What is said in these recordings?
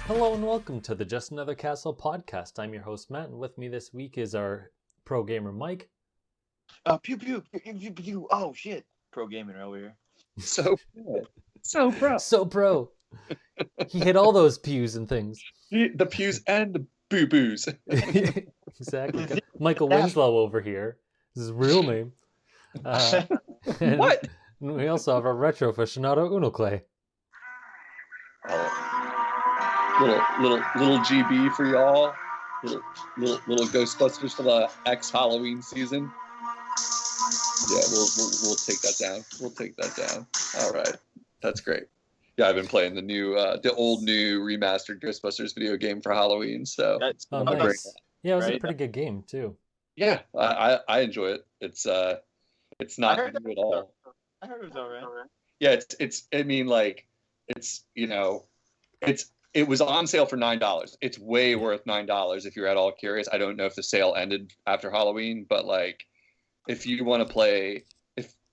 Hello and welcome to the Just Another Castle podcast. I'm your host Matt, and with me this week is our pro gamer Mike. Pew pew pew pew pew. Oh shit! Pro gaming earlier. So pro. So pro. He hit all those pews and things. The pews and the boo-boos. Exactly. Michael Winslow over here. This is his real name. What? And we also have our retro aficionado Unoclay. Little GB for y'all. Little Ghostbusters for the Halloween season. Yeah, we'll take that down. We'll take that down. All right, that's great. Yeah, I've been playing the old new remastered Ghostbusters video game for Halloween. So That's Nice. Yeah, it was a Right. pretty good game too. yeah, I enjoy it. It's not new at all. I heard it was alright. Yeah, it was on sale for $9. It's way worth $9 if you're at all curious. I don't know if the sale ended after Halloween, but like if you want to play,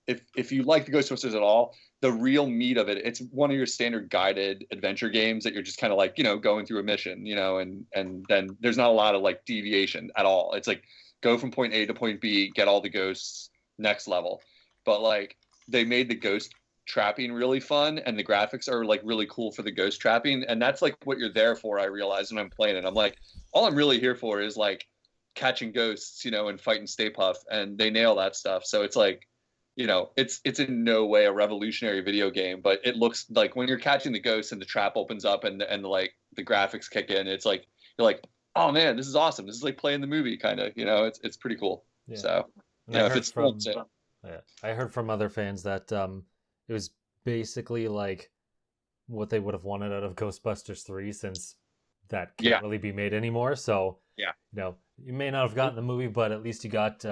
if you like the Ghostbusters at all, the real meat of it, it's one of your standard guided adventure games that you're just kind of like, going through a mission, and then there's not a lot of like deviation at all. It's like go from point A to point B, get all the ghosts, next level. But like they made the ghost trapping really fun, and the graphics are like really cool for the ghost trapping, and that's like what you're there for. I realize when I'm playing it, I'm like, all I'm really here for is like catching ghosts, and fighting Stay Puft, and they nail that stuff. So it's like, it's in no way a revolutionary video game, but it looks like when you're catching the ghosts and the trap opens up and like the graphics kick in, it's like you're like, oh man, this is awesome. This is like playing the movie kind of. It's pretty cool. Yeah. So And I if heard it's from I heard from other fans that it was basically like what they would have wanted out of Ghostbusters 3, since that can't really be made anymore. So Yeah. You may not have gotten the movie, but at least you got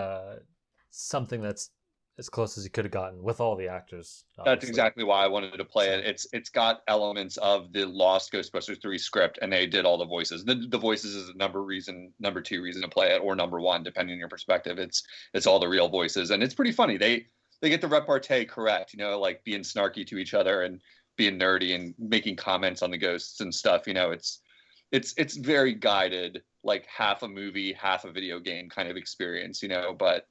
something that's as close as you could have gotten with all the actors. That's obviously. exactly why I wanted to play it. It's got elements of the lost Ghostbusters 3 script, and they did all the voices. The voices is number two reason to play it, or number one, depending on your perspective. It's all the real voices, and it's pretty funny. They get the repartee correct, like being snarky to each other and being nerdy and making comments on the ghosts and stuff. It's very guided, like half a movie, half a video game kind of experience. But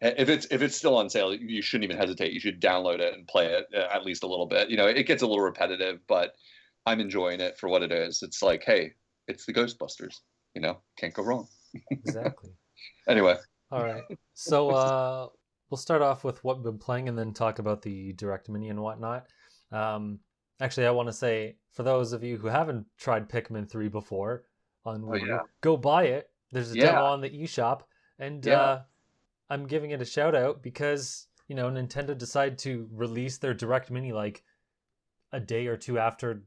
if it's still on sale, you shouldn't even hesitate. You should download it and play it at least a little bit. It gets a little repetitive, but I'm enjoying it for what it is. It's like, hey, it's the Ghostbusters. Can't go wrong. Exactly. Anyway. All right. So we'll start off with what we've been playing and then talk about the Direct Mini and whatnot. Actually, I want to say, for those of you who haven't tried Pikmin 3 before on Wii, go buy it. There's a demo on the eShop, and I'm giving it a shout out because, Nintendo decided to release their Direct Mini like a day or two after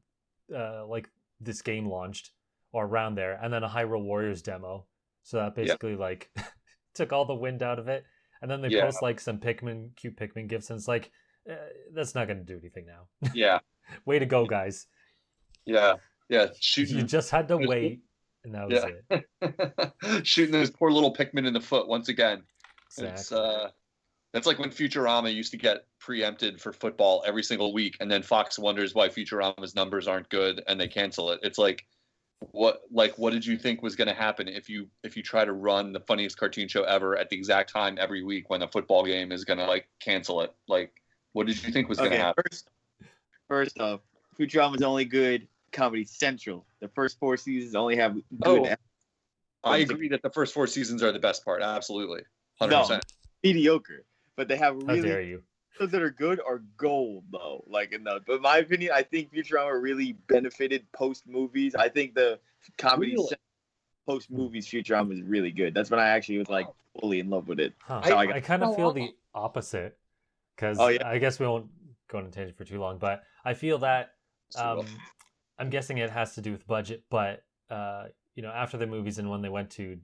like this game launched, or around there, and then a Hyrule Warriors demo. So that basically like took all the wind out of it. And then they post like some cute Pikmin gifs, and it's like, that's not going to do anything now. Yeah. Way to go, guys. Yeah. You just had to wait, and that was it. Shooting those poor little Pikmin in the foot once again. Exactly. That's like when Futurama used to get preempted for football every single week, and then Fox wonders why Futurama's numbers aren't good, and they cancel it. It's like, what did you think was going to happen if you try to run the funniest cartoon show ever at the exact time every week when a football game is going to like cancel it? Like, what did you think was going to happen? First off, Futurama's only good Comedy Central. The first 4 seasons only have good. I agree that the first 4 seasons are the best part. Absolutely. 100%. No, mediocre. But they have How really dare you? those that are good are gold though. But in my opinion, I think Futurama really benefited post movies. I think the Comedy Central post movies Futurama is really good. That's when I actually was like fully in love with it. Huh. So I kind of feel the opposite, because I guess we won't go on a tangent for too long, but I feel that I'm guessing it has to do with budget, but after the movies and when they went to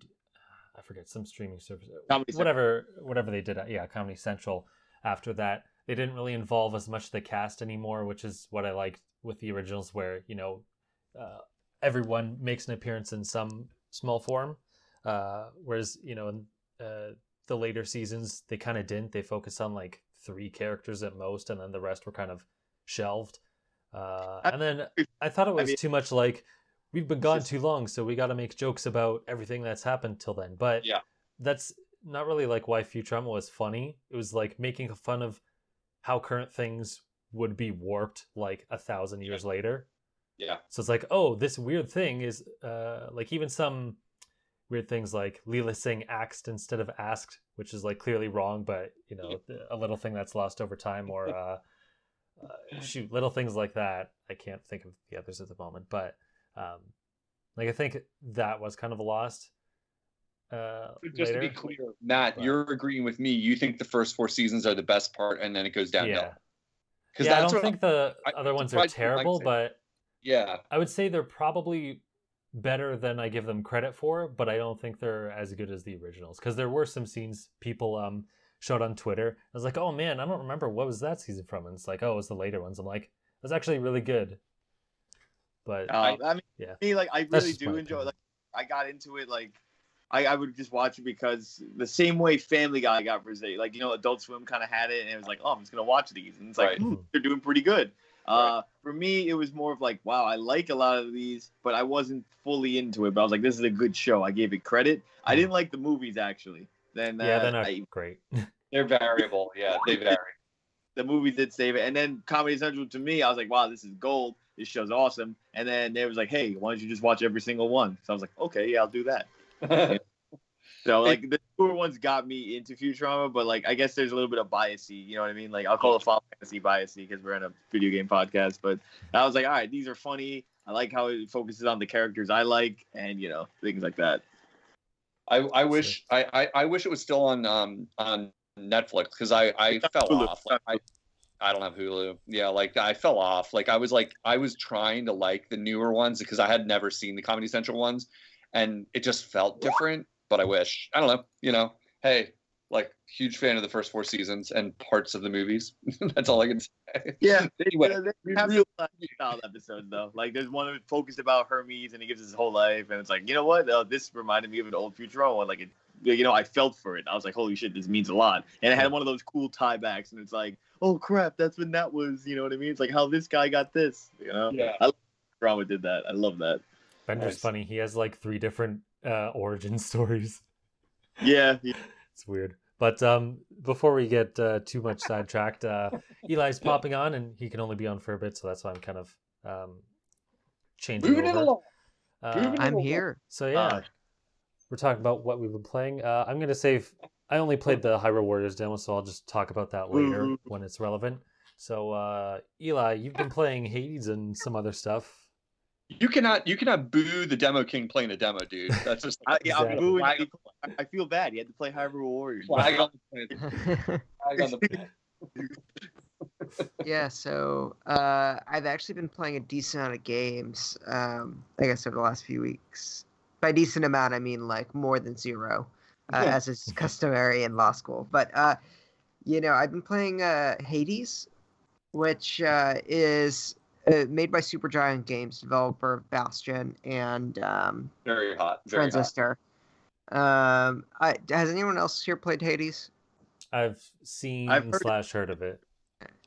I forget, some streaming service, whatever they did, Comedy Central. After that, they didn't really involve as much of the cast anymore, which is what I liked with the originals, where everyone makes an appearance in some small form, whereas in the later seasons they kind of didn't. They focused on like 3 characters at most, and then the rest were kind of shelved. And then I thought it was too much like we've been gone too long, so we got to make jokes about everything that's happened till then. But Yeah. that's not really like why Futurama was funny. It was like making fun of how current things would be warped like 1,000 years later. Yeah. So it's like, oh, this weird thing is like even some weird things like Leela saying axed instead of asked, which is like clearly wrong, but you know, a little thing that's lost over time, or shoot, little things like that. I can't think of the others at the moment, but like I think that was kind of lost. Just later. to be clear, Matt, you're agreeing with me. You think the first 4 seasons are the best part, and then it goes downhill. Yeah, I don't think the other ones are terrible, but yeah, I would say they're probably better than I give them credit for, but I don't think they're as good as the originals, because there were some scenes people showed on Twitter. I was like, oh man, I don't remember what was that season from, and it's like, oh, it was the later ones. I'm like, it was actually really good. But I mean, me, like, I really do enjoy. Like, I got into it. Like, I would just watch it because the same way Family Guy got for like, you know, Adult Swim kind of had it, and it was like, oh, I'm just gonna watch these, and it's like, they're doing pretty good. For me, it was more of like, wow, I like a lot of these, but I wasn't fully into it. But I was like, this is a good show. I gave it credit. I didn't like the movies actually. Then they're not great. They're variable. Yeah, they vary. The movies did save it, and then Comedy Central, to me, I was like, wow, this is gold. This show's awesome. And then they was like, hey, why don't you just watch every single one? So I was like, okay, yeah, I'll do that. So like the newer ones got me into Futurama, but like I guess there's a little bit of biasy, you know what I mean? Like I'll call it Final Fantasy biasy because we're in a video game podcast. But I was like, all right, these are funny. I like how it focuses on the characters I like, and you know, things like that. I wish it was still on Netflix, because I fell off. Like, I don't have Hulu. Yeah, like I fell off. Like I was trying to like the newer ones because I had never seen the Comedy Central ones, and it just felt different. But I wish, I don't know, you know, hey, like huge fan of the first 4 seasons and parts of the movies. That's all I can say. Yeah, anyway, they have real style episodes though. Like there's one that focused about Hermes and he gives his whole life, and it's like, you know what? This reminded me of an old Futurama. Like it, you know, I felt for it. I was like, holy shit, this means a lot. And it had one of those cool tiebacks, and it's like, oh crap, that's when that was. You know what I mean? It's like how this guy got this. You know? Yeah. I love Futurama did that. I love that. Bender's funny. He has like 3 different origin stories. Yeah. It's weird. But before we get too much sidetracked, Eli's popping on, and he can only be on for a bit, so that's why I'm kind of changing over. I'm here. So yeah, we're talking about what we've been playing. I'm going to save... I only played the Hyrule Warriors demo, so I'll just talk about that later when it's relevant. So Eli, you've been playing Hades and some other stuff. You cannot boo the demo king playing a demo, dude. That's just I'm booing. I feel bad. You had to play Hyrule Warriors. Flag on the Yeah, so I've actually been playing a decent amount of games, I guess, over the last few weeks. By decent amount, I mean like more than 0, as is customary in law school. But you know, I've been playing Hades, which is made by Supergiant Games, developer of Bastion and very hot, Transistor. Hot. Has anyone else here played Hades? I've seen / heard of it.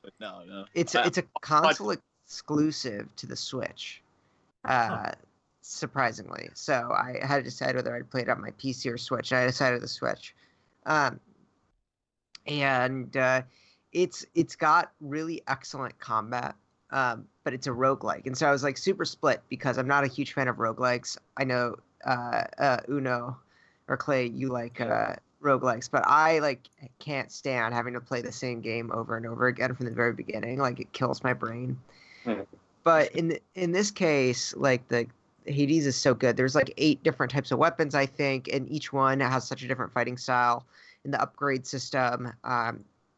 But no. It's a console exclusive to the Switch, surprisingly. So I had to decide whether I'd play it on my PC or Switch. And I decided the Switch, and it's got really excellent combat. But it's a roguelike. And so I was like super split because I'm not a huge fan of roguelikes. I know Uno or Clay, you like roguelikes, but I like can't stand having to play the same game over and over again from the very beginning. Like it kills my brain. But in this case, like the Hades is so good. There's like 8 different types of weapons, I think, and each one has such a different fighting style. And the upgrade system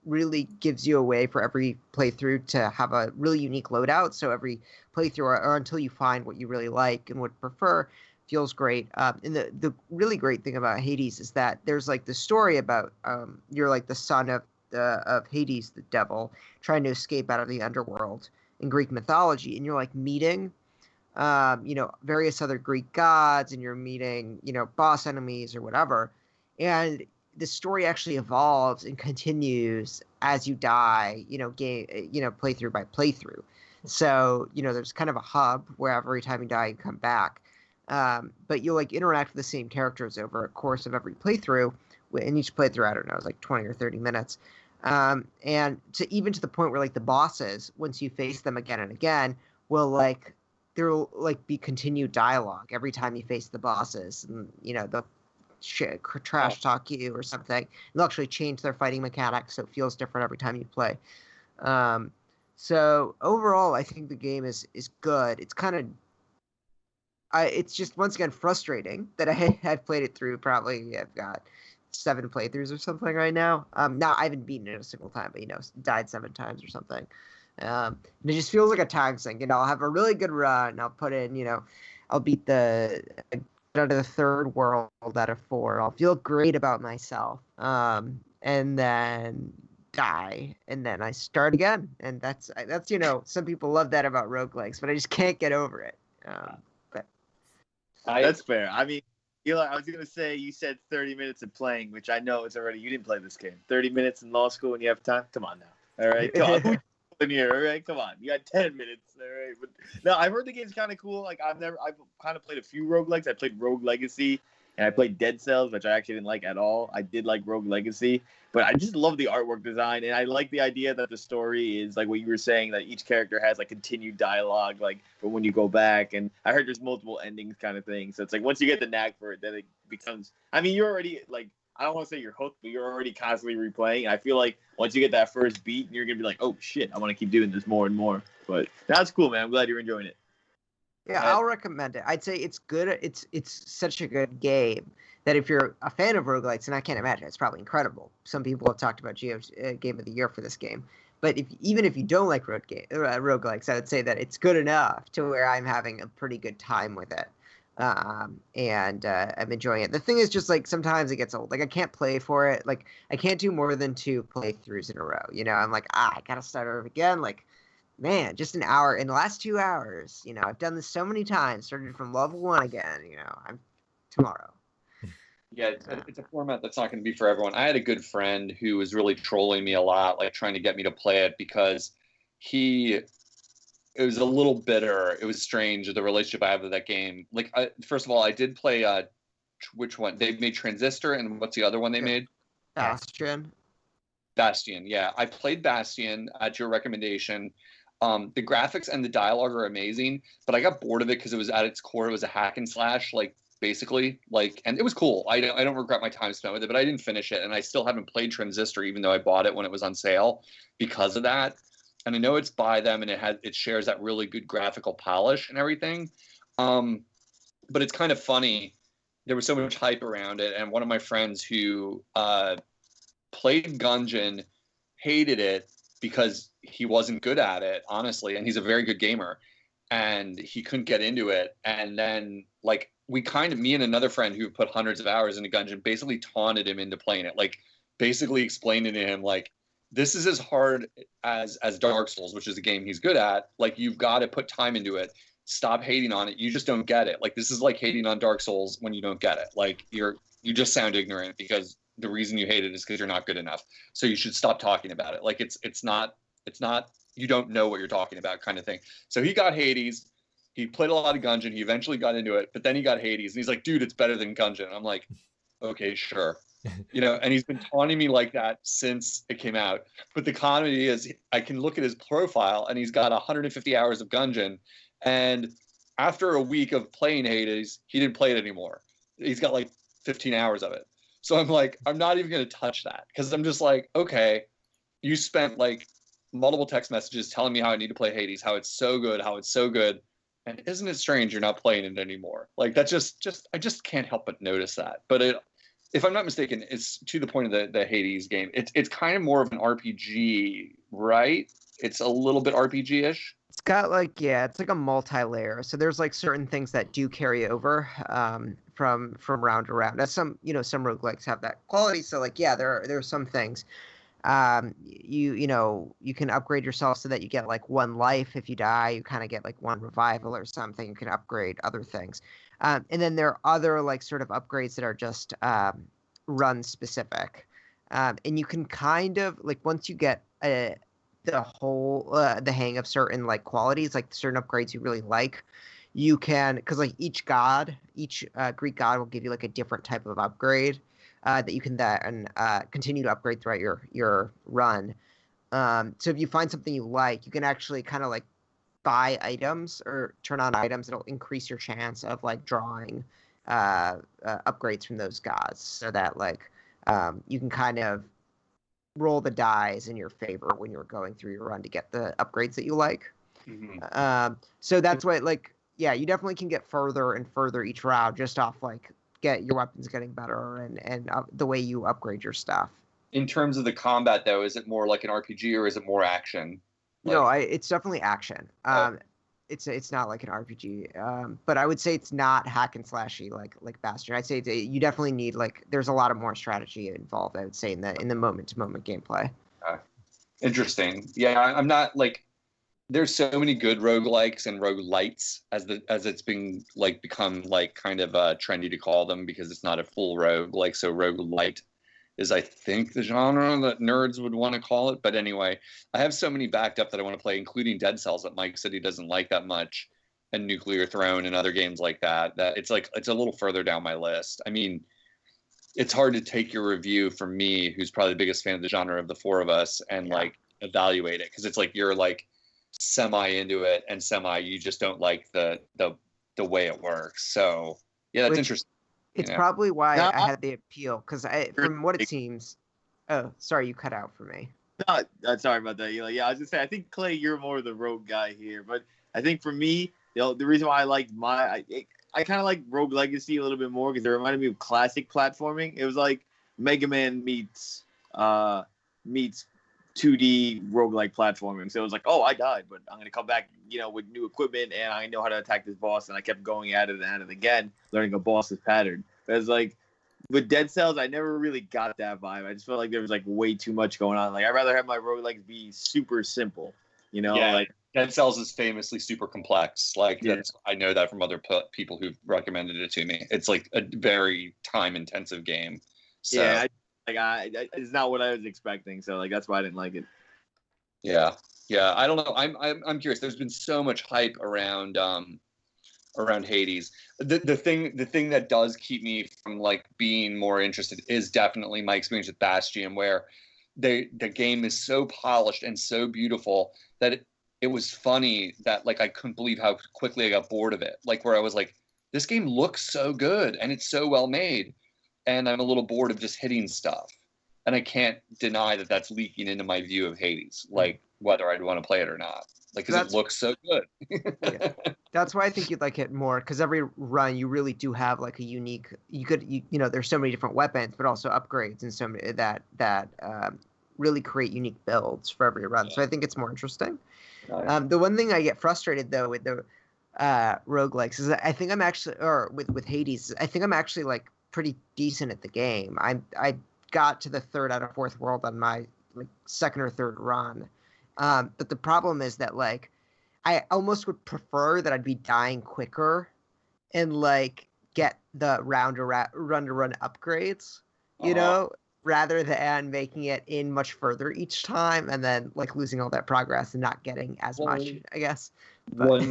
really gives you a way for every playthrough to have a really unique loadout. So every playthrough, or until you find what you really like and would prefer, feels great. And the really great thing about Hades is that there's like the story about you're like the son of Hades, the devil, trying to escape out of the underworld in Greek mythology, and you're like meeting you know, various other Greek gods, and you're meeting, you know, boss enemies or whatever, and the story actually evolves and continues as you die, you know, playthrough by playthrough. So, there's kind of a hub where every time you die, you come back. But you'll like interact with the same characters over a course of every playthrough. And each playthrough, I don't know, is like 20 or 30 minutes. And even to the point where like the bosses, once you face them again and again, will like there'll like be continued dialogue every time you face the bosses, and they'll trash talk you or something. And they'll actually change their fighting mechanics so it feels different every time you play. So overall, I think the game is good. It's kind of it's just once again frustrating that I've played it through. Probably I've got 7 playthroughs or something right now. Now I haven't beaten it a single time, but died 7 times or something. And it just feels like a time sink. I'll have a really good run. I'll put in, I'll beat out of the 3rd world out of 4. I'll feel great about myself. And then die, and then I start again. And that's some people love that about roguelikes, but I just can't get over it. That's fair. I mean, Eli, I was going to say, you said 30 minutes of playing, which I know it's already, you didn't play this game. 30 minutes in law school when you have time? Come on now. All right? Come on. Who's in here? All right? Come on. You got 10 minutes. All right? But no, I've heard the game's kind of cool. Like, I've kind of played a few roguelikes. I played Rogue Legacy, and I played Dead Cells, which I actually didn't like at all. I did like Rogue Legacy, but I just love the artwork design, and I like the idea that the story is like what you were saying, that each character has like continued dialogue, like for when you go back. And I heard there's multiple endings kind of thing. So it's like once you get the knack for it, then it becomes. I mean, you're already like, I don't want to say you're hooked, but you're already constantly replaying. I feel like once you get that first beat, you're gonna be like, oh shit, I want to keep doing this more and more. But that's cool, man. I'm glad you're enjoying it. Yeah, I'll recommend it. I'd say it's good. It's such a good game that if you're a fan of roguelikes, and I can't imagine, it's probably incredible. Some people have talked about Game of the Year for this game. But even if you don't like roguelikes, I would say that it's good enough to where I'm having a pretty good time with it. And I'm enjoying it. The thing is just like sometimes it gets old. Like I can't play for it. Like I can't do more than 2 playthroughs in a row. I'm like, I gotta start over again. Like, man, just an hour in the last 2 hours. I've done this so many times. Started from level 1 again. I'm tomorrow. Yeah, it's a format that's not going to be for everyone. I had a good friend who was really trolling me a lot, like trying to get me to play it because it was a little bitter. It was strange, the relationship I have with that game. Like, first of all, I did play, which one? They made Transistor, and what's the other one they made? Bastion. Bastion, yeah. I played Bastion at your recommendation. The graphics and the dialogue are amazing, but I got bored of it because it was at its core, it was a hack and slash, like, basically, like, and it was cool. I don't regret my time spent with it, but I didn't finish it, and I still haven't played Transistor, even though I bought it when it was on sale because of that. And I know it's by them, and it shares that really good graphical polish and everything. But it's kind of funny. There was so much hype around it, and one of my friends who played Gungeon hated it because he wasn't good at it, honestly, and he's a very good gamer, and he couldn't get into it. And then, like, me and another friend who put hundreds of hours into Gungeon basically taunted him into playing it, like basically explaining to him, like, this is as hard as Dark Souls, which is a game he's good at. Like, you've got to put time into it. Stop hating on it. You just don't get it. Like, this is like hating on Dark Souls when you don't get it. Like, you just sound ignorant because the reason you hate it is because you're not good enough. So you should stop talking about it. Like, it's not, you don't know what you're talking about kind of thing. So he got Hades. He played a lot of Gungeon. He eventually got into it, but then he got Hades, and he's like, dude, it's better than Gungeon. And I'm like, okay, sure. And he's been taunting me like that since it came out. But the comedy is, I can look at his profile, and he's got 150 hours of Gungeon. And after a week of playing Hades, he didn't play it anymore. He's got like 15 hours of it. So I'm like, I'm not even going to touch that, because I'm just like, okay, you spent like multiple text messages telling me how I need to play Hades, how it's so good, and isn't it strange you're not playing it anymore? Like, that's just I just can't help but notice that. But if I'm not mistaken, it's to the point of the Hades game. It's kind of more of an RPG, right? It's a little bit RPG-ish. It's got like, yeah, it's like a multi-layer. So there's like certain things that do carry over from round to round. As some roguelikes have that quality. So like, yeah, there are some things. You can upgrade yourself so that you get like 1 life. If you die, you kind of get like 1 revival or something. You can upgrade other things. And then there are other like sort of upgrades that are just run specific. And you can kind of like, once you get the hang of certain like qualities, like certain upgrades you really like, you can, because like each Greek god will give you like a different type of upgrade that you can then continue to upgrade throughout your run. So if you find something you like, you can actually kind of like buy items or turn on items that'll increase your chance of like drawing upgrades from those gods, so that like you can kind of roll the dice in your favor when you're going through your run to get the upgrades that you like. So that's why, like, yeah, you definitely can get further and further each round just off like get your weapons getting better and the way you upgrade your stuff. In terms of the combat, though, is it more like an RPG or is it more action? No, it's definitely action. It's not like an RPG, but I would say it's not hack and slashy like Bastion. I'd say you definitely need like there's a lot of more strategy involved. I would say in the moment to moment gameplay. Interesting. Yeah, I'm not like there's so many good roguelikes and roguelites as it's been like become like kind of trendy to call them because it's not a full rogue like so roguelite is I think the genre that nerds would want to call it. But anyway, I have so many backed up that I want to play, including Dead Cells that Mike said he doesn't like that much, and Nuclear Throne and other games like that. That it's a little further down my list. I mean, it's hard to take your review from me, who's probably the biggest fan of the genre of the four of us, and like evaluate it because it's like you're like semi into it and semi you just don't like the way it works. So yeah, that's interesting. It's probably why I had the appeal, because from what it seems. Oh, sorry, you cut out for me. No, sorry about that. Yeah, I was gonna say I think Clay, you're more the rogue guy here, but I think for me, the reason why I like I kind of like Rogue Legacy a little bit more because it reminded me of classic platforming. It was like Mega Man meets 2D roguelike platforming. So it was like, oh, I died, but I'm gonna come back, with new equipment, and I know how to attack this boss. And I kept going at it and at it again, learning a boss's pattern. But it's like with Dead Cells, I never really got that vibe. I just felt like there was like way too much going on. Like I'd rather have my roguelikes be super simple, like. Dead Cells is famously super complex. Like I know that from other people who've recommended it to me. It's like a very time-intensive game. So. Yeah, it's not what I was expecting. So like that's why I didn't like it. Yeah. I don't know. I'm curious. There's been so much hype around Hades. The thing that does keep me from like being more interested is definitely my experience with Bastion, where the game is so polished and so beautiful that it was funny that like I couldn't believe how quickly I got bored of it. Like where I was like, this game looks so good and it's so well made, and I'm a little bored of just hitting stuff. And I can't deny that that's leaking into my view of Hades, like whether I'd want to play it or not. Like, because it looks so good. Yeah. That's why I think you'd like it more, because every run you really do have like a unique. There's so many different weapons, but also upgrades, and so many that really create unique builds for every run. Yeah. So I think it's more interesting. The one thing I get frustrated though with the roguelikes is that I think I'm actually, or with Hades, I think I'm actually like pretty decent at the game. I got to the 3rd out of 4th world on my like 2nd or 3rd run. But the problem is that like I almost would prefer that I'd be dying quicker and like get the run to run upgrades, rather than making it in much further each time and then like losing all that progress and not getting as much, I guess. But...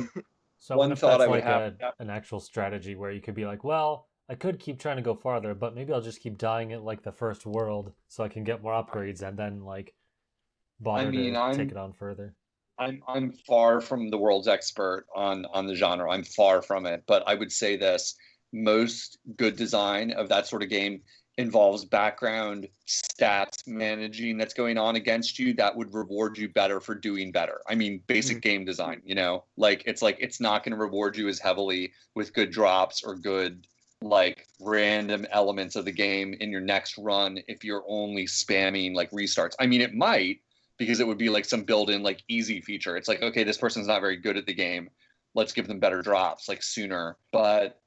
One thought I would have an actual strategy where you could be like, well, I could keep trying to go farther, but maybe I'll just keep dying at like the first world so I can get more upgrades and then like bother to take it on further. I'm far from the world's expert on the genre. I'm far from it, but I would say this: most good design of that sort of game involves background stats managing that's going on against you that would reward you better for doing better. I mean, basic game design, like it's not going to reward you as heavily with good drops or good like random elements of the game in your next run if you're only spamming like restarts. I mean, it might, because it would be like some built-in like easy feature. It's like, okay, this person's not very good at the game, let's give them better drops like sooner. But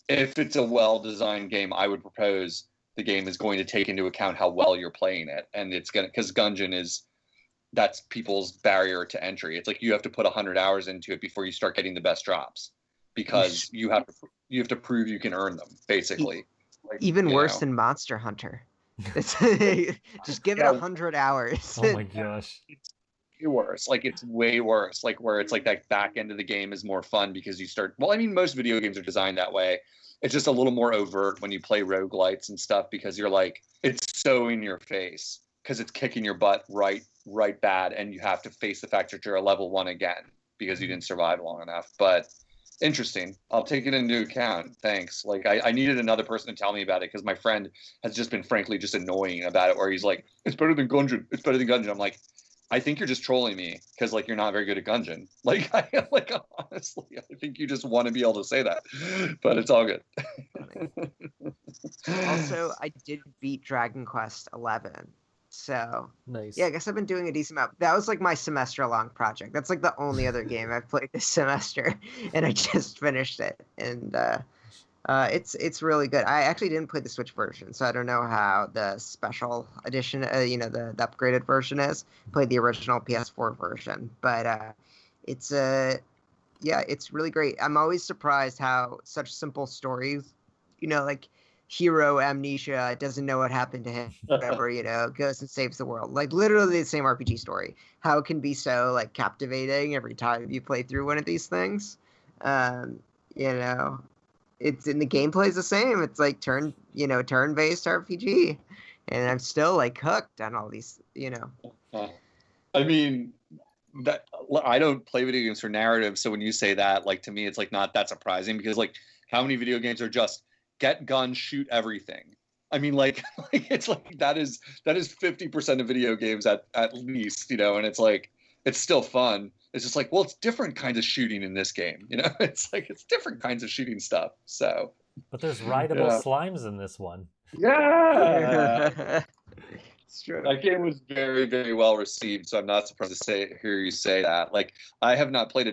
if it's a well-designed game, I would propose the game is going to take into account how well you're playing it. And it's going to, because Gungeon that's people's barrier to entry. It's like you have to put 100 hours into it before you start getting the best drops, because you have to prove you can earn them, basically. Like, even worse than Monster Hunter. Just give it 100 hours. Oh my gosh. worse. Like it's way worse. Like where it's like that back end of the game is more fun because you start. Well, I mean, most video games are designed that way. It's just a little more overt when you play roguelites and stuff because you're like it's so in your face because it's kicking your butt right bad, and you have to face the fact that you're a level 1 again because you didn't survive long enough. But interesting. I'll take it into account. Thanks. Like I needed another person to tell me about it because my friend has just been frankly just annoying about it. Where he's like, "It's better than Gungeon. It's better than Gungeon." I'm like, I think you're just trolling me because like you're not very good at Gungeon. Like honestly, I think you just want to be able to say that, but it's all good. Also, I did beat Dragon Quest 11. So Nice. yeah, I guess I've been doing a decent amount. That was like my semester-long project. That's like the only other game I've played this semester, and I just finished it. And it's really good. I actually didn't play the Switch version, so I don't know how the special edition, the upgraded version is. Played the original PS4 version, but it's it's really great. I'm always surprised how such simple stories, like hero amnesia, doesn't know what happened to him, whatever, goes and saves the world. Like literally the same RPG story. How it can be so like captivating every time you play through one of these things. It's in the gameplay is the same. It's like turn-based RPG, and I'm still like hooked on all these. I mean, that I don't play video games for narrative, so when you say that, like to me, it's like not that surprising because like how many video games are just get guns, shoot everything. I mean, like it's like that is 50% of video games at least, and it's like it's still fun. It's just like, well, it's different kinds of shooting in this game, It's like it's different kinds of shooting stuff. So, but there's rideable slimes in this one. Yeah. It's true. That game was very, very well received, so I'm not surprised to hear you say that. Like, I have not played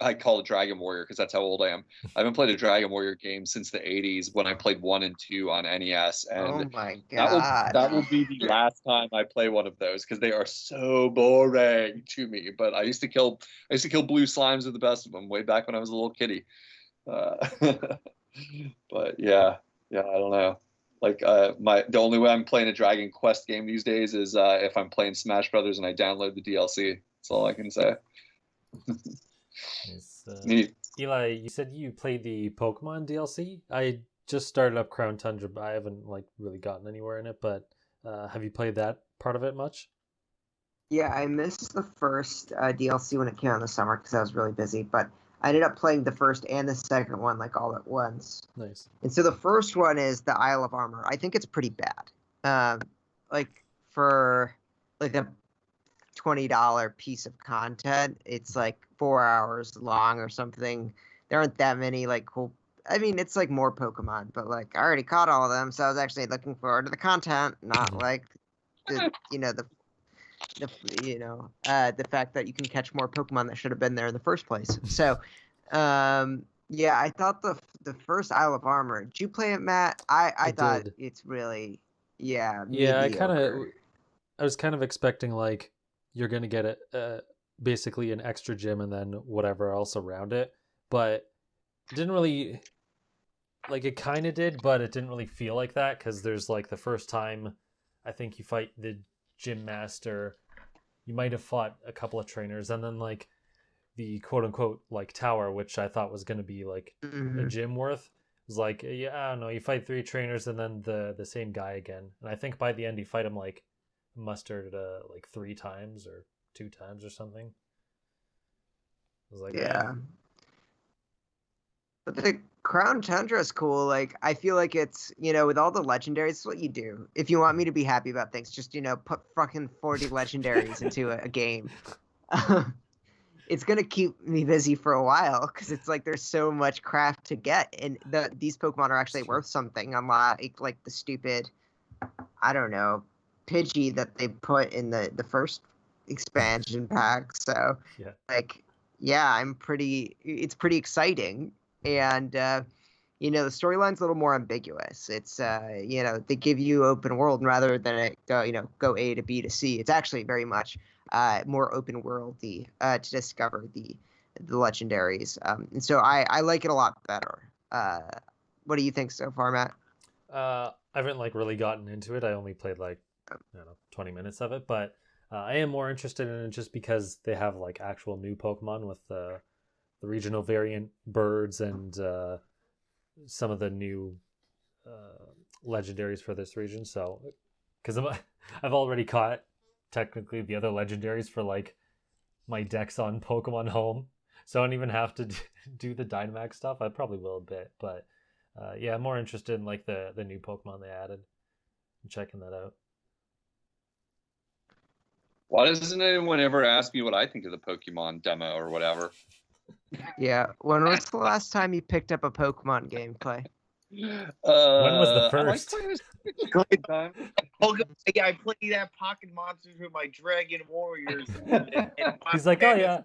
I call it Dragon Warrior because that's how old I am. I haven't played a Dragon Warrior game since the 80s when I played 1 and 2 on NES. And oh my god. that will be the last time I play one of those because they are so boring to me. But I used to kill blue slimes with the best of them way back when I was a little kitty. But yeah, I don't know. Like the only way I'm playing a Dragon Quest game these days is if I'm playing Smash Brothers and I download the DLC. That's all I can say. Eli, you said you played the Pokemon DLC. I just started up Crown Tundra, but I haven't like really gotten anywhere in it. But have you played that part of it much? Yeah, I missed the first DLC when it came out in the summer because I was really busy. But I ended up playing the first and the second one like all at once. Nice. And so the first one is the Isle of Armor. I think it's pretty bad. Like for like a $20 piece of content, it's like 4 hours long or something. There aren't that many like cool. I mean, it's like more Pokemon, but like I already caught all of them, so I was actually looking forward to the content, not like the fact that you can catch more Pokemon that should have been there in the first place. So, I thought the first Isle of Armor. Did you play it, Matt? I thought did. It's really I was kind of expecting like you're gonna get basically an extra gym and then whatever else around it, but it didn't really like it kind of did, but it didn't really feel like that because there's like the first time I think you fight the gym master, you might have fought a couple of trainers, and then like the quote unquote like tower, which I thought was going to be like a gym worth, was like, yeah, I don't know, you fight 3 trainers and then the same guy again, and I think by the end you fight him like mustered like 3 times or 2 times or something. I was like, yeah. But the Crown Tundra is cool. Like, I feel like it's, with all the legendaries, it's what you do. If you want me to be happy about things, just, put fucking 40 legendaries into a game. It's going to keep me busy for a while because it's like there's so much craft to get. And these Pokemon are actually worth something, unlike like the stupid, I don't know, Pidgey that they put in the first expansion pack. So, it's pretty exciting. And the storyline's a little more ambiguous. It's they give you open world rather than it go A to B to C. It's actually very much more open worldy to discover the legendaries. And so I like it a lot better. What do you think so far, Matt? I haven't like really gotten into it. I only played like 20 minutes of it, but I am more interested in it just because they have like actual new Pokemon with the regional variant birds and some of the new legendaries for this region. So, because I've already caught technically the other legendaries for like my decks on Pokemon Home, so I don't even have to do the Dynamax stuff. I probably will a bit, but yeah, I'm more interested in like the new Pokemon they added. I'm checking that out. Why doesn't anyone ever ask me what I think of the Pokemon demo or whatever? Yeah. When was the last time you picked up a Pokemon game, Clay? When was the I like first? playing this good time. Yeah, I played that Pocket Monsters with my Dragon Warriors. He's like, oh yeah.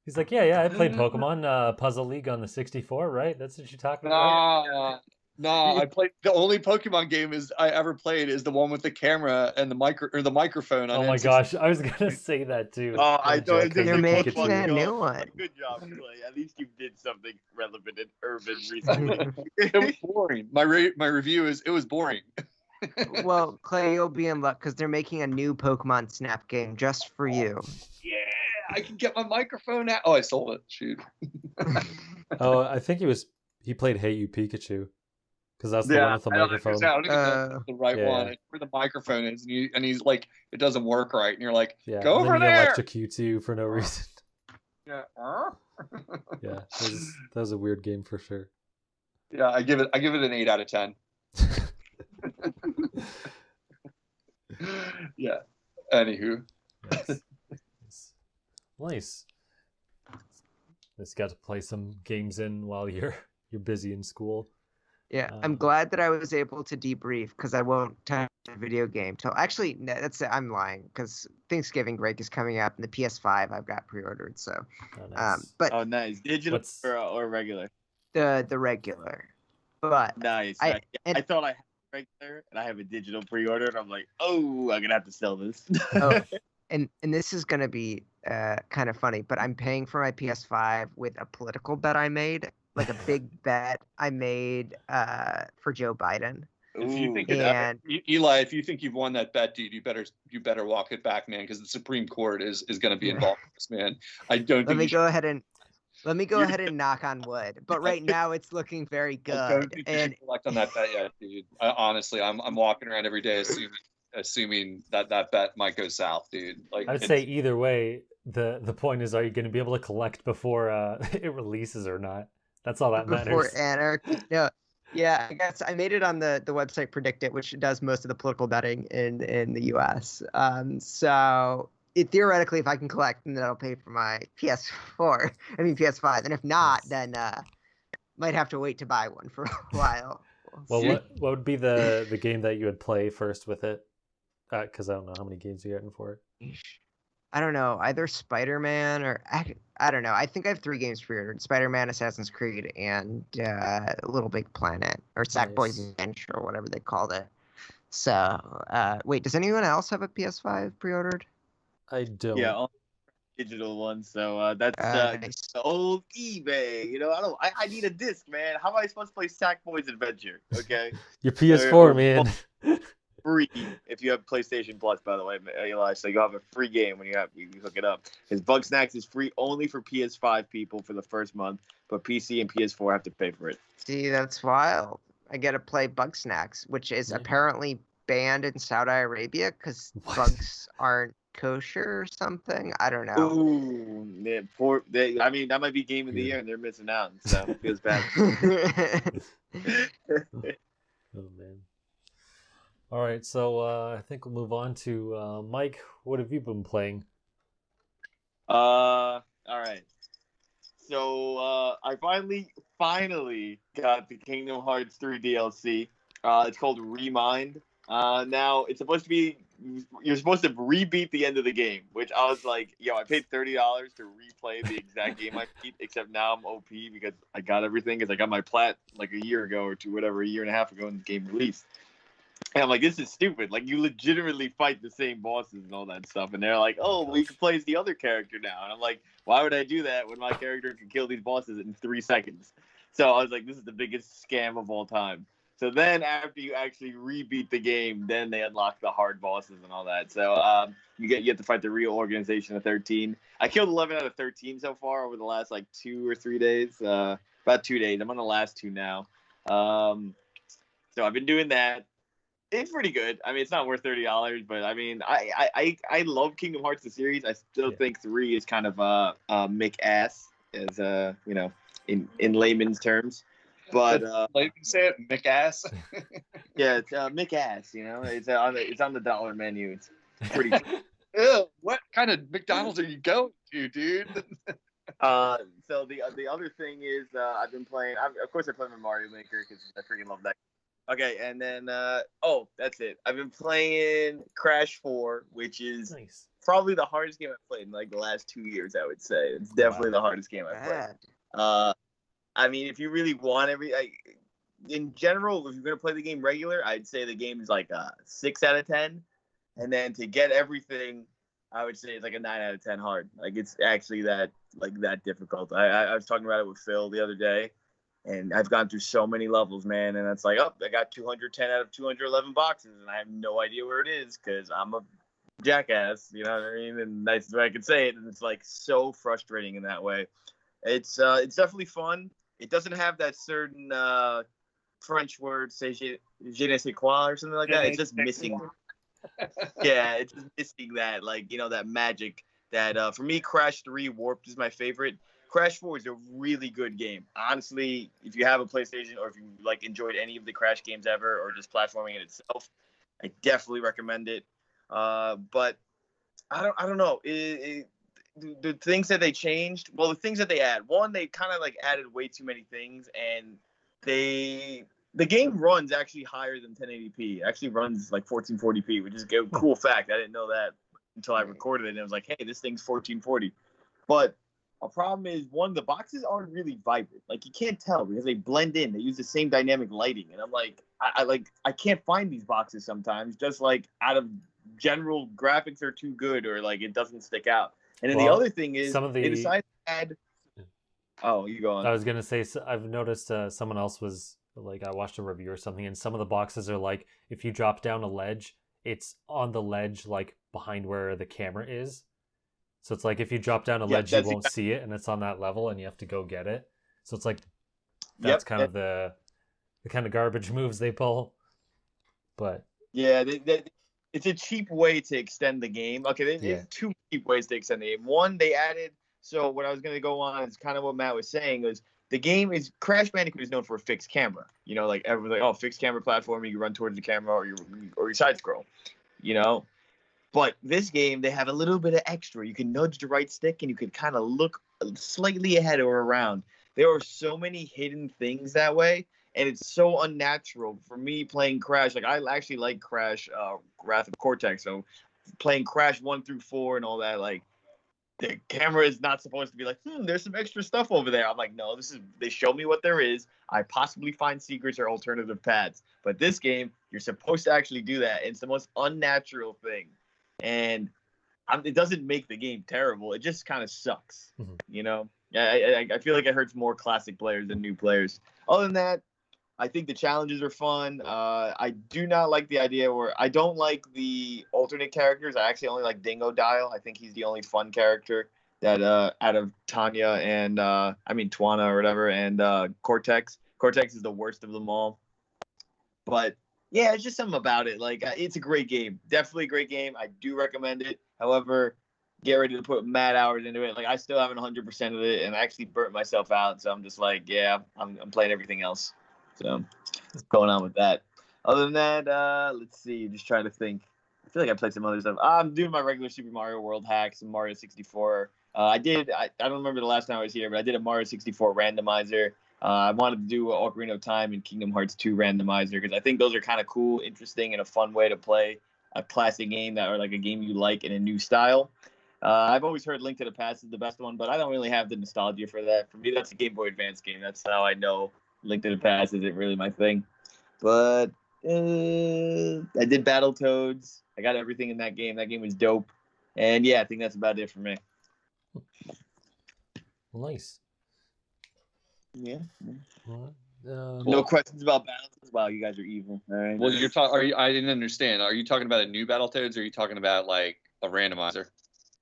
He's like, yeah, I played Pokemon Puzzle League on the 64, right? That's what you're talking about. No, I played the only Pokemon game I ever played is the one with the camera and the microphone on. Oh my N64. gosh, I was gonna say that too. Oh, I thought They're making a Pikachu. new one. Good job, Clay. At least you did something relevant and urban recently. It was boring. My review is it was boring. Well, Clay, you'll be in luck because they're making a new Pokemon Snap game just for you. Yeah, I can get my microphone out. Oh, I sold it. Shoot. Oh, I think he played Hey You Pikachu. Because that's the one with the microphone. I don't think that's the right one. It's where the microphone is, and he's like, it doesn't work right, and you're like, go over there. He electrocutes you for no reason. Yeah. Yeah, that was a weird game for sure. Yeah, I give it an 8 out of 10. Yeah. Anywho. Nice. Just got to play some games in while you're busy in school. Yeah, I'm glad that I was able to debrief because I won't touch a video game till actually I'm lying because Thanksgiving break is coming up and the PS5 I've got pre-ordered. So, nice. But nice digital or regular. The regular, but nice. I thought I had regular and I have a digital pre-order and I'm like, oh, I'm gonna have to sell this. And this is gonna be kind of funny, but I'm paying for my PS5 with a political bet I made. Like a big bet I made for Joe Biden. If you think Eli, if you think you've won that bet, dude, you better walk it back, man, because the Supreme Court is going to be involved in this, man. I don't. Let me go ahead and knock on wood. But right now it's looking very good. I don't think you should collect on that bet yet, dude. Honestly, I'm walking around every day assuming that bet might go south, dude. Like I'd say either way, the point is, are you going to be able to collect before it releases or not? That's all that matters. Before anarchy. No. Yeah, I guess I made it on the website Predict It, which does most of the political betting in the U.S. So theoretically, if I can collect, then that'll pay for my PS5. And if not, then might have to wait to buy one for a while. Well, what would be the game that you would play first with it? Because I don't know how many games you're getting for it. I don't know, either Spider-Man or I don't know. I think I have 3 games pre-ordered: Spider-Man, Assassin's Creed, and Little Big Planet or Sackboy's Adventure or whatever they called it. So, wait, does anyone else have a PS5 pre-ordered? I don't. Yeah, all digital ones. So that's nice. The old eBay. You know, I need a disc, man. How am I supposed to play Sackboy's Adventure? Okay. Your PS4, man. Free if you have PlayStation Plus, by the way, Eli. So you'll have a free game when you hook it up. Because Bugsnax is free only for PS5 people for the first month, but PC and PS4 have to pay for it. See, that's wild. I get to play Bugsnax, which is apparently banned in Saudi Arabia because bugs aren't kosher or something. I don't know. Ooh, I mean, that might be game of the year, and they're missing out. So it feels bad. Oh man. All right, so I think we'll move on to Mike. What have you been playing? All right. So I finally got the Kingdom Hearts 3 DLC. It's called Remind. Now it's supposed to be you're supposed to rebeat the end of the game, which I was like, yo, I paid $30 to replay the exact game I beat, except now I'm OP because I got everything because I got my plat like a year ago or two, whatever, a year and a half ago when the game released. And I'm like, this is stupid. Like, you legitimately fight the same bosses and all that stuff. And they're like, oh, well, you can play as the other character now. And I'm like, why would I do that when my character can kill these bosses in 3 seconds? So I was like, this is the biggest scam of all time. So then after you actually rebeat the game, then they unlock the hard bosses and all that. So you have to fight the real organization of 13. I killed 11 out of 13 so far over the last like 2 or 3 days. About 2 days. I'm on the last 2 now. So I've been doing that. It's pretty good. I mean, it's not worth $30, but I mean, I love Kingdom Hearts the series. I still think 3 is kind of Mick ass, as in layman's terms. But like you say it, Mick ass. yeah, it's Mick ass. It's on the dollar menu. It's pretty. Ew, what kind of McDonald's are you going to, dude? So the other thing is I've been playing. Of course, I play my Mario Maker because I freaking love that. Okay, and then that's it. I've been playing Crash 4, which is probably the hardest game I've played in like the last 2 years. I would say it's definitely the hardest game I've played. I mean, if you really want in general, if you're gonna play the game regular, I'd say the game is like a 6 out of 10, and then to get everything, I would say it's like a 9 out of 10 hard. Like it's actually that difficult. I was talking about it with Phil the other day. And I've gone through so many levels, man. And it's like, I got 210 out of 211 boxes, and I have no idea where it is because I'm a jackass. You know what I mean? And that's the way I can say it. And it's like so frustrating in that way. It's definitely fun. It doesn't have that certain French word, say je ne sais quoi or something like that. It's just missing. Yeah, it's just missing that, that magic. That for me, Crash 3 Warped is my favorite. Crash 4 is a really good game. Honestly, if you have a PlayStation or if you enjoyed any of the Crash games ever or just platforming in itself, I definitely recommend it. But I don't know. The things that they changed, the things that they add. One, they kind of added way too many things, and the game runs actually higher than 1080p. It actually runs 1440p, which is a cool fact. I didn't know that until I recorded it, and it was like, hey, this thing's 1440. But a problem is, one, the boxes aren't really vibrant. You can't tell because they blend in. They use the same dynamic lighting, and I'm like, I can't find these boxes sometimes. Just out of general, graphics are too good, or it doesn't stick out. And then the other thing is, they decided to add. Oh, you go on. I was gonna say, I've noticed someone else was I watched a review or something, and some of the boxes are if you drop down a ledge, it's on the ledge behind where the camera is. So it's if you drop down a ledge, you won't see it, and it's on that level, and you have to go get it. So it's that's kind of the kind of garbage moves they pull. But yeah, it's a cheap way to extend the game. Okay, there's 2 cheap ways to extend the game. One, they added. So what I was going to go on is kind of what Matt was saying was the game is Crash Bandicoot is known for a fixed camera. Everyone's fixed camera platform. You run towards the camera or you side scroll. But this game, they have a little bit of extra. You can nudge the right stick, and you can kind of look slightly ahead or around. There are so many hidden things that way, and it's so unnatural. For me, playing Crash, I actually like Crash Wrath of Cortex, so playing Crash 1 through 4 and all that, the camera is not supposed to be there's some extra stuff over there. I'm like, no, they show me what there is. I possibly find secrets or alternative paths. But this game, you're supposed to actually do that. It's the most unnatural thing. And it doesn't make the game terrible. It just kind of sucks, I feel like it hurts more classic players than new players. Other than that, I think the challenges are fun. I do not like the idea where I don't like the alternate characters. I actually only like Dingo Dial. I think he's the only fun character that out of Tanya and Twana or whatever and Cortex. Cortex is the worst of them all. But yeah, it's just something about it. It's a great game. Definitely a great game. I do recommend it. However, get ready to put mad hours into it. I still haven't 100% of it, and I actually burnt myself out. So I'm just I'm playing everything else. So what's going on with that? Other than that, let's see. Just trying to think. I feel like I played some other stuff. I'm doing my regular Super Mario World hacks and Mario 64. I don't remember the last time I was here, but I did a Mario 64 randomizer. I wanted to do Ocarina of Time and Kingdom Hearts 2 randomizer because I think those are kind of cool, interesting, and a fun way to play a classic game or a game you like in a new style. I've always heard Link to the Past is the best one, but I don't really have the nostalgia for that. For me, that's a Game Boy Advance game. That's how I know Link to the Past isn't really my thing. But I did Battletoads. I got everything in that game. That game was dope. And yeah, I think that's about it for me. Nice. Yeah. No questions about Battletoads. Wow, you guys are evil. All right. Well, you're talking. I didn't understand. Are you talking about a new Battletoads, or are you talking about like a randomizer?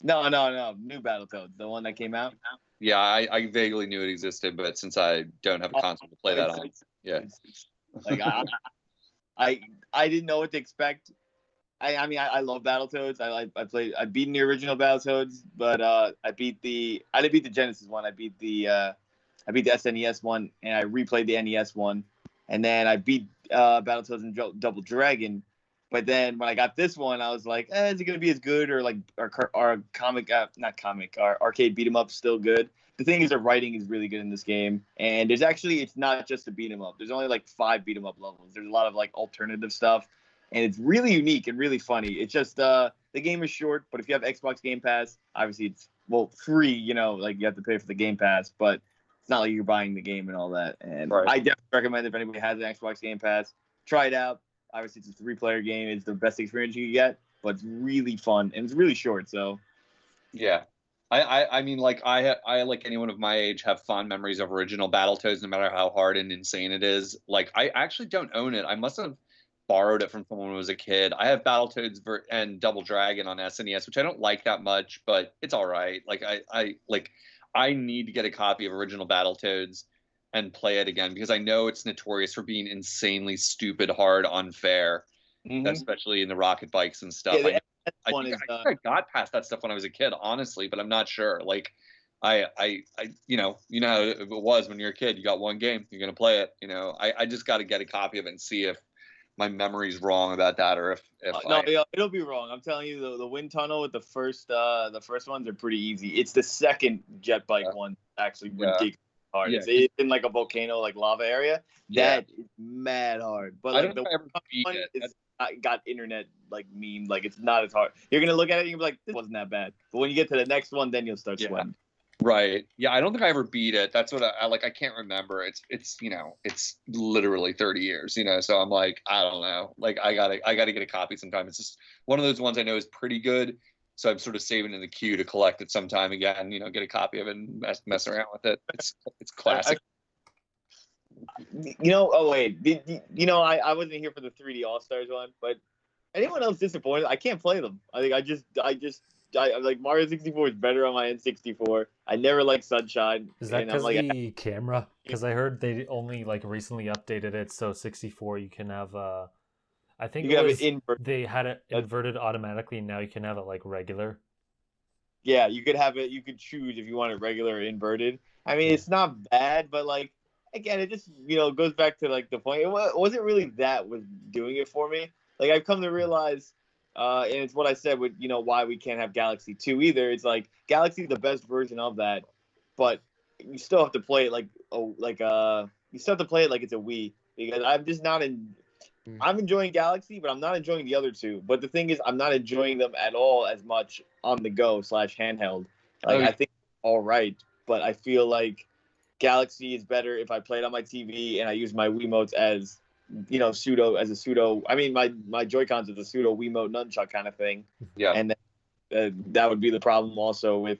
No. New Battletoads, the one that came out. Yeah, I vaguely knew it existed, but since I don't have a console to play that on, yeah. Like I didn't know what to expect. I mean I love Battletoads. I beat the original Battletoads, but I didn't beat the Genesis one. I beat the SNES one, and I replayed the NES one, and then I beat Battletoads and Double Dragon. But then when I got this one, I was like, is it gonna be as good, or like our arcade beat 'em up still good? The thing is, the writing is really good in this game, and it's not just a beat 'em up. There's only like 5 beat 'em up levels. There's a lot of like alternative stuff, and it's really unique and really funny. It's just the game is short, but if you have Xbox Game Pass, obviously it's free. Like you have to pay for the Game Pass, but it's not like you're buying the game and all that. And right. I definitely recommend if anybody has an Xbox Game Pass, try it out. Obviously, it's a 3-player game. It's the best experience you can get, but it's really fun and it's really short. So, yeah, I mean, like I like anyone of my age have fond memories of original Battletoads, no matter how hard and insane it is. Like I actually don't own it. I must have borrowed it from someone when I was a kid. I have Battletoads and Double Dragon on SNES, which I don't like that much, but it's all right. Like I need to get a copy of original Battletoads and play it again, because I know it's notorious for being insanely stupid, hard, unfair, especially in the rocket bikes and stuff. Yeah, I think I got past that stuff when I was a kid, honestly, but I'm not sure. Like, I you know how it was when you're a kid. You got one game, you're gonna play it. I just got to get a copy of it and see if my memory's wrong about that, or if it'll be wrong. I'm telling you, the wind tunnel with the first ones are pretty easy. It's the second jet bike one actually ridiculous hard. Yeah. It's in like a volcano, like lava area. That is mad hard. But like the one is got internet like meme. Like it's not as hard. You're gonna look at it and you're like, this wasn't that bad. But when you get to the next one, then you'll start sweating. Right. Yeah, I don't think I ever beat it. That's what I like. I can't remember. It's it's literally 30 years. So I'm like, I don't know. Like I gotta get a copy sometime. It's just one of those ones I know is pretty good. So I'm sort of saving in the queue to collect it sometime again. Get a copy of it and mess around with it. It's classic. Oh wait, I wasn't here for the 3D All Stars one, but anyone else disappointed? I can't play them. I think I like Mario 64 is better on my N64. I never liked Sunshine. Is that because the camera? Because I heard they only like recently updated it, so 64 you can have I think they had it inverted automatically, and now you can have it like regular. Yeah, you could have it. You could choose if you want it regular or inverted. I mean, it's not bad, but like again, it just goes back to like the point. It wasn't really that was doing it for me. Like I've come to realize, and it's what I said with why we can't have Galaxy 2 either. It's like Galaxy is the best version of that, but you still have to play it like it's a Wii, because I'm just not in. I'm enjoying Galaxy, but I'm not enjoying the other two. But the thing is, I'm not enjoying them at all as much on the go / handheld. Like I think all right, but I feel like Galaxy is better if I play it on my TV and I use my Wiimotes as pseudo. I mean, my Joy-Cons is a pseudo Wiimote nunchuck kind of thing. Yeah, and then, that would be the problem also with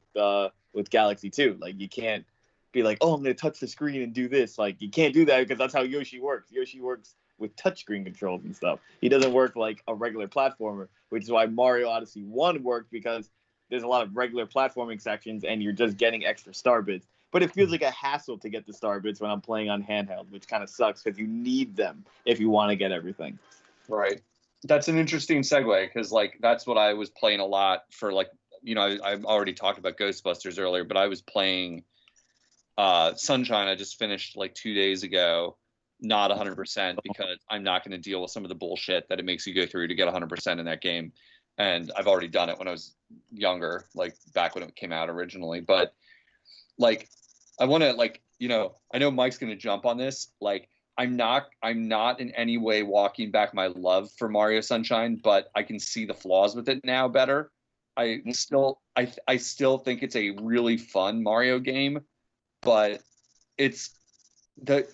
Galaxy 2. Like you can't be like, oh, I'm gonna touch the screen and do this. Like you can't do that because that's how Yoshi works. Yoshi works with touchscreen controls and stuff. He doesn't work like a regular platformer, which is why Mario Odyssey 1 worked, because there's a lot of regular platforming sections and you're just getting extra star bits. But it feels like a hassle to get the star bits when I'm playing on handheld, which kind of sucks because you need them if you want to get everything. Right. That's an interesting segue, because like that's what I was playing a lot for. Like I've already talked about Ghostbusters earlier, but I was playing Sunshine. I just finished like 2 days ago. Not 100%, because I'm not going to deal with some of the bullshit that it makes you go through to get 100% in that game. And I've already done it when I was younger, like back when it came out originally. But like, I want to I know Mike's going to jump on this. Like, I'm not in any way walking back my love for Mario Sunshine, but I can see the flaws with it now better. I still think it's a really fun Mario game, but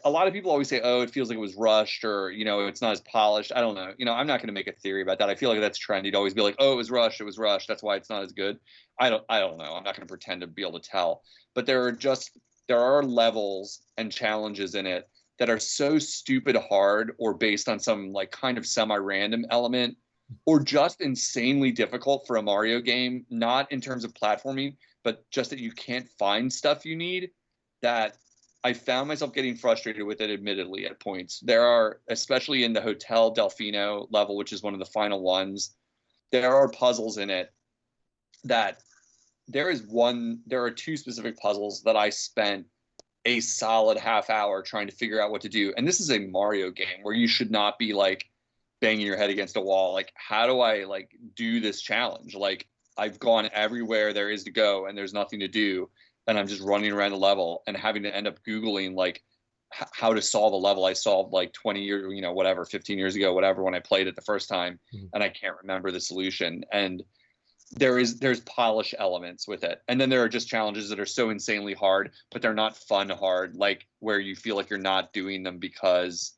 a lot of people always say, oh, it feels like it was rushed, or, it's not as polished. I don't know. I'm not going to make a theory about that. I feel like that's trendy to always be like, oh, it was rushed. That's why it's not as good. I don't know. I'm not going to pretend to be able to tell. But there are levels and challenges in it that are so stupid hard or based on some like kind of semi-random element or just insanely difficult for a Mario game, not in terms of platforming, but just that you can't find stuff you need, that I found myself getting frustrated with it, admittedly, at points. There are, especially in the Hotel Delfino level, which is one of the final ones, there are puzzles in it that there are two specific puzzles that I spent a solid half hour trying to figure out what to do. And this is a Mario game where you should not be like banging your head against a wall. Like, how do I like do this challenge? Like, I've gone everywhere there is to go and there's nothing to do. And I'm just running around the level and having to end up Googling like how to solve a level I solved like 20 years, 15 years ago, whatever, when I played it the first time. And I can't remember the solution. And there's polish elements with it. And then there are just challenges that are so insanely hard, but they're not fun hard, like where you feel like you're not doing them because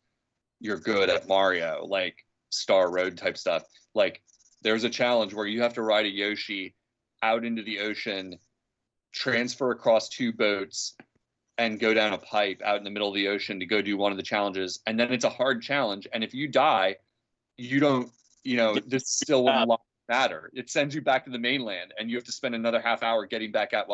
you're good at Mario, like Star Road type stuff. Like there's a challenge where you have to ride a Yoshi out into the ocean, transfer across two boats, and go down a pipe out in the middle of the ocean to go do one of the challenges. And then it's a hard challenge. And if you die, you don't, this still wouldn't matter. It sends you back to the mainland and you have to spend another half hour getting back out,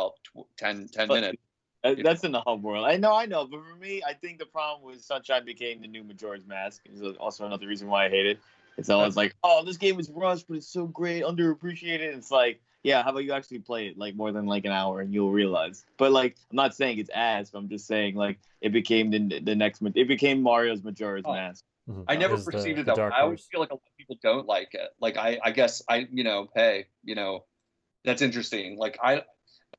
10 minutes. That's in the hub world. I know. But for me, I think the problem was Sunshine became the new Majora's Mask. It's also another reason why I hate it. It's always like, oh, this game is rushed, but it's so great, underappreciated. It's like, yeah, how about you actually play it like more than like an hour and you'll realize. But like, I'm not saying it's ass, but I'm just saying like it became it became Mario's Majora's Mask. I never perceived it that way. I always feel like a lot of people don't like it. Like I guess that's interesting. Like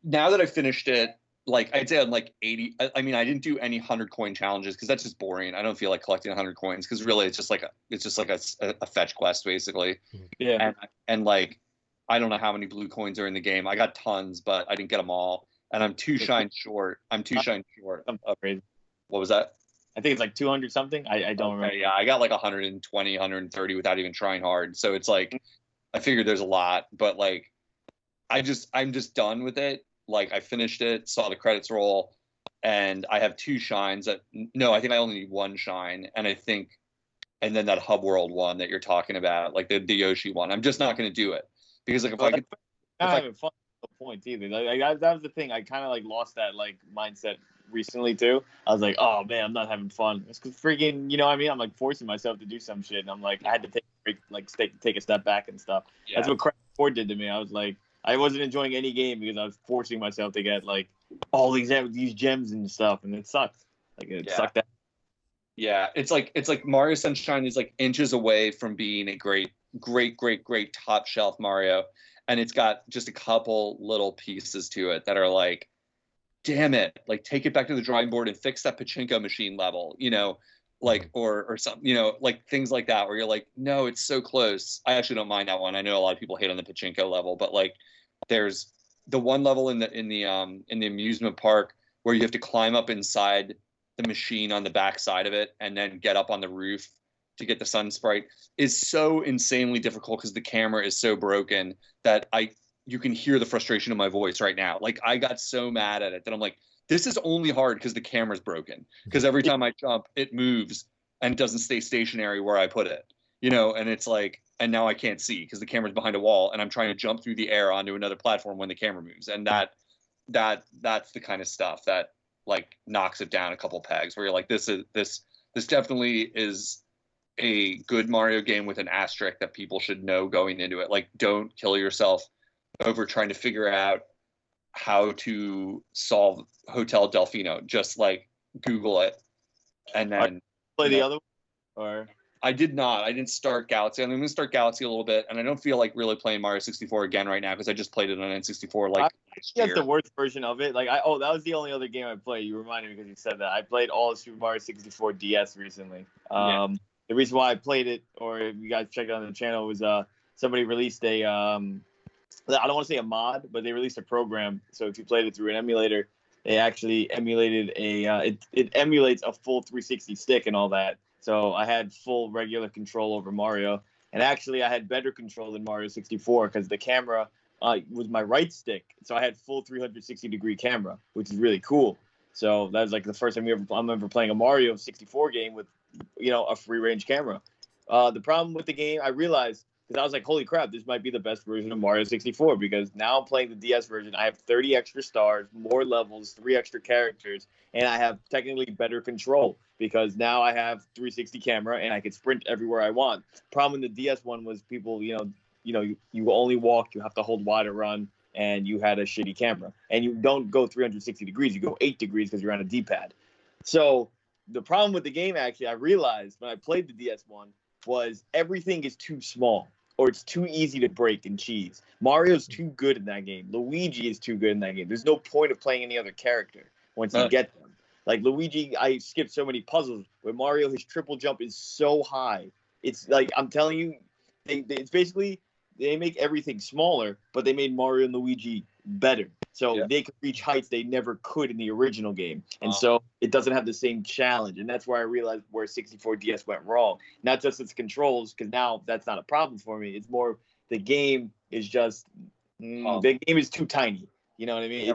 now that I finished it, like I'd say I'm like 80. I mean, I didn't do any 100 coin challenges because that's just boring. I don't feel like collecting 100 coins because really it's just like a fetch quest basically. Yeah. And like I don't know how many blue coins are in the game. I got tons, but I didn't get them all. And I'm two shine short. What was that? I think it's like 200 something. I don't remember. Yeah, I got like 120, 130 without even trying hard. So it's like, I figured there's a lot, but like, I'm just done with it. Like I finished it, saw the credits roll, and I have two shines I think I only need one shine. And then that hub world one that you're talking about, like the Yoshi one, I'm just not going to do it because like I'm having fun at the point either. Like, that was the thing. I kind of like lost that like mindset recently too. I was like, oh man, I'm not having fun. It's because freaking, you know what I mean? I'm like forcing myself to do some shit, and I'm like, I had to take a break, like take a step back and stuff. Yeah. That's what Crash 4 did to me. I was like, I wasn't enjoying any game because I was forcing myself to get like all these gems and stuff, and it sucked. Like it sucked out. Yeah, it's like Mario Sunshine is like inches away from being a great top shelf Mario, and it's got just a couple little pieces to it that are like, damn it, like take it back to the drawing board and fix that pachinko machine level, like or something, like things like that where you're like, no, it's so close. I actually don't mind that one. I know a lot of people hate on the pachinko level, but like there's the one level in the amusement park where you have to climb up inside the machine on the back side of it and then get up on the roof to get the sun sprite is so insanely difficult because the camera is so broken that you can hear the frustration in my voice right now. Like I got so mad at it that I'm like, this is only hard because the camera's broken. Because every time I jump, it moves and it doesn't stay stationary where I put it. And it's like, and now I can't see because the camera's behind a wall and I'm trying to jump through the air onto another platform when the camera moves. And that's the kind of stuff that like knocks it down a couple pegs where you're like, this definitely is a good Mario game with an asterisk that people should know going into it. Like, don't kill yourself over trying to figure out how to solve Hotel Delfino. Just like Google it and then play the other one, or I did not. I didn't start Galaxy. I'm going to start Galaxy a little bit, and I don't feel like really playing Mario 64 again right now because I just played it on N64 last year. That's the worst version of it. Like, that was the only other game I played. You reminded me because you said that. I played all of Super Mario 64 DS recently. The reason why I played it, or if you guys checked it on the channel, was somebody released a I don't want to say a mod, but they released a program. So if you played it through an emulator, they actually emulated it emulates a full 360 stick and all that. So I had full regular control over Mario, and actually I had better control than Mario 64 because the camera was my right stick. So I had full 360-degree camera, which is really cool. So that was like the first time I'm ever playing a Mario 64 game with, a free range camera. The problem with the game, I realized, because I was like, holy crap, this might be the best version of Mario 64, because now I'm playing the DS version. I have 30 extra stars, more levels, 3 extra characters, and I have technically better control because now I have 360 camera and I can sprint everywhere I want. Problem in the DS one was people, you only walk, you have to hold Y to run, and you had a shitty camera. And you don't go 360 degrees, you go 8 degrees because you're on a D-pad. So the problem with the game, actually, I realized when I played the DS one, was everything is too small or it's too easy to break and cheese. Mario's too good in that game. Luigi is too good in that game. There's no point of playing any other character once you get them. Like Luigi, I skipped so many puzzles. With Mario, his triple jump is so high. It's like, I'm telling you, it's basically, they make everything smaller, but they made Mario and Luigi better. So they could reach heights they never could in the original game. And so it doesn't have the same challenge. And that's where I realized where 64 DS went wrong. Not just its controls, because now that's not a problem for me. It's more the game is just, the game is too tiny. You know what I mean?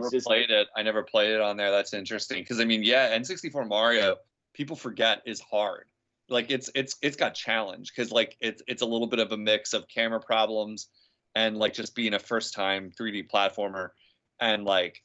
I never played it on there. That's interesting. Because, I mean, N64 Mario, people forget, is hard. Like, it's got challenge. Because, like, it's a little bit of a mix of camera problems and, like, just being a first-time 3D platformer. And like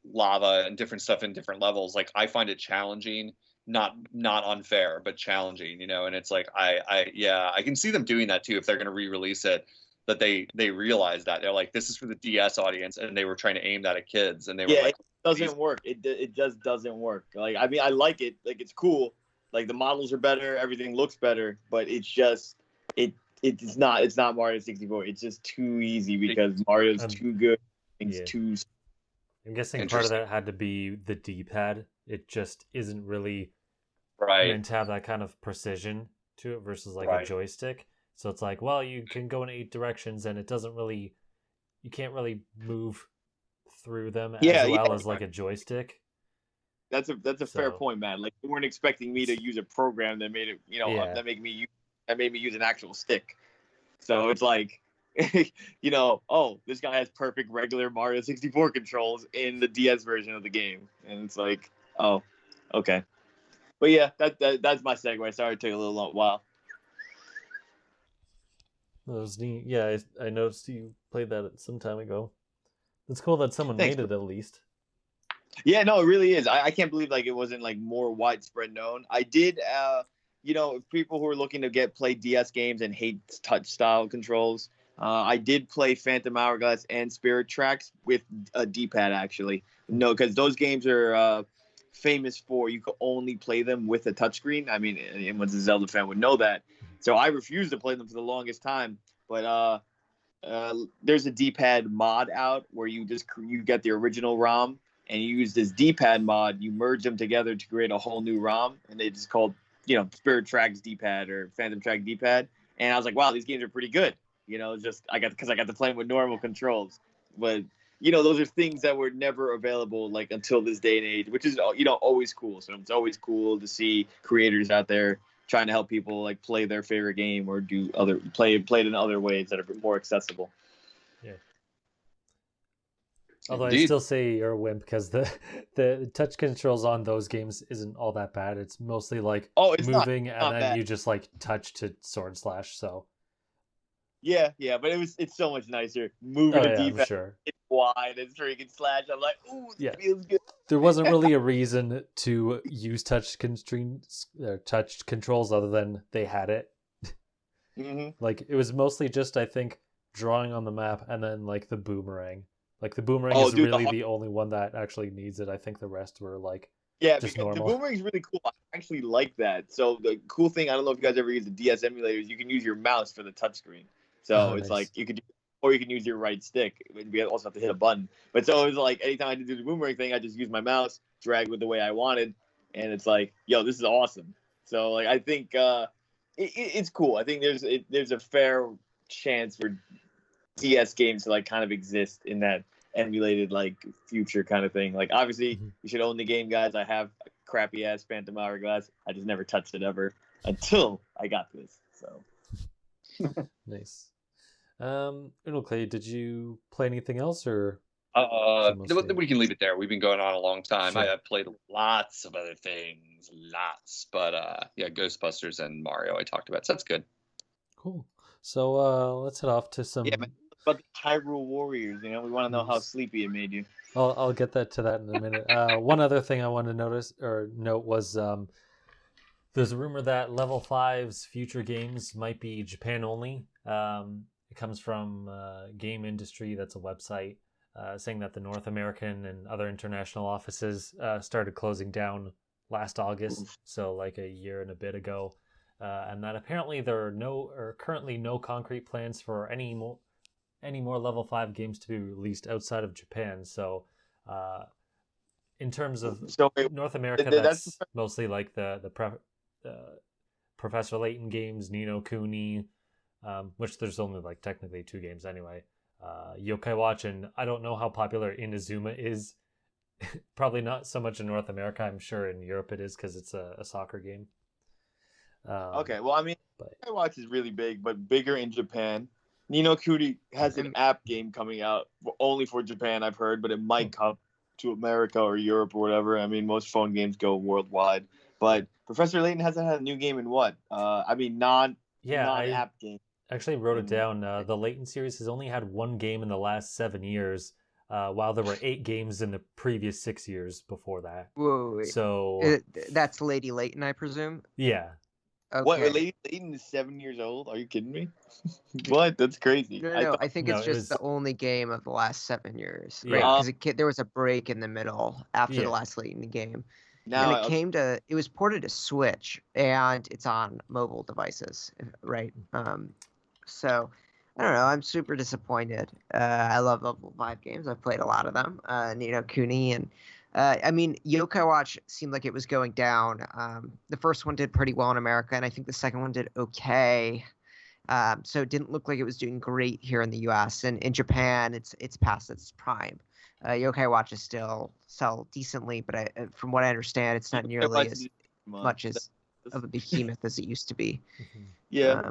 lava and different stuff in different levels. Like, I find it challenging, not unfair, but challenging, and it's like, I can see them doing that too. If they're going to re-release it, that they realize that they're like, this is for the DS audience, and they were trying to aim that at kids, and they were like, it doesn't work. It just doesn't work. Like, I mean, I like it. Like, it's cool. Like, the models are better. Everything looks better, but it's just, it's not Mario 64. It's just too easy because Mario's too good. Too. I'm guessing part of that had to be the D-pad. It just isn't really meant to have that kind of precision to it versus like a joystick. So it's like, well, you can go in 8 directions, and it doesn't really, you can't really move through them as well as like a joystick. That's a fair point, man. Like, you weren't expecting me to use a program that made it, that made me use an actual stick. So it's like, this guy has perfect regular Mario 64 controls in the DS version of the game, and it's like, oh, okay. But yeah, that's my segue. Sorry it took a little while. That was neat. Yeah, I noticed you played that some time ago. It's cool that someone made it at least. Yeah, no, it really is. I can't believe like it wasn't like more widespread known. I did, if people who are looking to play DS games and hate touch style controls. I did play Phantom Hourglass and Spirit Tracks with a D-pad, actually. No, because those games are famous for you can only play them with a touchscreen. I mean, anyone's a Zelda fan would know that. So I refused to play them for the longest time. But there's a D-pad mod out where you get the original ROM and you use this D-pad mod. You merge them together to create a whole new ROM, and it's just called Spirit Tracks D-pad or Phantom Track D-pad. And I was like, wow, these games are pretty good. Because I got to play them with normal controls. But, those are things that were never available, like, until this day and age, which is, always cool. So it's always cool to see creators out there trying to help people, like, play their favorite game or play it in other ways that are more accessible. Yeah. Although I still say you're a wimp because the touch controls on those games isn't all that bad. It's mostly, like, moving and then bad. You just, like, touch to sword slash, so... Yeah, but it's so much nicer. Moving a D-pad, sure. It's wide and freaking slash. I'm like, ooh, this feels good. There wasn't really a reason to use touch controls other than they had it. Mm-hmm. Like, it was mostly just, I think, drawing on the map and then, like, the boomerang. Like, the boomerang is really the only one that actually needs it. I think the rest were, like, just normal. The boomerang is really cool. I actually like that. So the cool thing, I don't know if you guys ever use the DS emulators, you can use your mouse for the touchscreen. So it's nice. Like you can use your right stick. We also have to hit a button. But so it was like anytime I did do the boomerang thing, I just use my mouse, drag with the way I wanted, and it's like, yo, this is awesome. So like I think it's cool. I think there's a fair chance for DS games to like kind of exist in that emulated like future kind of thing. Like obviously you should own the game, guys. I have a crappy ass Phantom Hourglass. I just never touched it ever until I got this. So nice. Unoclay, did you play anything else or We can leave it there. We've been going on a long time. Sure. I've played lots of other things, but yeah, Ghostbusters and Mario I talked about, so that's good. Cool. So let's head off to some. Yeah, but the Hyrule Warriors, we want to know how sleepy it made you. I'll get to that in a minute. One other thing I wanted to note was there's a rumor that Level 5's future games might be Japan only. It comes from Game Industry, that's a website, saying that the North American and other international offices started closing down last August, so like a year and a bit ago, and that apparently there are currently no concrete plans for any more Level 5 games to be released outside of Japan. So in terms of North America, that's mostly like the Professor Layton games, Ni no Kuni, which there's only like technically 2 games anyway. Yokai Watch, and I don't know how popular Inazuma is. Probably not so much in North America. I'm sure in Europe it is because it's a soccer game. Okay, well, I mean, Yokai Watch is really big, but bigger in Japan. Ni no Kuni has an app game coming out only for Japan, I've heard, but it might come to America or Europe or whatever. I mean, most phone games go worldwide, but Professor Layton hasn't had a new game in what? Non-app game. Actually wrote it down. The Layton series has only had 1 game in the last 7 years, while there were 8 games in the previous 6 years before that. Whoa, so that's Lady Layton, I presume? Yeah. Okay. What? Lady Layton is 7 years old? Are you kidding me? What? That's crazy. No. I think it's just the only game of the last 7 years, right? Because there was a break in the middle after the last Layton game. Now it was ported to Switch, and it's on mobile devices, right? So I don't know. I'm super disappointed. I love Level 5 games. I've played a lot of them. Ni no Kuni and. I mean, Yokai Watch seemed like it was going down. The first one did pretty well in America, and I think the second one did okay. So it didn't look like it was doing great here in the U.S. And in Japan, it's past its prime. Yokai Watch is still sell decently, but from what I understand, it's not nearly as much as of a behemoth as it used to be. Yeah.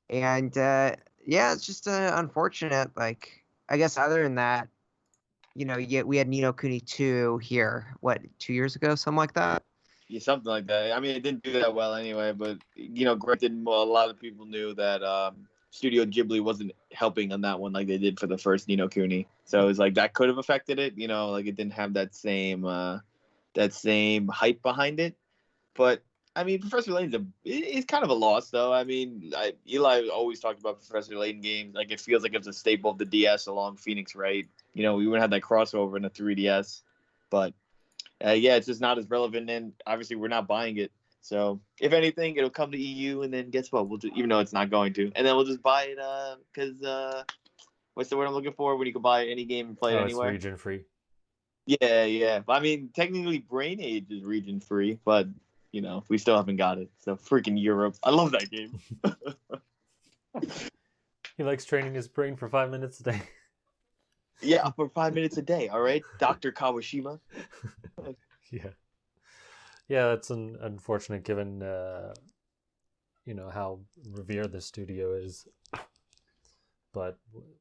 It's just unfortunate. Like, I guess other than that, we had Ni no Kuni 2 here, 2 years ago, something like that? Yeah, something like that. I mean, it didn't do that well anyway, but, granted, a lot of people knew that Studio Ghibli wasn't helping on that one like they did for the first Ni no Kuni. So it was like that could have affected it, like it didn't have that same hype behind it. But, I mean, Professor Layton's it's kind of a loss, though. I mean, Eli always talked about Professor Layton games. Like, it feels like it's a staple of the DS along Phoenix Wright. We wouldn't have that crossover in the 3DS. But, it's just not as relevant, and obviously we're not buying it. So, if anything, it'll come to EU, and then guess what? We'll just, even though it's not going to. And then we'll just buy it because, what's the word I'm looking for? When you can buy any game and play it anywhere? It's region-free. Yeah. I mean, technically, Brain Age is region-free, but... we still haven't got it. So freaking Europe. I love that game. He likes training his brain for 5 minutes a day. Yeah, for 5 minutes a day. All right, Dr. Kawashima. Yeah, that's unfortunate given how revered the studio is. But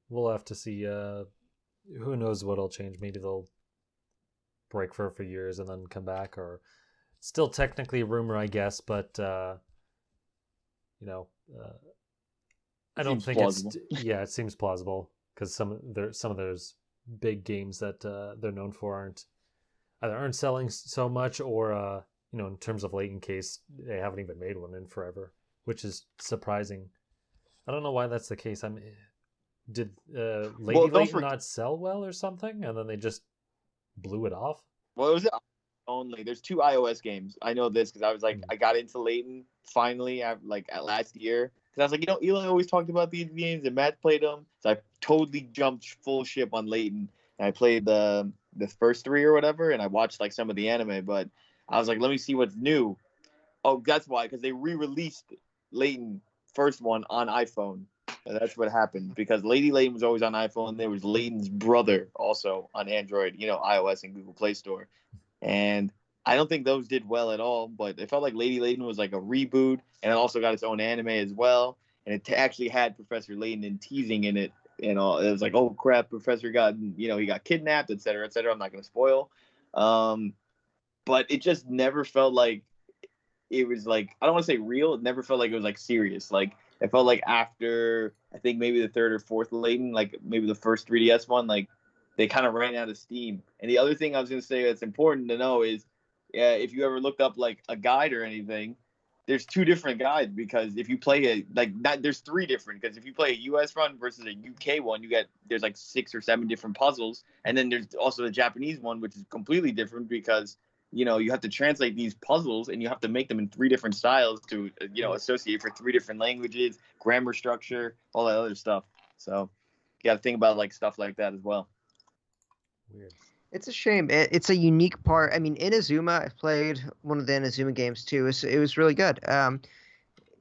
we'll have to see. Who knows what'll change? Maybe they'll break for a few years and then come back, or. Still technically a rumor, I guess, but I don't think plausible. It seems plausible because some of those big games that they're known for aren't selling so much, or in terms of Layton case, they haven't even made one in forever, which is surprising. I don't know why that's the case. Did Layton not sell well or something, and then they just blew it off? Well, it was only. There's 2 iOS games. I know this because I was like, I got into Layton finally at last year. Because I was like, Eli always talked about these games and Matt played them. So I totally jumped full ship on Layton. And I played the first 3 or whatever. And I watched some of the anime. But I was like, let me see what's new. Oh, that's why. Because they re-released Layton first one on iPhone. And that's what happened. Because Lady Layton was always on iPhone. There was Layton's brother also on Android, iOS and Google Play Store. And I don't think those did well at all, but it felt like Lady Layton was like a reboot, and it also got its own anime as well. And it actually had Professor Layton and teasing in it and all. It was like, oh crap, Professor got, he got kidnapped, et cetera, et cetera. I'm not going to spoil. But it just never felt like it was like, I don't want to say real. It never felt like it was like serious. Like it felt like after, I think maybe the third or fourth Layton, like maybe the first 3DS one, like they kind of ran out of steam. And the other thing I was going to say that's important to know is, if you ever looked up like a guide or anything, there's two different guides, because if you play there's three different, because if you play a US one versus a UK one, there's like 6 or 7 different puzzles. And then there's also the Japanese one, which is completely different because, you have to translate these puzzles and you have to make them in 3 different styles to, associate for 3 different languages, grammar structure, all that other stuff. So you got to think about like stuff like that as well. Weird. It's a shame. It's a unique part. I mean, Inazuma, I've played one of the Inazuma games too. It was really good.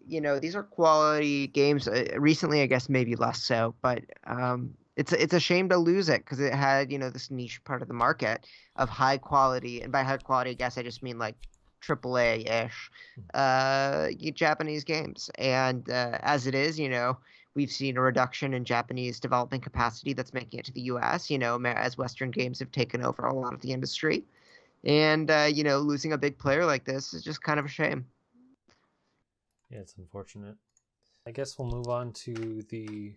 These are quality games. Recently, I guess maybe less so, but it's a shame to lose it because it had, this niche part of the market of high quality. And by high quality, I guess I just mean like AAA-ish Japanese games. And as it is, we've seen a reduction in Japanese development capacity that's making it to the U.S., as Western games have taken over a lot of the industry. And, losing a big player like this is just kind of a shame. Yeah, it's unfortunate. I guess we'll move on to the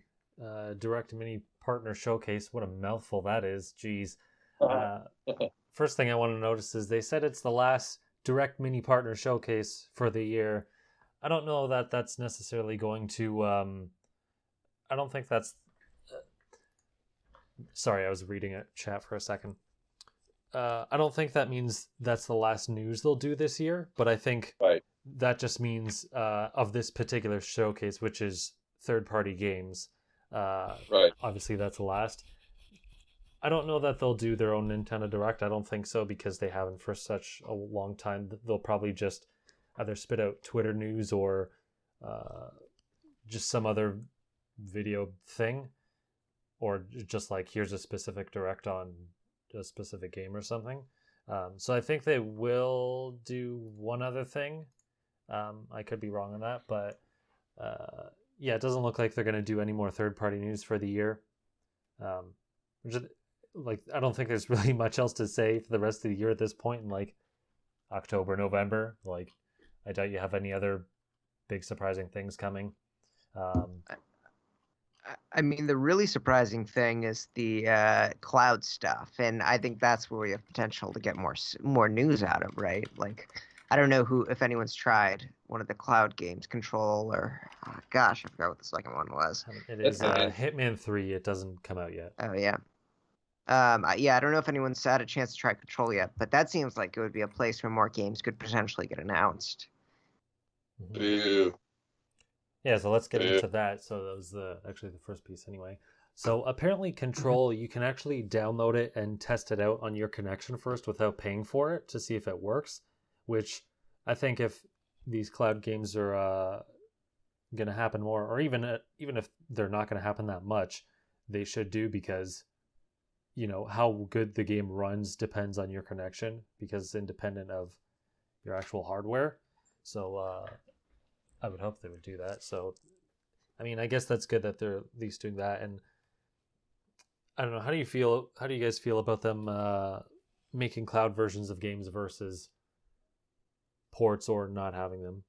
Direct Mini Partner Showcase. What a mouthful that is. Jeez. First thing I want to notice is they said it's the last Direct Mini Partner Showcase for the year. I don't know that that's necessarily going to... I don't think that's... Sorry, I was reading a chat for a second. I don't think that means that's the last news they'll do this year, but I think that just means of this particular showcase, which is third-party games. Obviously, that's the last. I don't know that they'll do their own Nintendo Direct. I don't think so, because they haven't for such a long time. They'll probably just either spit out Twitter news or just some other video thing, or just like, here's a specific Direct on a specific game or something. So I think they will do one other thing. I could be wrong on that, but yeah, it doesn't look like they're going to do any more third-party news for the year. I don't think there's really much else to say for the rest of the year at this point in like October, November. Like, I doubt you have any other big surprising things coming. I mean, the really surprising thing is the cloud stuff, and I think that's where we have potential to get more news out of, right? Like, I don't know if anyone's tried one of the cloud games, Control, or gosh, I forgot what the second one was. It is Hitman 3. It doesn't come out yet. Oh yeah. I don't know if anyone's had a chance to try Control yet, but that seems like it would be a place where more games could potentially get announced. Boo. Yeah, so let's get into that. So that was actually the first piece anyway. So apparently Control, you can actually download it and test it out on your connection first without paying for it to see if it works, which I think if these cloud games are going to happen more, or even if they're not going to happen that much, they should do, because how good the game runs depends on your connection, because it's independent of your actual hardware. So I would hope they would do that. So, I mean, I guess that's good that they're at least doing that. And I don't know, how do you guys feel about them making cloud versions of games versus ports or not having them?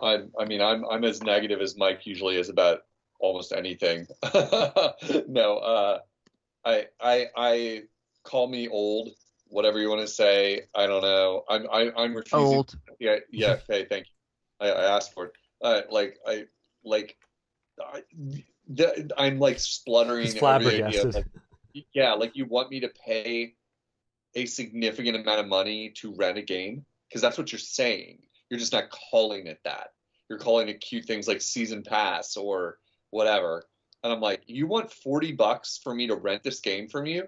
I'm as negative as Mike usually is about almost anything. No, I call me old, whatever you want to say. I don't know. I'm refusing. Old. Yeah. Okay, thank you. I asked for it. I'm like spluttering. He's flabbergasted. Like you want me to pay a significant amount of money to rent a game, because that's what you're saying. You're just not calling it that. You're calling it cute things like season pass or whatever. And I'm like, you want $40 for me to rent this game from you?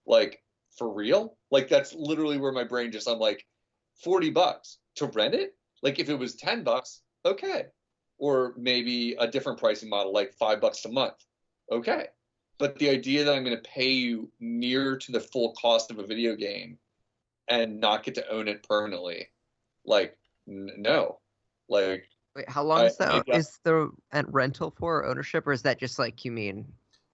Like, for real? Like, that's literally where my brain I'm like, $40 to rent it? Like, if it was $10, okay. Or maybe a different pricing model, like $5 a month. Okay. But the idea that I'm going to pay you near to the full cost of a video game and not get to own it permanently, like, no. Like, wait, How long I is the maybe rental for ownership, or is that just like, you mean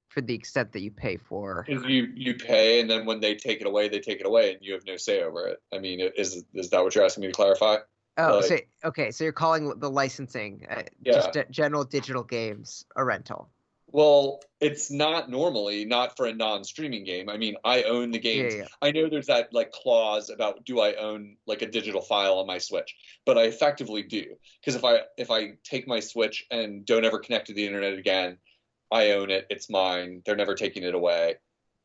for the extent that you pay for? because you pay, and then when they take it away, and you have no say over it. I mean, is that what you're asking me to clarify? Oh, so Like, okay, so you're calling the licensing yeah. general digital games a rental. Well, it's not normally not for a non-streaming game. I mean, I own the Yeah, games. yeah. I know there's that like clause about do I own like a digital file on my Switch, but I effectively do because if I take my Switch and don't ever connect to the internet again, I own it. It's mine. They're never taking it away.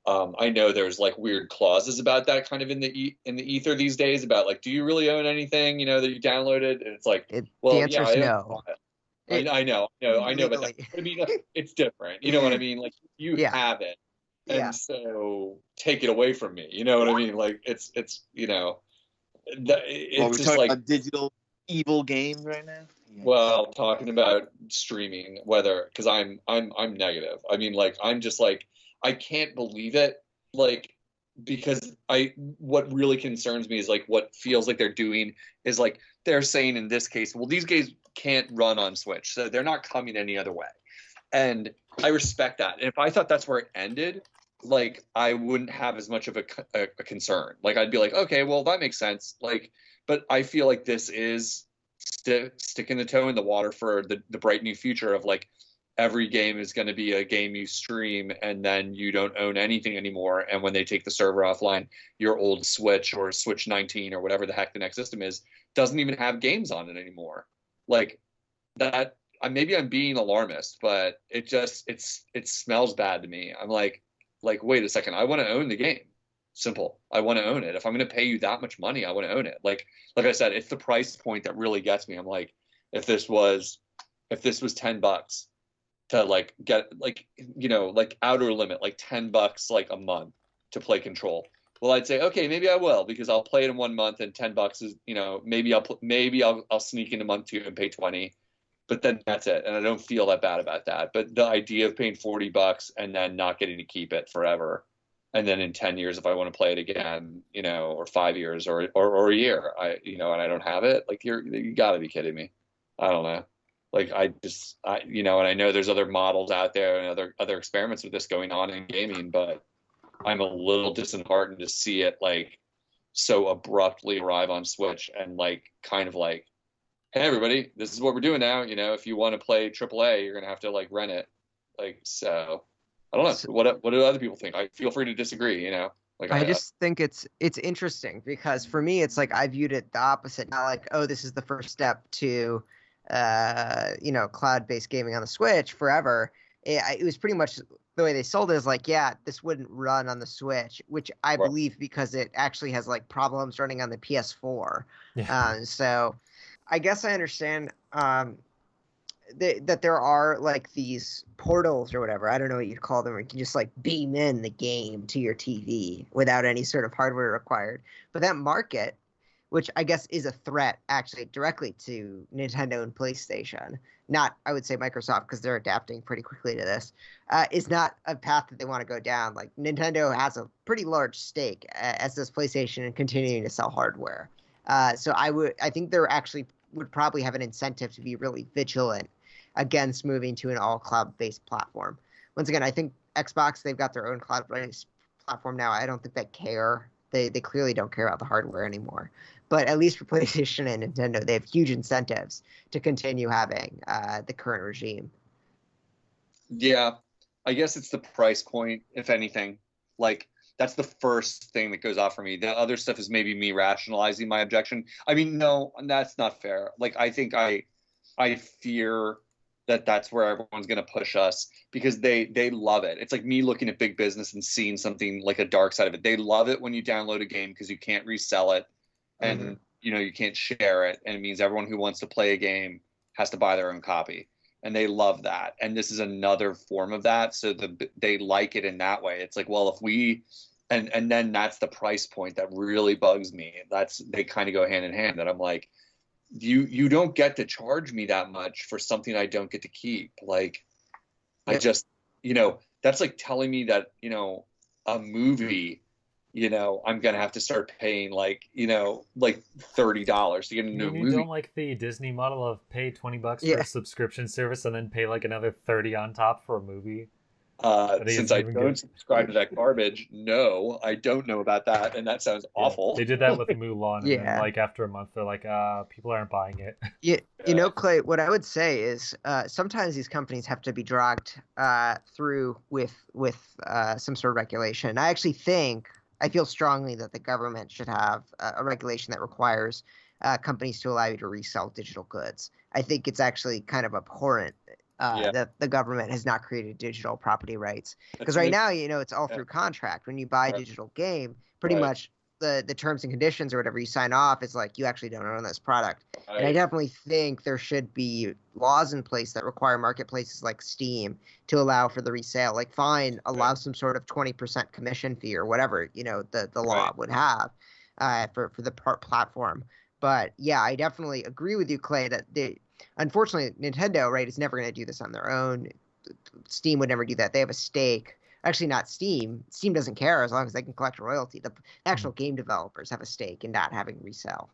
I know there's like weird clauses about that kind of in the ether these days about like, do you really own anything, that you downloaded? And it's like, The well, answer yeah, is I own no. it. I It know, but legally. I mean, it's different. You know what I mean? Like you Yeah. have it, Yeah. and so take it away from me. You know what I mean? Like it's We're just talking like about digital evil games right now. Yeah. well, talking about streaming, whether because I'm negative. I mean, like I'm just like I can't believe it. Like because what really concerns me is like what feels like they're doing is like they're saying in this case, well, these games can't run on Switch, so they're not coming any other way. And I respect that. And if I thought that's where it ended, like I wouldn't have as much of a concern. Like I'd be like, okay, well that makes sense. Like, but I feel like this is sticking the toe in the water for the bright new future of like every game is going to be a game you stream and then you don't own anything anymore. And when they take the server offline, your old Switch or Switch 19 or whatever the heck the next system is doesn't even have games on it anymore. Like that. Maybe I'm being alarmist, but it smells bad to me. I'm like wait a second, I want to own the game. Simple. I want to own it. If I'm going to pay you that much money, I want to own it. Like I said, it's the price point that really gets me. I'm like, if this was $10 to like get like like outer limit, like $10 like a month to play Control. Well, I'd say okay, maybe I will because I'll play it in 1 month and $10 is maybe I'll sneak in a month too and pay 20. But then that's it, and I don't feel that bad about that. But the idea of paying $40 and then not getting to keep it forever, and then in 10 years if I want to play it again, or 5 years or a year, and I don't have it, like you got to be kidding me. I don't know. Like and I know there's other models out there and other experiments with this going on in gaming, but I'm a little disheartened to see it like so abruptly arrive on Switch and like kind of like, hey everybody, this is what we're doing now. If you want to play AAA, you're gonna have to like rent it. Like so, I don't know. What do other people think? I feel free to disagree. Like I just think it's interesting because for me it's like I viewed it the opposite. Not like, oh, this is the first step to cloud-based gaming on the Switch forever. It was pretty much the way they sold it is like, yeah, this wouldn't run on the Switch, which I believe because it actually has like problems running on the PS4. Yeah. So I guess I understand that there are like these portals or whatever. I don't know what you'd call them. Where you can just like beam in the game to your TV without any sort of hardware required. But that market, which I guess is a threat actually directly to Nintendo and PlayStation, not, I would say, Microsoft, because they're adapting pretty quickly to this, is not a path that they want to go down. Like Nintendo has a pretty large stake, as does PlayStation, in continuing to sell hardware. So I think they're actually would probably have an incentive to be really vigilant against moving to an all cloud-based platform. Once again, I think Xbox, they've got their own cloud-based platform now. I don't think they care. They clearly don't care about the hardware anymore. But at least for PlayStation and Nintendo, they have huge incentives to continue having the current regime. Yeah, I guess it's the price point, if anything. Like that's the first thing that goes off for me. The other stuff is maybe me rationalizing my objection. I mean, no, that's not fair. Like I think I fear that that's where everyone's going to push us because they love it. It's like me looking at big business and seeing something like a dark side of it. They love it when you download a game because you can't resell it and you can't share it, and it means everyone who wants to play a game has to buy their own copy. And they love that. And this is another form of that. So they like it in that way. It's like, well, if we and then that's the price point that really bugs me. They kind of go hand in hand, that I'm like, you don't get to charge me that much for something I don't get to keep. Like I just, that's like telling me that, a movie I'm gonna have to start paying like $30 to get into a You movie. don't like the Disney model of pay $20 for Yeah. a subscription service and then pay like another 30 on top for a movie? Since I don't subscribe to that garbage, no, I don't know about that, and that sounds awful. They did that with Mulan, and then Yeah. like after a month, they're like, people aren't buying it. Yeah, Clay, what I would say is sometimes these companies have to be dragged through with some sort of regulation. I feel strongly that the government should have a regulation that requires companies to allow you to resell digital goods. I think it's actually kind of abhorrent that the government has not created digital property rights. Because right now, it's all through contract. When you buy a digital game, pretty much the terms and conditions or whatever you sign off is like you actually don't own this product. And I definitely think there should be laws in place that require marketplaces like Steam to allow for the resale. Like allow some sort of 20% commission fee or whatever, the law would have for the platform. But yeah, I definitely agree with you, Clay, that unfortunately Nintendo, right, is never going to do this on their own. Steam would never do that. They have a stake. Actually, not Steam. Steam doesn't care as long as they can collect royalty. The actual game developers have a stake in not having resell.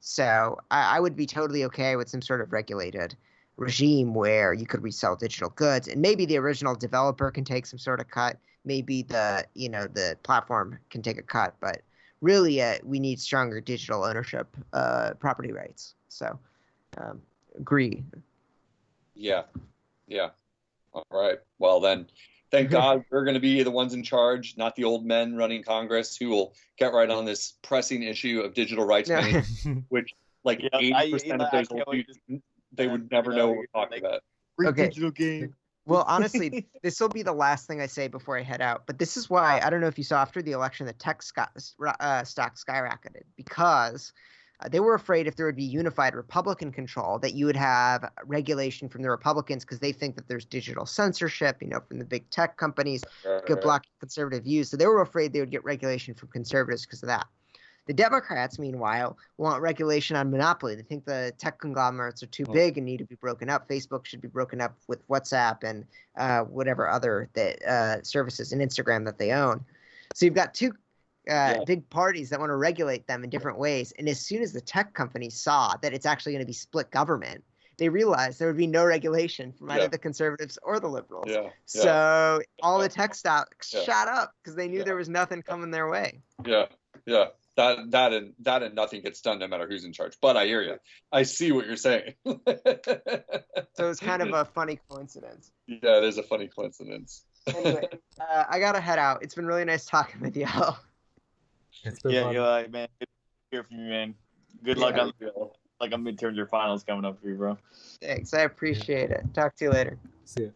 So I would be totally okay with some sort of regulated regime where you could resell digital goods, and maybe the original developer can take some sort of cut. Maybe the platform can take a cut, but really we need stronger digital ownership property rights. So agree. Yeah. All right. Well then. Thank God we're going to be the ones in charge, not the old men running Congress who will get right on this pressing issue of digital rights management, which 80% of those old dudes, they would never know what we're talking about. Okay. Digital game. Well, honestly, this will be the last thing I say before I head out. But this is why, I don't know if you saw after the election, the tech stock skyrocketed because they were afraid if there would be unified Republican control that you would have regulation from the Republicans because they think that there's digital censorship, from the big tech companies could block conservative views. So they were afraid they would get regulation from conservatives because of that. The Democrats, meanwhile, want regulation on monopoly. They think the tech conglomerates are too big and need to be broken up. Facebook should be broken up with WhatsApp and whatever other services and Instagram that they own. So you've got two big parties that want to regulate them in different ways. And as soon as the tech companies saw that it's actually going to be split government, they realized there would be no regulation from either the conservatives or the liberals. So all the tech stocks shot up because they knew there was nothing coming their way. Yeah. That and nothing gets done no matter who's in charge. But I hear you. I see what you're saying. So it's kind of a funny coincidence. Yeah, it is a funny coincidence. Anyway, I gotta head out. It's been really nice talking with y'all. It's been fun. Man. Good to hear from you, man. Good luck on midterms or finals coming up for you, bro. Thanks. I appreciate it. Talk to you later. See ya.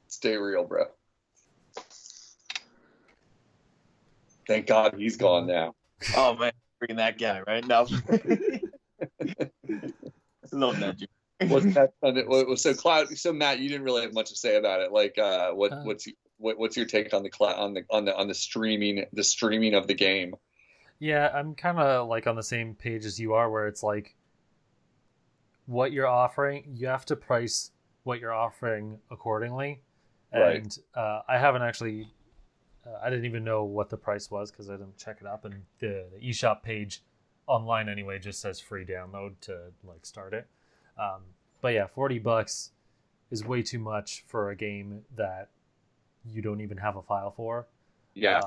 Stay real, bro. Thank God he's gone now. Oh man, freaking that guy, right? No. Love that dude. So Matt, you didn't really have much to say about it. Like, what's your take on the streaming of the game? Yeah, I'm kind of like on the same page as you are, where it's like what you're offering, you have to price what you're offering accordingly. And I haven't actually, I didn't even know what the price was because I didn't check it up. And the eShop page online anyway just says free download to like start it. But yeah, $40 is way too much for a game that you don't even have a file for. Yeah.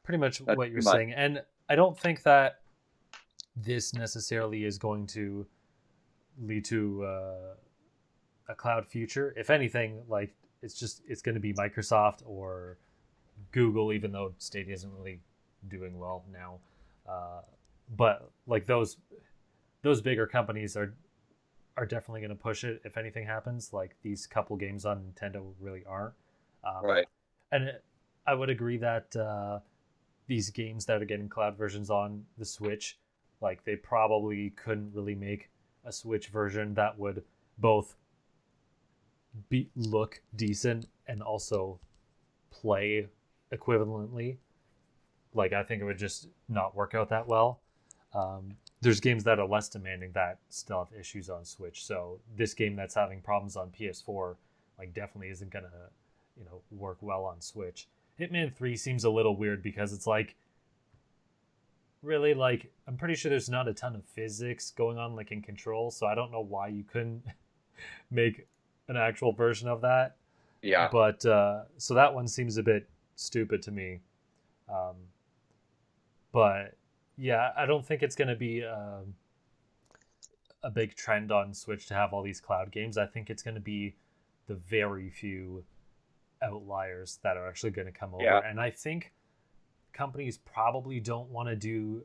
Pretty much That's what you're saying. And I don't think that this necessarily is going to lead to a cloud future. If anything, like it's going to be Microsoft or Google, even though Stadia isn't really doing well now. But like those bigger companies are definitely going to push it if anything happens. Like these couple games on Nintendo really aren't. And I would agree that these games that are getting cloud versions on the Switch, like they probably couldn't really make a Switch version that would both look decent and also play equivalently. Like I think it would just not work out that well. There's games that are less demanding that still have issues on Switch. So this game that's having problems on PS4, like definitely isn't gonna, work well on Switch. Hitman 3 seems a little weird because it's like, really, like, I'm pretty sure there's not a ton of physics going on, like, in Control, so I don't know why you couldn't make an actual version of that. Yeah. But, so that one seems a bit stupid to me. But, yeah, I don't think it's going to be a big trend on Switch to have all these cloud games. I think it's going to be the very few outliers that are actually going to come over. Yeah. And I think companies probably don't want to do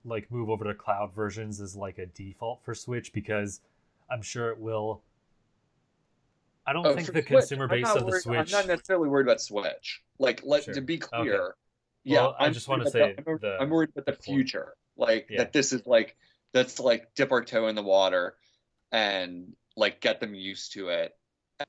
like move over to cloud versions as like a default for Switch, because I'm sure it will. I don't think the Switch, consumer base of the Switch. I'm not necessarily worried about Switch. Like, to be clear, Okay. yeah, Well, I just want to say I'm worried about the future. Like, Yeah. that this is like, that's like dip our toe in the water and like get them used to it.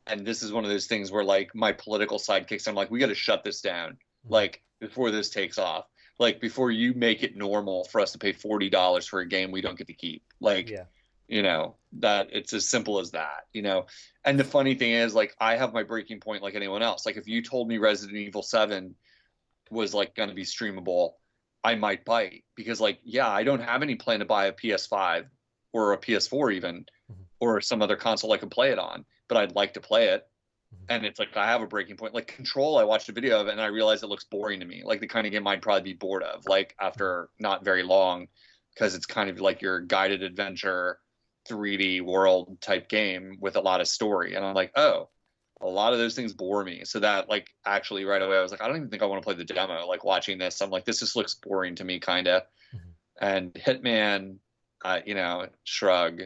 And this is one of those things where like my political sidekicks, I'm like, we got to shut this down. Like, before this takes off, like before you make it normal for us to pay $40 for a game we don't get to keep. Like, Yeah. you know, that it's as simple as that, you know. And the funny thing is, like, I have my breaking point like anyone else. Like, if you told me Resident Evil 7 was like going to be streamable, I might bite, because like, yeah, I don't have any plan to buy a PS5 or a PS4 even, or some other console I can play it on, but I'd like to play it. And it's like, I have a breaking point. Like Control, I watched a video of it and I realized it looks boring to me. Like the kind of game I'd probably be bored of, like after not very long, because it's kind of like your guided adventure 3D world type game with a lot of story. And I'm like, oh, a lot of those things bore me. So that like actually right away, I was like, I don't even think I want to play the demo. Like watching this, I'm like, this just looks boring to me, kind of. And Hitman, you know, shrug.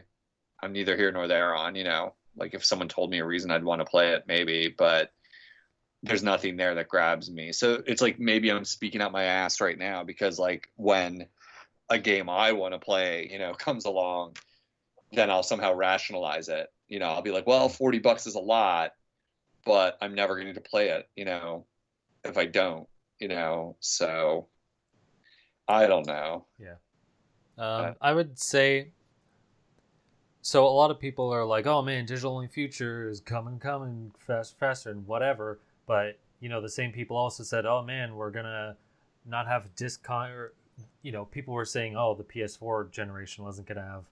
I'm neither here nor there on, you know. Like if someone told me a reason I'd want to play it, maybe, but there's nothing there that grabs me. So it's like maybe I'm speaking out my ass right now, because like when a game I want to play, you know, comes along, then I'll somehow rationalize it. You know, I'll be like, well, $40 is a lot, but I'm never going to play it, you know, if I don't, you know. So I don't know. Yeah. I would say, so a lot of people are like, oh man, digital only future is coming faster and whatever. But, you know, the same people also said, oh man, we're going to not have disc or, you know, people were saying, oh, the PS4 generation wasn't going to have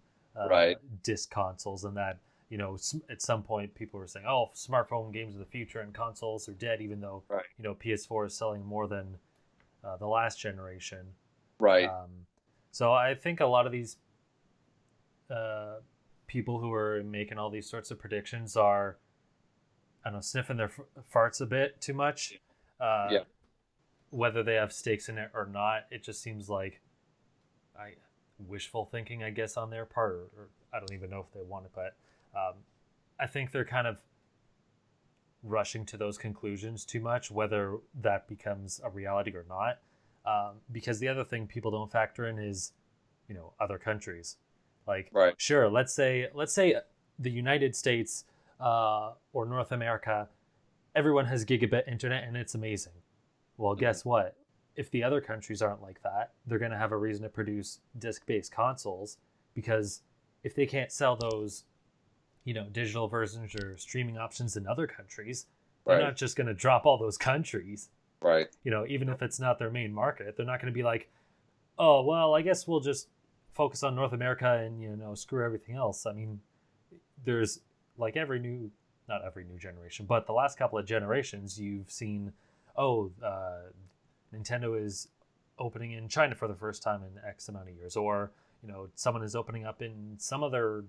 disc consoles, and that, you know, at some point people were saying, oh, smartphone games of the future and consoles are dead, even though, you know, PS4 is selling more than the last generation. Right. So I think a lot of these people who are making all these sorts of predictions are, I don't know, sniffing their farts a bit too much. Yeah. Whether they have stakes in it or not, it just seems like wishful thinking, I guess, on their part, or I don't even know if they want it, but I think they're kind of rushing to those conclusions too much, whether that becomes a reality or not. Because the other thing people don't factor in is, you know, other countries. Like, sure, let's say the United States or North America, everyone has gigabit internet and it's amazing. Well, guess what? If the other countries aren't like that, they're going to have a reason to produce disc-based consoles, because if they can't sell those, you know, digital versions or streaming options in other countries, they're not just going to drop all those countries. Right. You know, even if it's not their main market, they're not going to be like, oh, well, I guess we'll just focus on North America and, you know, screw everything else. I mean, there's like not every new generation, but the last couple of generations, you've seen, Nintendo is opening in China for the first time in X amount of years, or, you know, someone is opening up in some other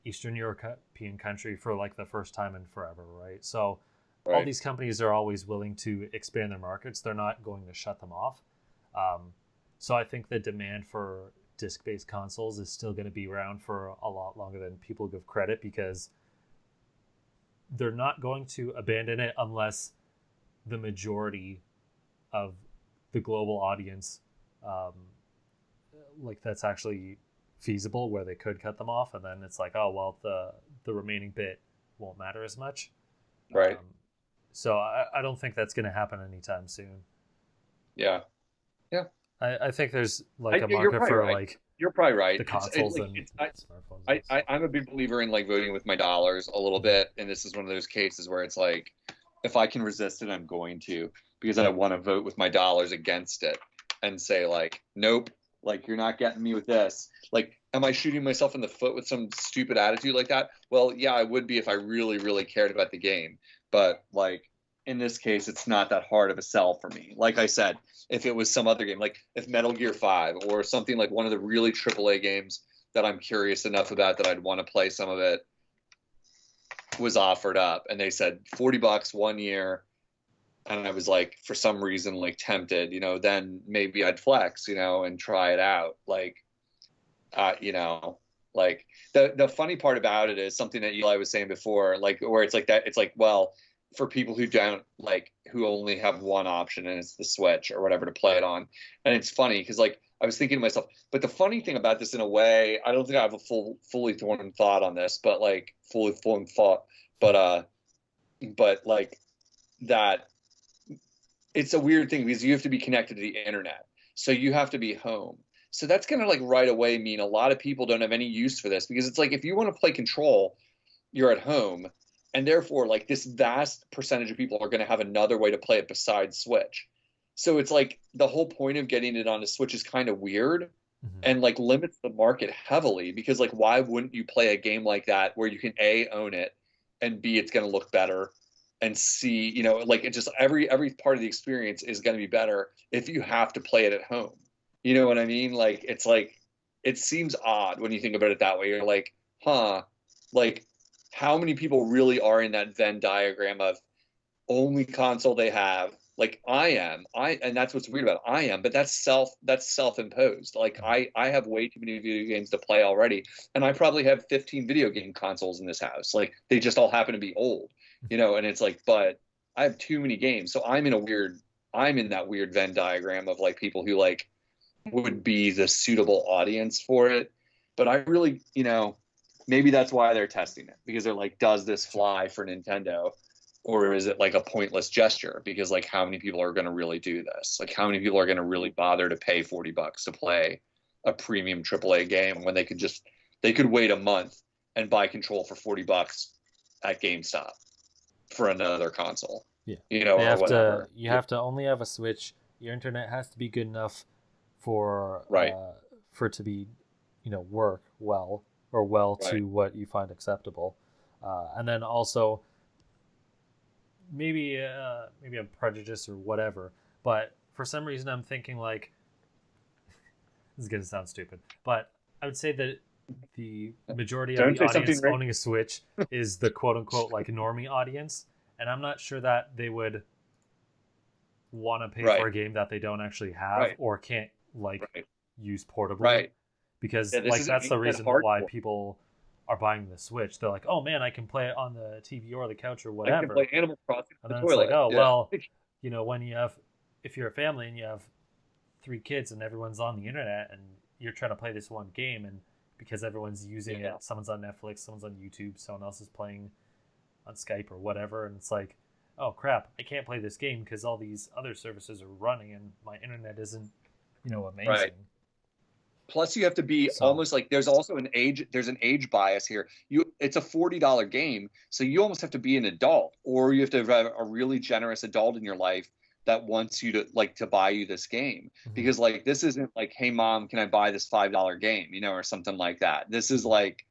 Eastern European country for like the first time in forever, right? So all these companies are always willing to expand their markets. They're not going to shut them off. So I think the demand for disc-based consoles is still going to be around for a lot longer than people give credit, because they're not going to abandon it unless the majority of the global audience, like that's actually feasible, where they could cut them off, and then it's like, oh well, the remaining bit won't matter as much. Right. So I don't think that's going to happen anytime soon. Yeah. Yeah. I think there's like a market for like, you're probably right. The consoles and smartphones. I'm a big believer in like voting with my dollars a little bit, and this is one of those cases where it's like, if I can resist it, I'm going to, because I want to vote with my dollars against it and say like, nope, like you're not getting me with this. Like, am I shooting myself in the foot with some stupid attitude like that? Well, yeah, I would be if I really, really cared about the game. But like in this case, it's not that hard of a sell for me. Like I said, if it was some other game, like if Metal Gear 5 or something like one of the really AAA games that I'm curious enough about that I'd want to play some of it was offered up and they said $40 1 year, and I was like, for some reason, like tempted, you know, then maybe I'd flex, you know, and try it out. Like, you know, like the funny part about it is something that Eli was saying before, like where it's like that, it's like, well, for people who don't like, who only have one option and it's the Switch or whatever to play it on. And it's funny because like I was thinking to myself, but the funny thing about this in a way, I don't think I have a fully formed thought on this, but like fully formed thought, but like that it's a weird thing because you have to be connected to the internet. So you have to be home. So that's going to like right away mean a lot of people don't have any use for this because it's like, if you want to play Control, you're at home. And therefore like this vast percentage of people are going to have another way to play it besides Switch. So it's like the whole point of getting it on a Switch is kind of weird and like limits the market heavily because like, why wouldn't you play a game like that where you can A, own it, and B, it's going to look better, and C, you know, like it just every part of the experience is going to be better if you have to play it at home. You know what I mean? Like, it's like, it seems odd when you think about it that way. You're like, huh, like how many people really are in that Venn diagram of only console they have? Like and that's what's weird about it. I am, but that's self-imposed. Like I have way too many video games to play already. And I probably have 15 video game consoles in this house. Like they just all happen to be old, you know? And it's like, but I have too many games. So I'm in that weird Venn diagram of like people who like would be the suitable audience for it. But I really, you know, maybe that's why they're testing it, because they're like, does this fly for Nintendo? Or is it like a pointless gesture? Because like, how many people are going to really do this? Like, how many people are going to really bother to pay $40 to play a premium AAA game when they could wait a month and buy Control for $40 at GameStop for another console? Yeah, you know, or whatever. You have to only have a Switch. Your internet has to be good enough for for it to be, you know, work well to what you find acceptable, and then also. Maybe I'm prejudiced or whatever, but for some reason I'm thinking like this is gonna sound stupid, but I would say that the majority of the audience owning a Switch is the quote unquote like normie audience, and I'm not sure that they would want to pay for a game that they don't actually have or can't like use portably, because like that's the reason why people are buying the Switch. They're like, oh man, I can play it on the TV or the couch or whatever. I can play Animal Crossing on the toilet. It's like, oh well, you know, if you're a family and you have 3 kids and everyone's on the internet and you're trying to play this one game, and because everyone's using it, someone's on Netflix, someone's on YouTube, someone else is playing on Skype or whatever, and it's like, oh crap, I can't play this game because all these other services are running and my internet isn't, you know, amazing. Plus, you have to be almost like there's an age bias here. It's a $40 game, so you almost have to be an adult, or you have to have a really generous adult in your life that wants you to buy you this game, because like this isn't like, hey mom, can I buy this $5 game, you know, or something like that. This is like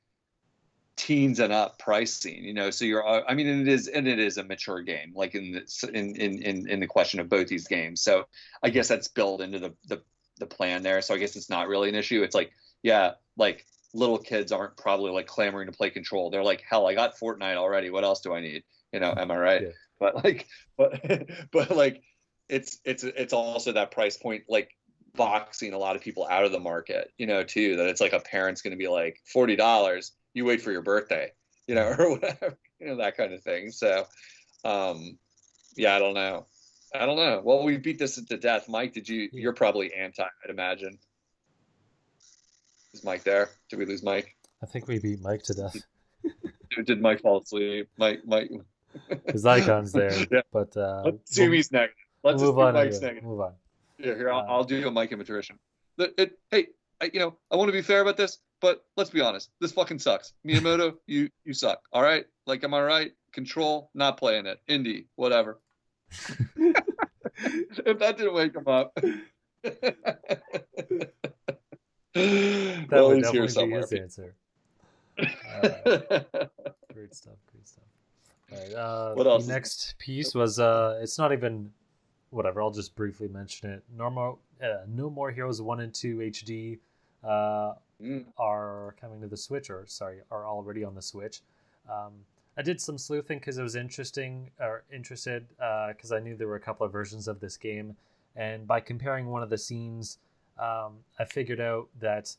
teens and up pricing, you know. So I mean, and it is a mature game, like in the question of both these games. So I guess that's built into the plan there. So I guess it's not really an issue. It's like, yeah, like little kids aren't probably like clamoring to play Control. They're like, hell, I got Fortnite already. What else do I need? You know, am I right? Yeah. But like, it's also that price point, like boxing a lot of people out of the market, you know, too, that it's like a parent's going to be like $40, you wait for your birthday, you know, or whatever, you know, that kind of thing. So, yeah, I don't know. Well, we beat this to death. Mike, you're probably anti, I'd imagine. Is Mike there? Did we lose Mike? I think we beat Mike to death. Did Mike fall asleep? Mike. His icon's there, yeah. But let's assume he's negative. Let's move on. Mike's negative. Move on. Yeah, here I'll do a Mike imitation. Hey, I want to be fair about this, but let's be honest. This fucking sucks. Miyamoto, you suck. All right, like, am I right? Control, not playing it. Indie, whatever. If that didn't wake him up. That Well, would he's here definitely be somewhere. his answer. Great stuff. All right. What else The is- next piece was it's not even whatever. I'll just briefly mention it. No More Heroes 1 and 2 HD are coming to the Switch, or sorry, are already on the Switch. I did some sleuthing because it was interested because I knew there were a couple of versions of this game, and by comparing one of the scenes, I figured out that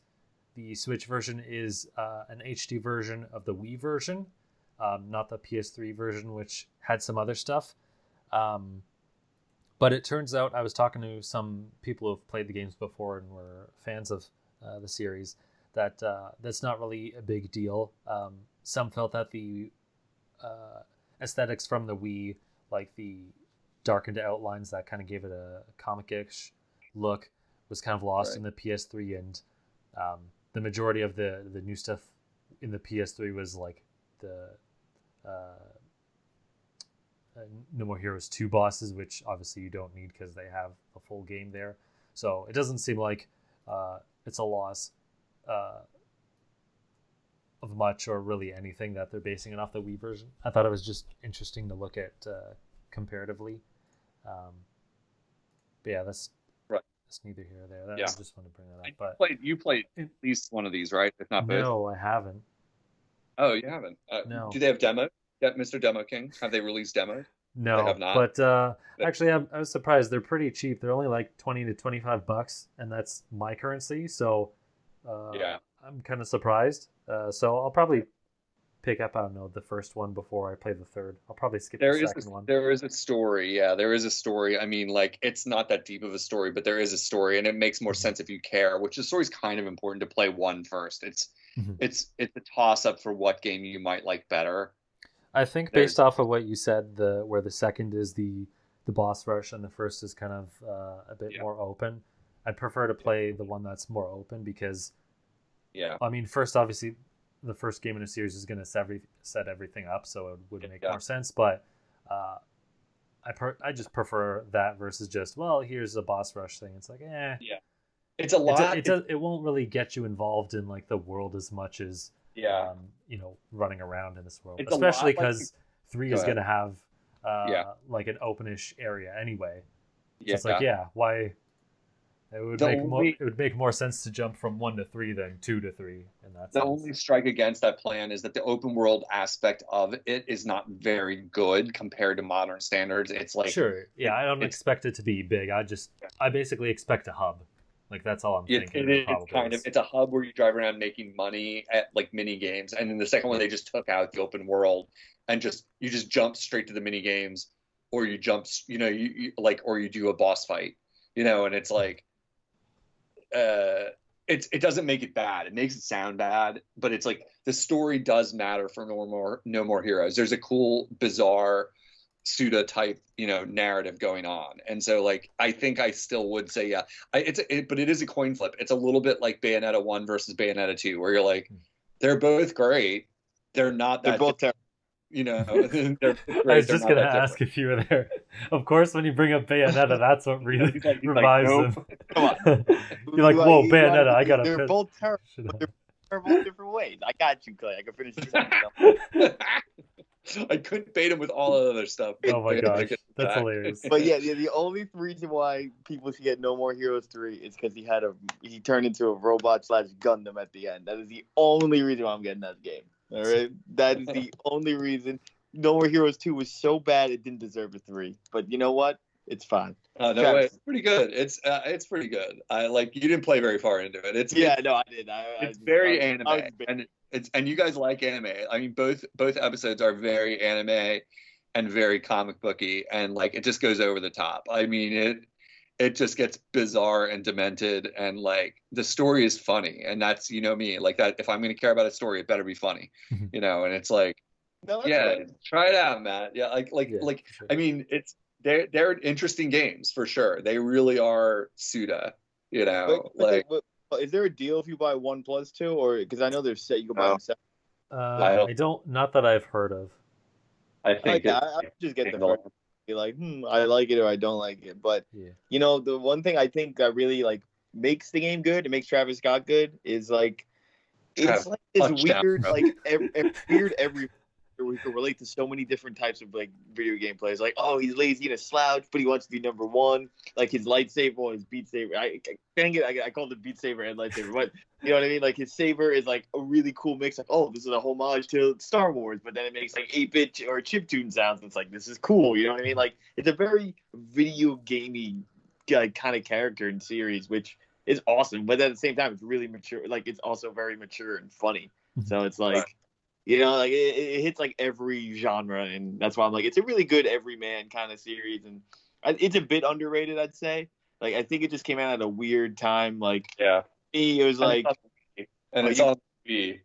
the Switch version is an HD version of the Wii version, not the PS3 version, which had some other stuff. But it turns out I was talking to some people who've played the games before and were fans of the series, that that's not really a big deal. Some felt that the aesthetics from the Wii, like the darkened outlines that kind of gave it a comic-ish look, was kind of lost in the PS3, and the majority of the new stuff in the PS3 was like the No More Heroes 2 bosses, which obviously you don't need because they have a full game there. So it doesn't seem like it's a loss of much or really anything that they're basing it off the Wii version. I thought it was just interesting to look at comparatively. But yeah, that's neither here or there. I just want to bring that up. But you played at least one of these, right? If not both. No, I haven't. Oh, you haven't? No. Do they have demos? Mr. Demo King, have they released demos? No, they have not. But actually, I was surprised. They're pretty cheap. They're only like $20 to $25, and that's my currency. So I'm kind of surprised. So I'll probably pick up, I don't know, the first one before I play the third. I'll probably skip the second one. There is a story. Yeah, there is a story. I mean, like, it's not that deep of a story, but there is a story, and it makes more sense if you care, which the story's kind of important to play one first. It's a toss-up for what game you might like better. I think based off of what you said, where the second is the boss rush and the first is kind of a bit more open, I'd prefer to play the one that's more open because, I mean, first, obviously, the first game in a series is going to set everything up, so it would make more sense. But I just prefer that versus just, well, here's a boss rush thing. It's like, it's a lot. It won't really get you involved in like the world as much as running around in this world, especially because 3 is going to have like an openish area anyway. So it's like, why? It would make more sense to jump from 1 to 3 than 2 to 3. And that's the only strike against that plan is that the open world aspect of it is not very good compared to modern standards. It's like I don't expect it to be big. I basically expect a hub. Like that's all I'm thinking. It's a hub where you drive around making money at like mini games, and then the second one they just took out the open world and you just jump straight to the mini games, or you jump, or you do a boss fight, and it's like. It doesn't make it bad. It makes it sound bad, but it's like the story does matter for No More Heroes. There's a cool, bizarre, pseudo type, narrative going on, and so like I think I still would say but it is a coin flip. It's a little bit like Bayonetta 1 versus Bayonetta 2, where you're like, they're both great. They're not that. They're both terrible. I was just going to ask if you were there. Of course, when you bring up Bayonetta, that's what really revives them. Come on. You're like, whoa, Bayonetta, I got to... They're both terrible, but they're terrible in different ways. I got you, Clay. I can finish this. I couldn't bait him with all the other stuff. Oh my gosh, that's hilarious. But the only reason why people should get No More Heroes 3 is because he turned into a robot / Gundam at the end. That is the only reason why I'm getting that game. All right, that is the only reason. No More Heroes 2 was so bad it didn't deserve a 3. But you know what? It's fine. No way. It's pretty good. It's pretty good. You didn't play very far into it. I did. It's very anime, and you guys like anime. I mean, both episodes are very anime and very comic booky, and like it just goes over the top. I mean, it just gets bizarre and demented, and like the story is funny, and that's me like that. If I'm going to care about a story, it better be funny, and it's like, try it out, Matt. Sure. I mean, they're interesting games for sure. They really are pseudo, But is there a deal if you buy 1 plus 2, or because I know there's set you can buy them separate? I don't, not that I've heard of. I think I just get the first. Be like, I like it or I don't like it. But you know, the one thing I think that really like makes the game good, it makes Travis Scott good, is like it's like this weird, like every we can relate to so many different types of like video game players. Like, oh, he's lazy in a slouch, but he wants to be number one. Like his lightsaber or his Beat Saber. I called it Beat Saber and lightsaber, but you know what I mean? Like his saber is like a really cool mix. Like, oh, this is a homage to Star Wars, but then it makes like 8-bit or chiptune sounds. It's like, this is cool. You know what I mean? Like it's a very video gamey kind of character and series, which is awesome. But at the same time, it's really mature. Like it's also very mature and funny. So it's like, you know, like it hits like every genre, and that's why I'm like, it's a really good everyman kind of series, and it's a bit underrated, I'd say. Like I think it just came out at a weird time. Like it was like, and it's on TV.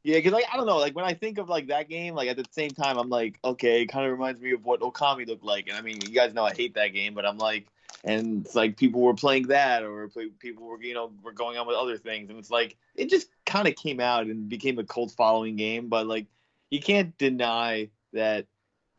Yeah, because like I don't know, like when I think of like that game, like at the same time, I'm like, okay, it kind of reminds me of what Okami looked like, and I mean, you guys know I hate that game, but I'm like. And it's like people were playing that, or people were, you know, were going on with other things, and it's like it just kind of came out and became a cult following game. But like, you can't deny that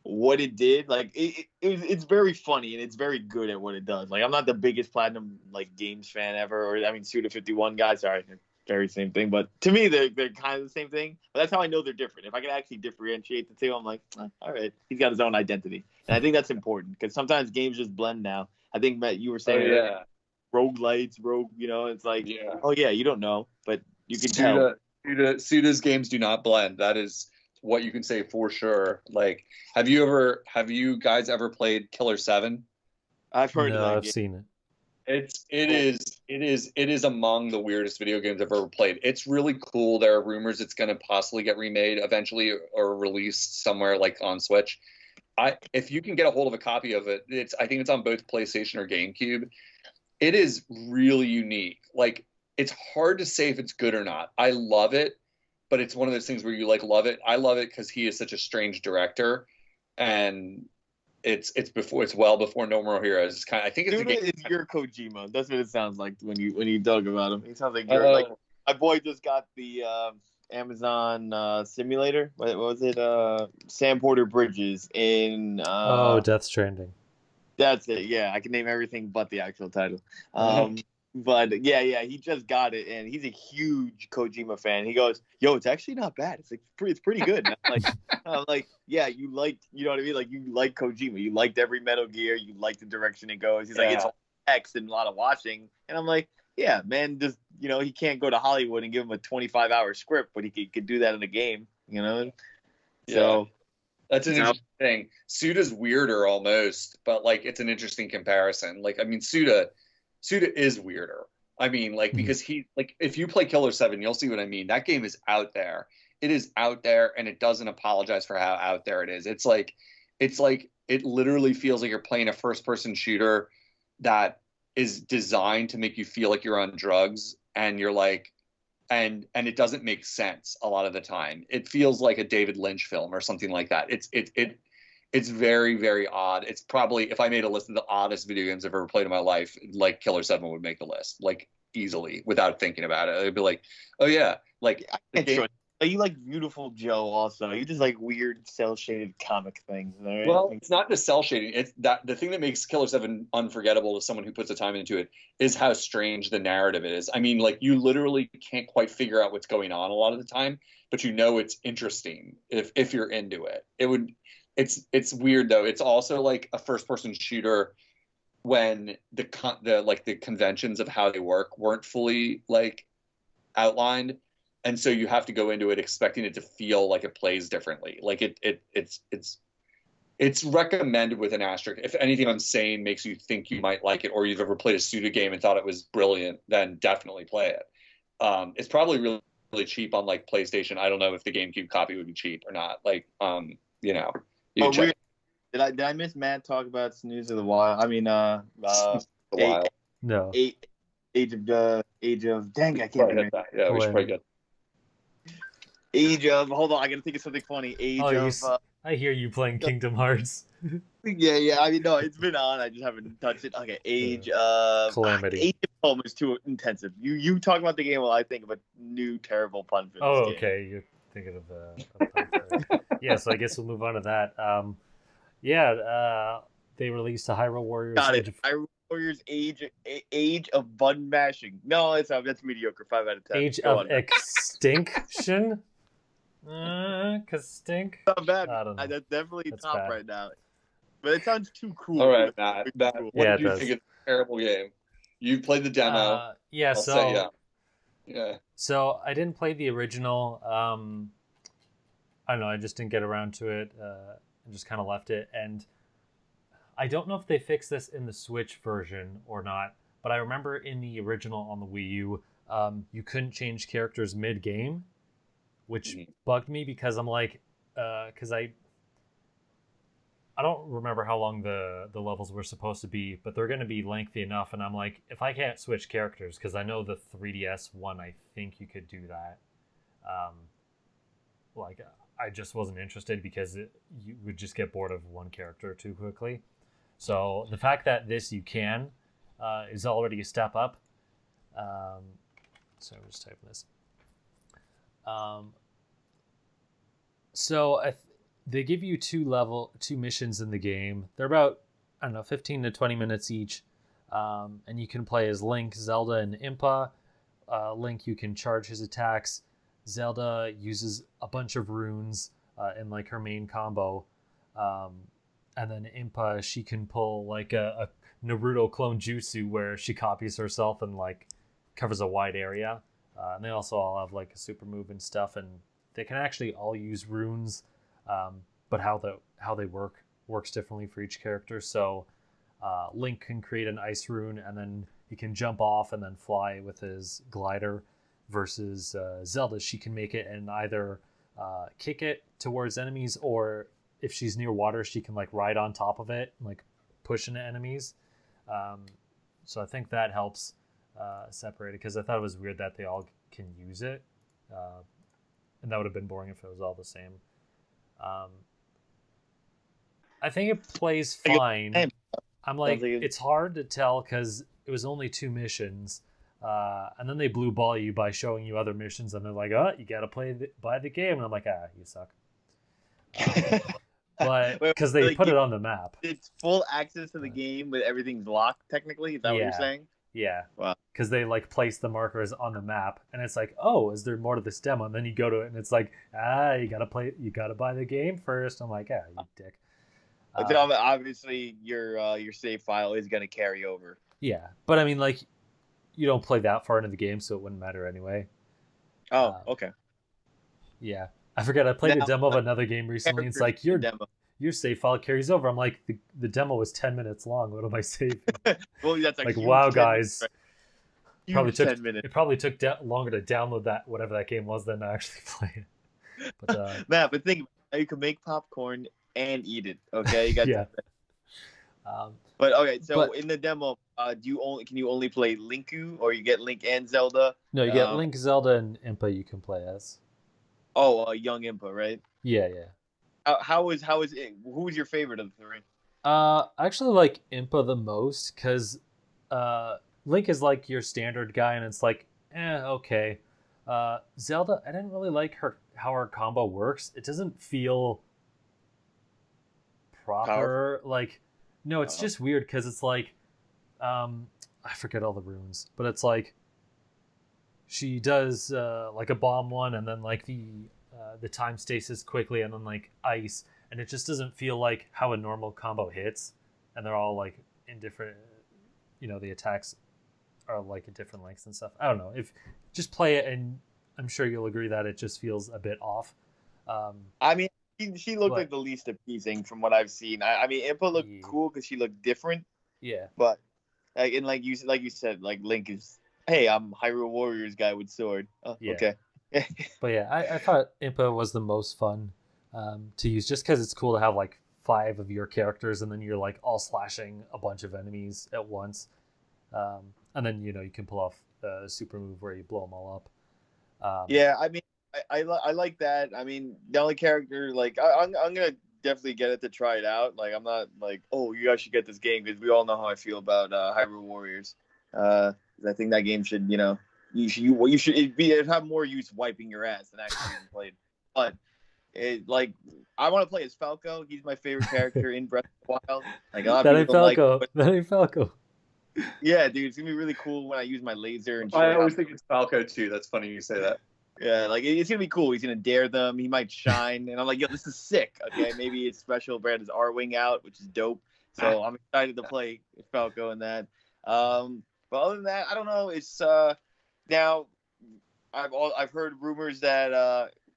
what it did. Like, it's very funny and it's very good at what it does. Like, I'm not the biggest Platinum like games fan ever, or I mean, Suda51 guy. Sorry, very same thing. But to me, they're kind of the same thing. But that's how I know they're different. If I can actually differentiate the two, I'm like, all right, he's got his own identity, and I think that's important because sometimes games just blend now. I think, Matt, you were saying roguelites, you know, it's like, oh, yeah, you don't know, but you can tell. Suda's games do not blend. That is what you can say for sure. Like, have you guys ever played Killer 7? I've heard of that. I've seen it. It is among the weirdest video games I've ever played. It's really cool. There are rumors it's going to possibly get remade eventually or released somewhere like on Switch. If you can get a hold of a copy of it, I think it's on both PlayStation or GameCube. It is really unique. Like, it's hard to say if it's good or not. I love it, but it's one of those things where you like love it. I love it because he is such a strange director, and it's well before No More Heroes. It's kind of, I think it's it's your Kojima. That's what it sounds like when you talk about him. It sounds like you're like my boy just got the Amazon simulator. What was it? Sam Porter Bridges in Death Stranding. That's it. Yeah, I can name everything but the actual title. But yeah, he just got it, and he's a huge Kojima fan. He goes, "Yo, it's actually not bad. It's like it's pretty good." And I'm like, yeah, you know what I mean? Like, you like Kojima. You liked every Metal Gear. You like the direction it goes. He's like, it's all text and a lot of watching, and I'm like, yeah, man, just, you know, he can't go to Hollywood and give him a 25-hour script, but he could do that in a game, you know? So that's an interesting thing. Suda's weirder almost, but like it's an interesting comparison. Like, I mean, Suda is weirder. I mean, like, because he, like, if you play Killer 7, you'll see what I mean. That game is out there. It is out there, and it doesn't apologize for how out there it is. It's like it literally feels like you're playing a first-person shooter that is designed to make you feel like you're on drugs, and you're like, and it doesn't make sense a lot of the time. It feels like a David Lynch film or something like that. It's very, very odd. It's probably, if I made a list of the oddest video games I've ever played in my life, like Killer 7 would make the list, like easily without thinking about it. It'd be like, oh yeah, like you like Beautiful Joe also. You just like weird cell shaded comic things. Right? Well, it's not the cell shading. It's that the thing that makes Killer 7 unforgettable to someone who puts the time into it is how strange the narrative is. I mean, like, you literally can't quite figure out what's going on a lot of the time, but you know it's interesting if you're into it. It's weird though. It's also like a first person shooter when the conventions of how they work weren't fully like outlined. And so you have to go into it expecting it to feel like it plays differently. Like it's recommended with an asterisk. If anything I'm saying makes you think you might like it, or you've ever played a Suda game and thought it was brilliant, then definitely play it. It's probably really, really cheap on like PlayStation. I don't know if the GameCube copy would be cheap or not. Like, you know. Weird. Did I miss Matt talk about Snooze of the Wild? I mean, the Wild. No. Age of. Dang, I can't remember. Yeah, we should probably get. Age of. Hold on, I gotta think of something funny. I hear you playing Kingdom Hearts. Yeah. I mean, no, it's been on. I just haven't touched it. Okay, Age of Calamity. Age of Home is too intensive. You talk about the game while I think of a new terrible pun for this game. Okay. You're thinking of a Piper. Yeah, so I guess we'll move on to that. They released a Hyrule Warriors. Got it. Hyrule Warriors Age of Button Mashing. No, that's mediocre. 5 out of 10. Age of Extinction. Cause stink. Not bad. I don't know. That's definitely That's top bad. right now. But it sounds too cool. All right, Matt. Cool. What Yeah, did you it does. think of the terrible game? You played the demo. Yeah, I'll so say yeah. So I didn't play the original. I don't know. I just didn't get around to it. I just kind of left it, and I don't know if they fixed this in the Switch version or not. But I remember in the original on the Wii U, you couldn't change characters mid-game, which bugged me because I'm like, because I don't remember how long the levels were supposed to be, but they're going to be lengthy enough. And I'm like, if I can't switch characters, because I know the 3DS one, I think you could do that. I just wasn't interested because you would just get bored of one character too quickly. So the fact that this you can is already a step up. So I'm just typing this. They give you two missions in the game. They're about, I don't know, 15 to 20 minutes each. And you can play as Link, Zelda, and Impa. Link, you can charge his attacks. Zelda uses a bunch of runes in like her main combo. And then Impa, she can pull like a Naruto clone jutsu where she copies herself and like covers a wide area. And they also all have like a super move and stuff. And they can actually all use runes. But how they works differently for each character. So Link can create an ice rune and then he can jump off and then fly with his glider, versus Zelda, she can make it and either kick it towards enemies, or if she's near water, she can like ride on top of it and like push into enemies. So I think that helps separate it, because I thought it was weird that they all can use it, and that would have been boring if it was all the same. I think it plays fine. I'm like, it's hard to tell because it was only 2 missions, and then they blue ball you by showing you other missions, and they're like, "Oh, you gotta buy the game," and I'm like, "Ah, you suck." But because they put it on the map, it's full access to the game, but everything's locked. Technically, is that what you're saying? Yeah. Wow. Because they like place the markers on the map, and it's like, oh, is there more to this demo? And then you go to it, and it's like, you gotta buy the game first. I'm like, you dick. Obviously, your save file is gonna carry over. Yeah, but I mean, like, you don't play that far into the game, so it wouldn't matter anyway. Oh, okay. Yeah, I forget. I played a demo of another game recently. It's like your save file carries over. I'm like, the demo was 10 minutes long. What am I saving? Well, that's like, wow, guys. It probably took longer to download that, whatever that game was, than to actually play it. But but think you can make popcorn and eat it. Okay, you got yeah. But okay, so in the demo, can you only play Linku, or you get Link and Zelda? No, you get Link, Zelda, and Impa you can play as. Oh, young Impa, right? Yeah. How is it? Who's your favorite of the 3? I actually like Impa the most, because Link is like your standard guy, and it's like, okay. Zelda, I didn't really like how her combo works. It doesn't feel proper. Like, no, it's just weird, because it's like, I forget all the runes, but it's like she does like a bomb one, and then like the time stasis quickly, and then like ice, and it just doesn't feel like how a normal combo hits, and they're all like in different, the attacks are like at different lengths and stuff. I don't know, if just play it, and I'm sure you'll agree that it just feels a bit off. I mean, she looked like the least appeasing from what I've seen. I mean, Impa looked cool because she looked different. Yeah. But like you said, like Link is, hey, I'm Hyrule Warriors guy with sword. Oh, yeah. Okay. But yeah, I thought Impa was the most fun to use, just because it's cool to have like 5 of your characters, and then you're like all slashing a bunch of enemies at once, and then you can pull off a super move where you blow them all up. Yeah, I mean, I like that. I mean, the only character, like, I'm gonna definitely get it to try it out. Like, I'm not like, oh, you guys should get this game, because we all know how I feel about Hyrule Warriors. I think that game should, you should have more use wiping your ass than actually being played. but like I want to play as Falco. He's my favorite character in Breath of the Wild. Like a lot That of ain't people don't like, Falco. but That ain't Falco. yeah, dude, it's gonna be really cool when I use my laser and. I always think it's Falco too. That's funny you say that. Yeah, like it's gonna be cool. He's gonna dare them. He might shine, and I'm like, yo, this is sick. Okay, maybe it's special. Brad has R-wing out, which is dope. So I'm excited to play Falco in that. But other than that, I don't know. It's now I've heard rumors that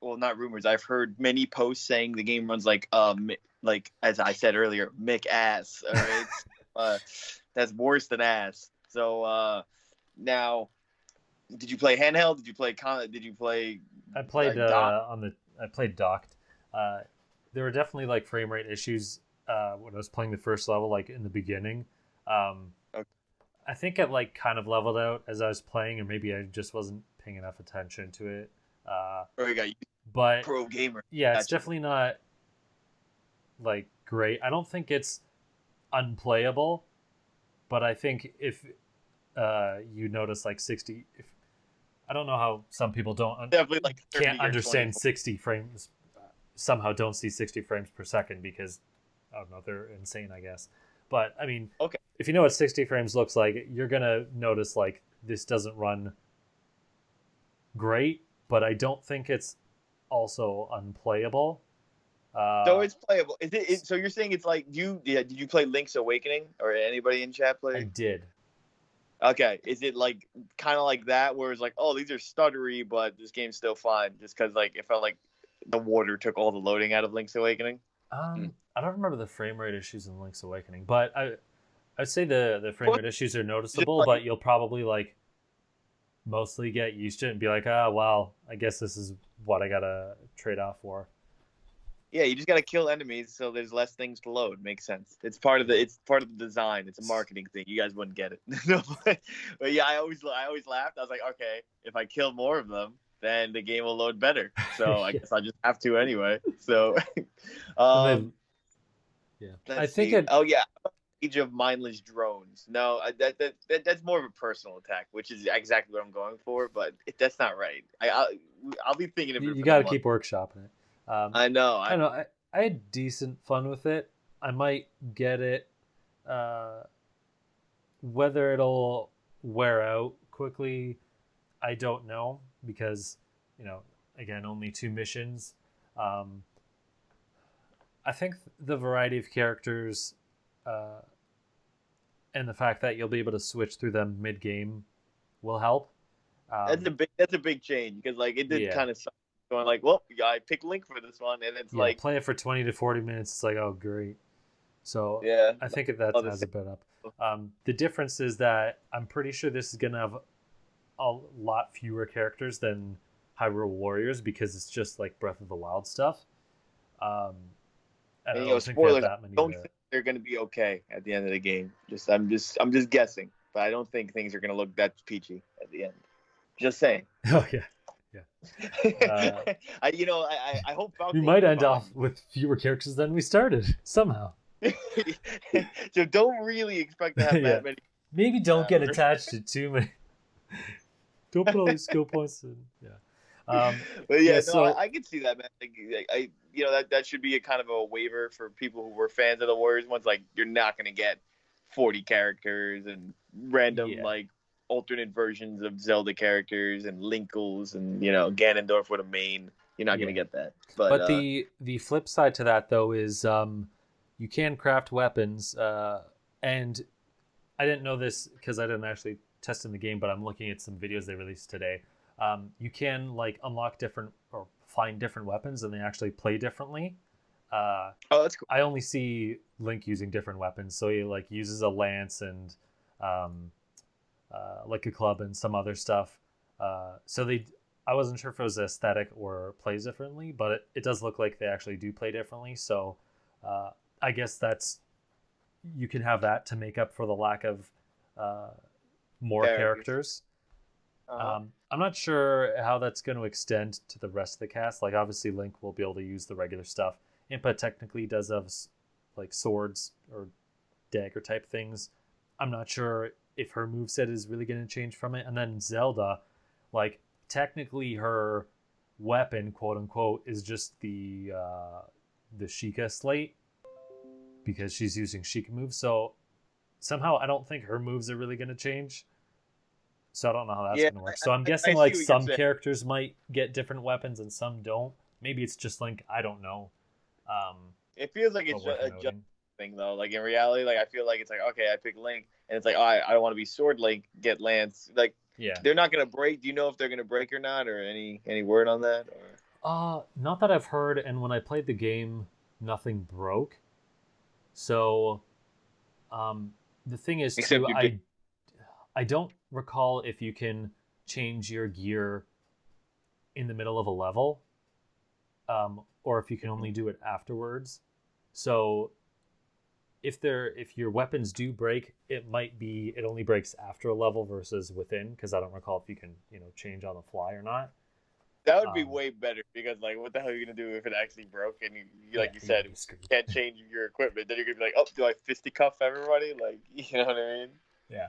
well, not rumors. I've heard many posts saying the game runs like as I said earlier, Mick ass. All right, that's worse than ass. So now. Did you play handheld? Did you play? I played I played docked. There were definitely like frame rate issues when I was playing the first level, like in the beginning. Okay. I think it like kind of leveled out as I was playing, or maybe I just wasn't paying enough attention to it. You got but pro gamer. Yeah, it's definitely not like great. I don't think it's unplayable, but I think if you notice like 60. I don't know how some people definitely like can't understand 60 frames. Somehow don't see 60 frames per second because I don't know, they're insane, I guess. But I mean, okay, if you know what 60 frames looks like, you're gonna notice like this doesn't run great, but I don't think it's also unplayable. So it's playable. Is it? So you're saying it's like did you play Link's Awakening or anybody in chat play? I did. Okay, is it like kind of like that where it's like, oh, these are stuttery, but this game's still fine, just because like it felt like the water took all the loading out of Link's Awakening? I don't remember the frame rate issues in Link's Awakening, but I'd say the frame rate issues are noticeable, but you'll probably like mostly get used to it and be like, well, I guess this is what I gotta trade off for. Yeah, you just gotta kill enemies so there's less things to load. Makes sense. It's part of the design. It's a marketing thing. You guys wouldn't get it. No, but yeah, I always laughed. I was like, okay, if I kill more of them, then the game will load better. So I guess I just have to anyway. So, Yeah, I think it. Oh yeah, Age of Mindless Drones. No, that's more of a personal attack, which is exactly what I'm going for. But that's not right. I'll be thinking of it. You got to keep workshopping it. I know. I know. I had decent fun with it. I might get it. Whether it'll wear out quickly, I don't know because, again, only 2 missions. I think the variety of characters and the fact that you'll be able to switch through them mid-game will help. That's a big change because like it did kind of suck. Going like, well, I picked Link for this one, and it's like play it for 20 to 40 minutes. It's like, oh, great. So yeah, I think that has a bit up. The difference is that I'm pretty sure this is gonna have a lot fewer characters than Hyrule Warriors because it's just like Breath of the Wild stuff. And I don't think spoilers. that many. Don't think they're gonna be okay at the end of the game. I'm just guessing, but I don't think things are gonna look that peachy at the end. Just saying. Oh yeah. I hope we might end off with fewer characters than we started somehow. So don't really expect to have that many. Maybe don't get attached to too many. Don't put all these skill points in. Yeah. But yeah, so I can see that, man. That should be a kind of a waiver for people who were fans of the Warriors ones. Like, you're not gonna get 40 characters and random like alternate versions of Zelda characters and Linkles and Ganondorf with a mane. You're not gonna get that. But the flip side to that though is you can craft weapons and I didn't know this because I didn't actually test in the game, but I'm looking at some videos they released today. You can like unlock different or find different weapons and they actually play differently. Oh, that's cool. I only see Link using different weapons, so he like uses a lance and like a club and some other stuff. I wasn't sure if it was aesthetic or plays differently, but it does look like they actually do play differently. So I guess you can have that to make up for the lack of more characters. I'm not sure how that's going to extend to the rest of the cast. Like obviously Link will be able to use the regular stuff. Impa technically does have like swords or dagger type things. I'm not sure if her moveset is really going to change from it. And then Zelda, like technically her weapon, quote unquote, is just the Sheikah slate because she's using Sheikah moves. So somehow I don't think her moves are really going to change. So I don't know how that's going to work. So I'm guessing like some characters might get different weapons and some don't. Maybe it's just Link. I don't know. It feels like it's just thing though. Like in reality, like I feel like it's like, okay, I pick Link, and it's like, oh, I don't want to be Sword Link, get Lance. Like, yeah, they're not gonna break. Do you know if they're gonna break or not, or any word on that? Or not that I've heard. And when I played the game, nothing broke. So, the thing is, too, I don't recall if you can change your gear in the middle of a level, or if you can only do it afterwards. So if your weapons do break, it only breaks after a level versus within, because I don't recall if you can change on the fly or not. That would be way better, because like, what the hell are you gonna do if it actually broke and you like you said, can't change your equipment? Then you're gonna be like, oh, do I fisticuff everybody? Like, you know what I mean? Yeah.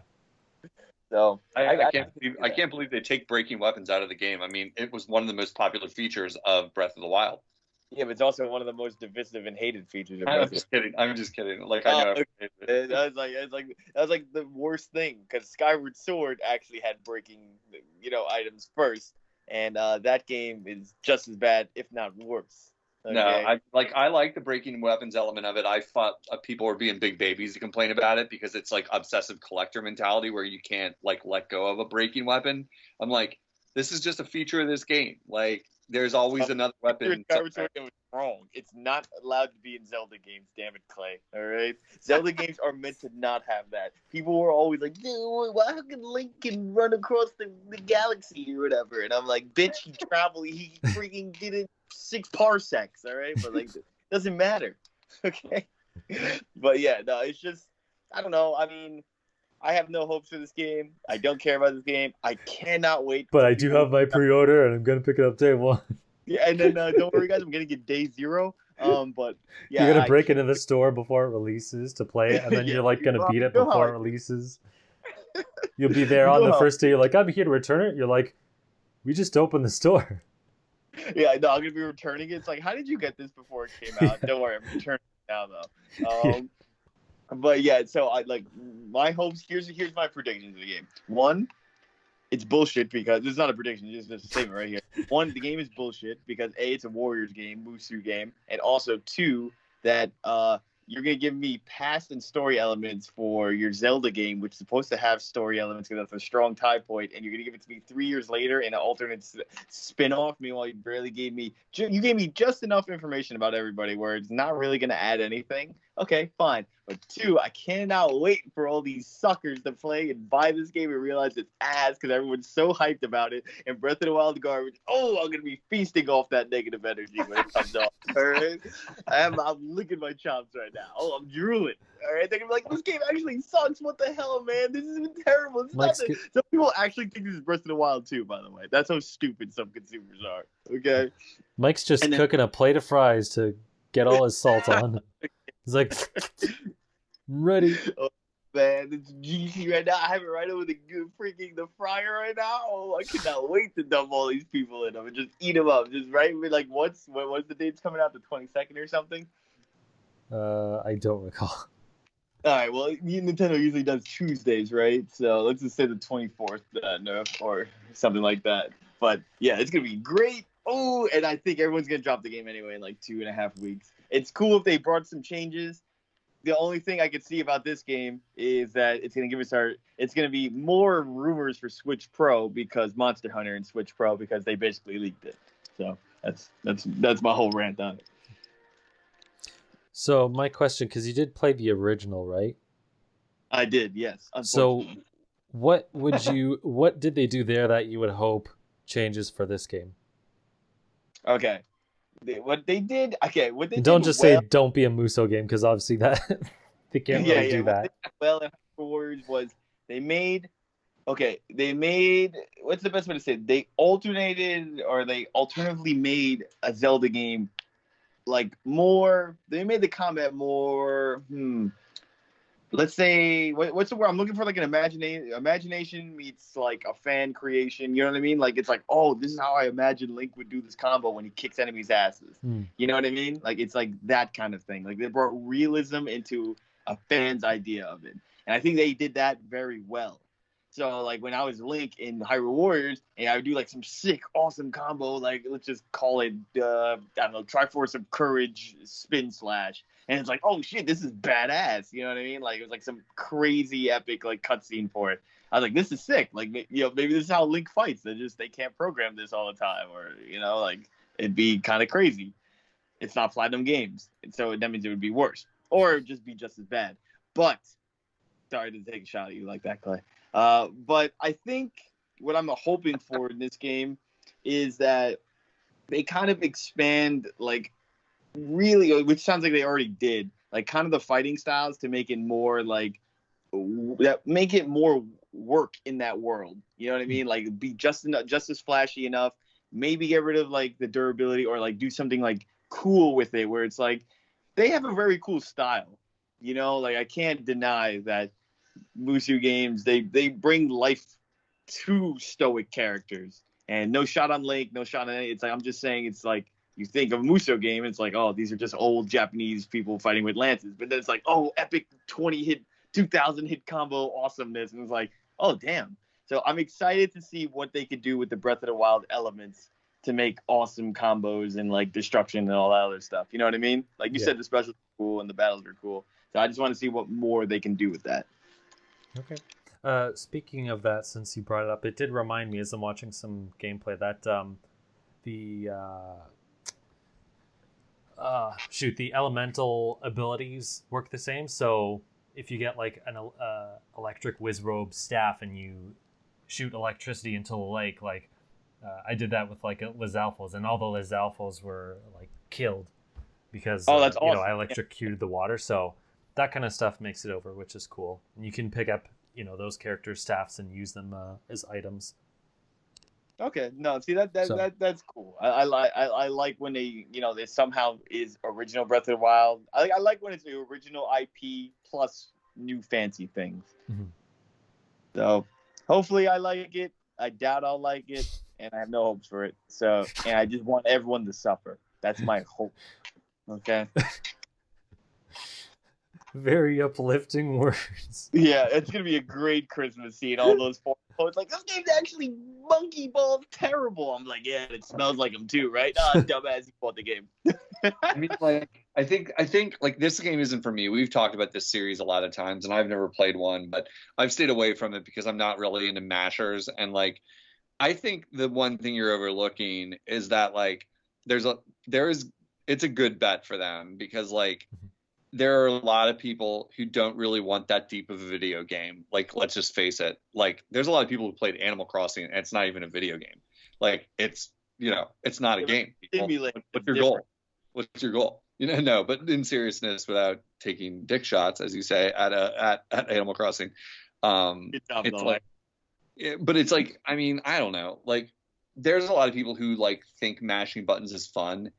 So I can't believe they take breaking weapons out of the game. I mean, it was one of the most popular features of Breath of the Wild. Yeah, but it's also one of the most divisive and hated features of Breath of the Wild. I'm just kidding. Like, I know. Okay. That was like the worst thing, because Skyward Sword actually had breaking, items first, and that game is just as bad, if not worse. Okay? No, I like the breaking weapons element of it. I thought people were being big babies to complain about it because it's like obsessive collector mentality where you can't like let go of a breaking weapon. I'm like, this is just a feature of this game. Like, there's always another weapon. Skyward Sword was wrong. It's not allowed to be in Zelda games. Damn it, Clay. All right, Zelda games are meant to not have that. People were always like, how can Link can run across the galaxy or whatever? And I'm like, bitch, he freaking did it 6 parsecs. All right, but like, it doesn't matter. Okay, but yeah, no, it's just, I don't know. I mean, I have no hopes for this game. I don't care about this game. I cannot wait. But I do have my pre-order, and I'm gonna pick it up day 1. Yeah, and then don't worry, guys. I'm gonna get day 0. But yeah, you're gonna break into the store before it releases to play it, and then you're like gonna beat it before it releases. You'll be there on the first day. You're like, I'm here to return it. You're like, we just opened the store. Yeah, no, I'm gonna be returning it. It's like, how did you get this before it came out? Don't worry, I'm returning it now though. But yeah, so I like my hopes. Here's my predictions of the game. 1, it's bullshit, because it's not a prediction, it's just a statement right here. 1, the game is bullshit because A, it's a Warriors game, Musu game, and also 2, that you're gonna give me past and story elements for your Zelda game, which is supposed to have story elements because that's a strong tie point, and you're gonna give it to me 3 years later in an alternate spin-off. Meanwhile, you gave me just enough information about everybody where it's not really gonna add anything. Okay, fine. But 2, I cannot wait for all these suckers to play and buy this game and realize it's ass because everyone's so hyped about it. And Breath of the Wild garbage. Oh, I'm gonna be feasting off that negative energy when it comes off. All right, I'm licking my chops right now. Oh, I'm drooling. All right, they're gonna be like, this game actually sucks. What the hell, man? This is terrible. Some people actually think this is Breath of the Wild too. By the way, that's how stupid some consumers are. Okay. Mike's just cooking a plate of fries to get all his salt on. He's like, I'm ready. Oh, man, it's juicy right now. I have it right over the fryer right now. Oh, I cannot wait to dump all these people in them and just eat them up. Just right, like, what's the date's coming out? The 22nd or something? I don't recall. All right, well, Nintendo usually does Tuesdays, right? So let's just say the 24th, or something like that. But yeah, it's gonna be great. Oh, and I think everyone's gonna drop the game anyway in like 2.5 weeks. It's cool if they brought some changes. The only thing I could see about this game is that it's going to be more rumors for Switch Pro because Monster Hunter and Switch Pro, because they basically leaked it. So that's my whole rant on it. So my question, because you did play the original, right? I did, yes. So what did they do there that you would hope changes for this game? Okay. What they did, don't just say don't be a Muso game, because obviously that they can't really do that. Well, in Hyrule Warriors was they made what's the best way to say it? They alternatively made a Zelda game like more. They made the combat more let's say what's the word I'm looking for? Like an imagination meets like a fan creation. You know what I mean? Like it's like, oh, this is how I imagine Link would do this combo when he kicks enemies' asses. You know what I mean? Like it's like that kind of thing. Like they brought realism into a fan's idea of it, and I think they did that very well. So like when I was Link in Hyrule Warriors, and I would do like some sick, awesome combo, like let's just call it I don't know, Triforce of Courage spin slash. And it's like, oh shit, this is badass. You know what I mean? Like it was like some crazy epic like cutscene for it. I was like, this is sick. Like maybe this is how Link fights. They can't program this all the time, or like it'd be kind of crazy. It's not Platinum Games, and so that means it would be worse, or just be just as bad. But sorry to take a shot at you like that, Clay. But I think what I'm hoping for in this game is that they kind of expand like really, which sounds like they already did, like kind of the fighting styles to make it more like that, make it more work in that world. You know what I mean? Like be just as flashy enough. Maybe get rid of like the durability, or like do something like cool with it, where it's like they have a very cool style. Like I can't deny that Musu games they bring life to stoic characters, and no shot on Link, no shot on any. It's like I'm just saying, it's like you think of a Muso game, it's like, oh, these are just old Japanese people fighting with lances. But then it's like, oh, epic 20 hit, 2000 hit combo awesomeness. And it's like, oh, damn. So I'm excited to see what they could do with the Breath of the Wild elements to make awesome combos and like destruction and all that other stuff. You know what I mean? Like you said, the specials are cool and the battles are cool. So I just want to see what more they can do with that. Okay. Speaking of that, since you brought it up, it did remind me as I'm watching some gameplay that the elemental abilities work the same. So if you get like an electric Wizrobe staff and you shoot electricity into the lake, like I did that with like Lizalfos, and all the Lizalfos were like killed because that's awesome. I electrocuted the water. So that kind of stuff makes it over, which is cool. And you can pick up those characters' staffs and use them as items. Okay, no, see that's cool. I like when they they somehow is original Breath of the Wild. I like when it's the original IP plus new fancy things. Mm-hmm. So hopefully I like it. I doubt I'll like it, and I have no hopes for it. So, and I just want everyone to suffer. That's my hope. Okay. Very uplifting words. Yeah, it's gonna be a great Christmas scene. All those poets like, this game's actually monkey ball terrible. I'm like, yeah, it smells like them too, right? Dumbass, you bought the game. I mean, like, I think like this game isn't for me. We've talked about this series a lot of times, and I've never played one, but I've stayed away from it because I'm not really into mashers. And like, I think the one thing you're overlooking is that like it's a good bet for them, because like there are a lot of people who don't really want that deep of a video game. Like, let's just face it. Like, there's a lot of people who played Animal Crossing, and it's not even a video game. Like, it's not a game. What's your goal? What's your goal? No. But in seriousness, without taking dick shots, as you say, at Animal Crossing, it's like, but it's like, I mean, I don't know. Like, there's a lot of people who like think mashing buttons is fun,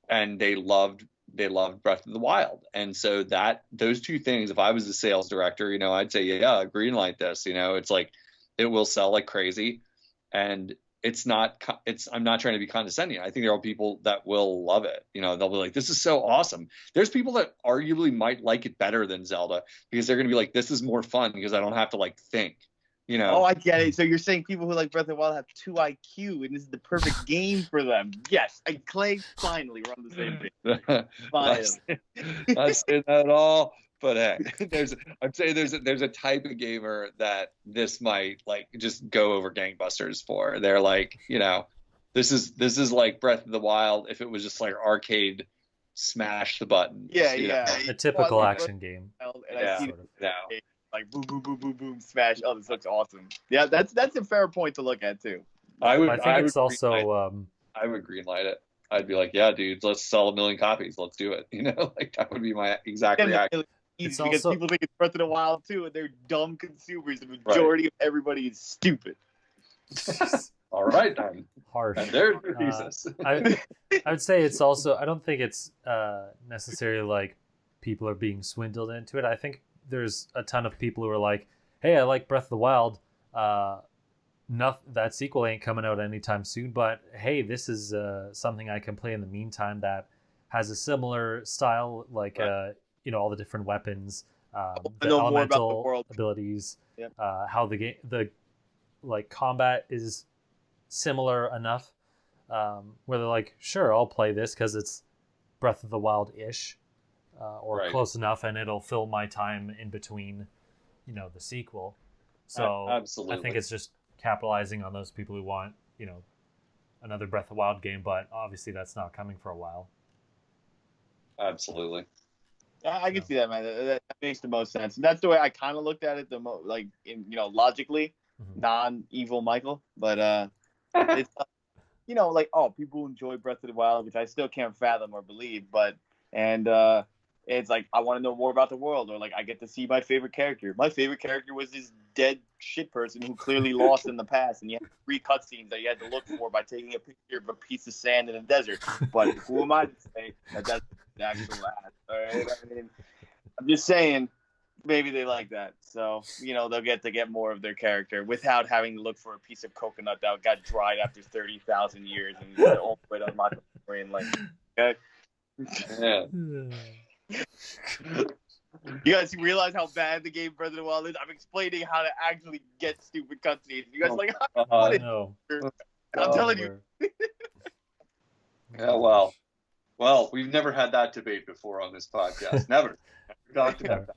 and they loved Breath of the Wild. And so those two things, if I was the sales director, I'd say, yeah, green light this. It's like, it will sell like crazy. And I'm not trying to be condescending. I think there are people that will love it. They'll be like, this is so awesome. There's people that arguably might like it better than Zelda, because they're going to be like, this is more fun because I don't have to like think. Oh, I get it. So you're saying people who like Breath of the Wild have 2 IQ, and this is the perfect game for them. Yes, and Clay, finally, we're on the same page. Finally. Not saying that at all, but hey, I'd say there's a type of gamer that this might like just go over gangbusters for. They're like, this is like Breath of the Wild if it was just like arcade smash the button. Yeah. A typical action game. Like boom, boom, boom, boom, boom, smash. Oh, this looks awesome. Yeah, that's a fair point to look at too. I think it's also. I would greenlight it. I'd be like, yeah, dude, let's sell 1 million copies. Let's do it. Like that would be my exact reaction. It's because people think it's Breath of the Wild too, and they're dumb consumers. The majority of everybody is stupid. All right, then. Harsh. And there's your thesis. I would say it's also. I don't think it's necessarily like people are being swindled into it. I think there's a ton of people who are like, hey, I like Breath of the Wild. That sequel ain't coming out anytime soon, but hey, this is something I can play in the meantime that has a similar style, like all the different weapons, the elemental abilities, how the combat is similar enough, where they're like, sure, I'll play this because it's Breath of the Wild-ish, or close enough, and it'll fill my time in between, the sequel. So absolutely. I think it's just capitalizing on those people who want, another Breath of the Wild game, but obviously that's not coming for a while. Absolutely. I can see that, man. That makes the most sense. And that's the way I kind of looked at it, logically, non-evil Michael. But it's, people enjoy Breath of the Wild, which I still can't fathom or believe. It's like, I want to know more about the world, or like I get to see my favorite character. My favorite character was this dead shit person who clearly lost in the past, and you had 3 cutscenes that you had to look for by taking a picture of a piece of sand in a desert. But who am I to say that that's the actual ass? All right? I mean, I'm just saying, maybe they like that, so they'll get to get more of their character without having to look for a piece of coconut that got dried after 30,000 years and the only way to unlock the brain. Like, okay. Yeah. You guys realize how bad the game Breath of the Wild is? I'm explaining how to actually get stupid cutscenes. You guys No. I'm telling you. Yeah, well, we've never had that debate before on this podcast. Never talked about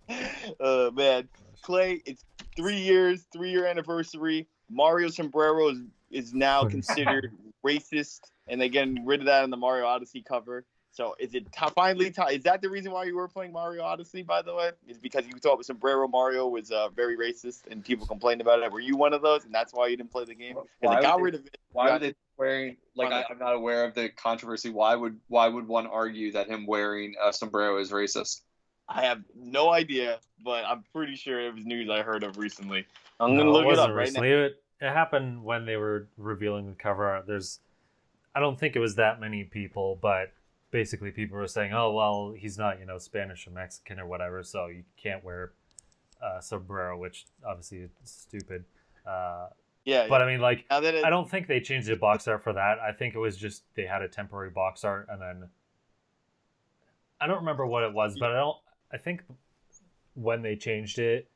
that. Man, Clay, it's 3 years, 3-year anniversary. Mario Sombrero is now considered racist, and they're getting rid of that in the Mario Odyssey cover. So is it finally time? Is that the reason why you were playing Mario Odyssey, by the way? Is because you thought Sombrero Mario was very racist and people complained about it? Were you one of those, and that's why you didn't play the game? Because they got rid of it. Why were they wearing, I'm not aware of the controversy. Why would one argue that him wearing a sombrero is racist? I have no idea, but I'm pretty sure it was news I heard of recently. I'm going to look it up right now. It happened when they were revealing the cover art. I don't think it was that many people, but basically people were saying, oh, well, he's not, Spanish or Mexican or whatever, so you can't wear sombrero, which obviously is stupid. But I mean, I don't think they changed the box art for that. I think it was just they had a temporary box art, and then I don't remember what it was, but I think when they changed it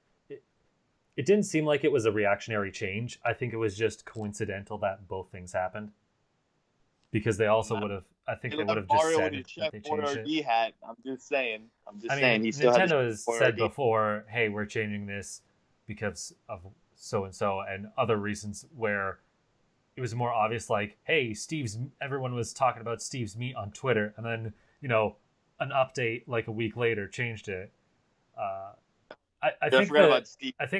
didn't seem like it was a reactionary change. I think it was just coincidental that both things happened. Because they also would have, I think they would have just said that they changed it. Hat. I'm just saying. He still Nintendo has said before, hey, we're changing this because of so-and-so and other reasons where it was more obvious, like, hey, everyone was talking about Steve's meat on Twitter, and then, an update like a week later changed it. I think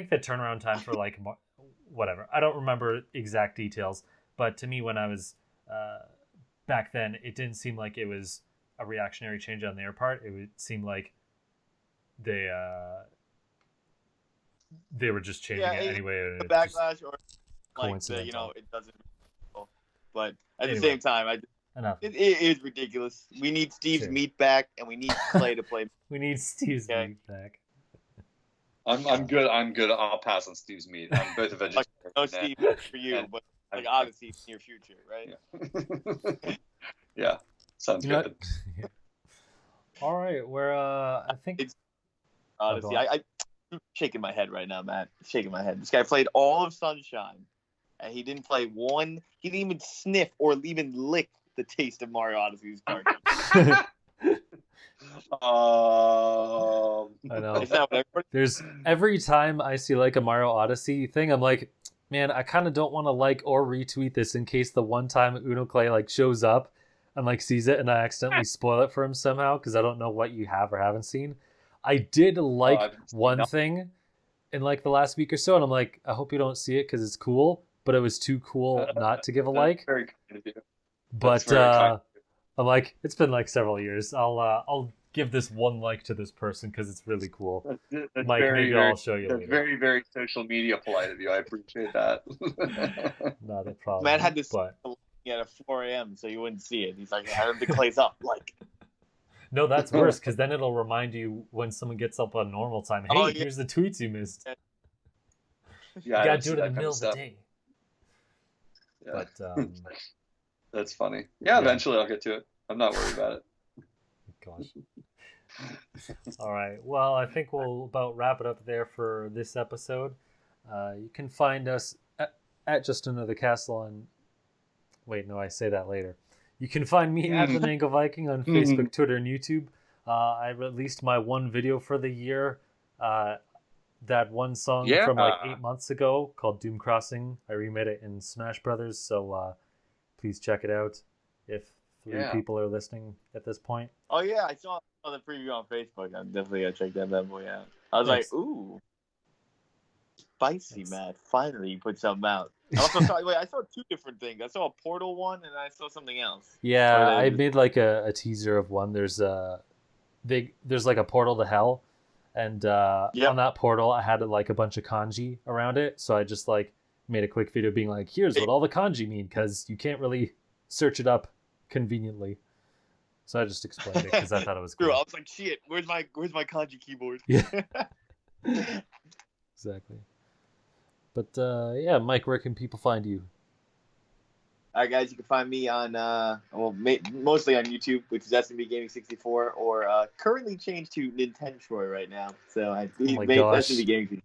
the turnaround time for whatever. I don't remember exact details, but to me when I was back then, it didn't seem like it was a reactionary change on their part. It would seem like they were just changing it anyway. The backlash or it doesn't. But at the same time, it is ridiculous. We need Steve's meat back, and we need Clay to play. We need Steve's meat back. I'm good. I'll pass on Steve's meat. I'm both a vegetarian. No Steve for you, but Odyssey in your future, right? Yeah. Sounds good. All right, I think it's Odyssey. I'm shaking my head right now, Matt. Shaking my head. This guy played all of Sunshine, and he didn't play one. He didn't even sniff or even lick the taste of Mario Odyssey's cartridge. I know. There's every time I see a Mario Odyssey thing, I'm like, man, I kind of don't want to or retweet this in case the one time Unoclay shows up and sees it and I accidentally spoil it for him somehow because I don't know what you have or haven't seen. I did one thing in the last week or so, and I'm like, I hope you don't see it because it's cool, but it was too cool not to give a like. Very kind of you. But I'm like, it's been several years. I'll give this one like to this person because it's really cool. That's Mike, maybe I'll show you later. Very, very social media polite of you. I appreciate that. Not a problem. Matt had this at 4 a.m. so you wouldn't see it. He's like, I have the Clay's up. No, that's worse because then it'll remind you when someone gets up on normal time. Hey, Oh, yeah. here's the tweets you missed. Yeah, You I gotta don't do see it in that the kind middle of of the stuff. day. Yeah. But That's funny. Yeah, eventually I'll get to it. I'm not worried about it. gosh. All right. Well, I think we'll about wrap it up there for this episode. You can find us at Just Another Castle on. Wait, no, I say that later. You can find me at the Mango Viking on Facebook, Twitter, and YouTube. I released my one video for the year. That one song from like 8 months ago called Doom Crossing. I remade it in Smash Brothers, so please check it out if three people are listening at this point. Oh yeah, I saw the preview on Facebook. I'm definitely gonna check that bad boy out. I was like, ooh, spicy, Matt. Finally, you put something out. I also saw. Wait, I saw two different things. I saw a Portal one, and I saw something else. Yeah, I made like a teaser of one. There's like a portal to hell, and on that portal I had like a bunch of kanji around it. So I just like made a quick video being like, here's what all the kanji mean, because you can't really search it up conveniently. So I just explained it because I thought it was cool. I was like, shit, where's my kanji keyboard? Yeah. Exactly. But yeah, Mike, where can people find you? All right, guys, you can find me on mostly on YouTube, which is SMB Gaming 64, or currently changed to Nintendo right now. So I SMB Gaming 64 is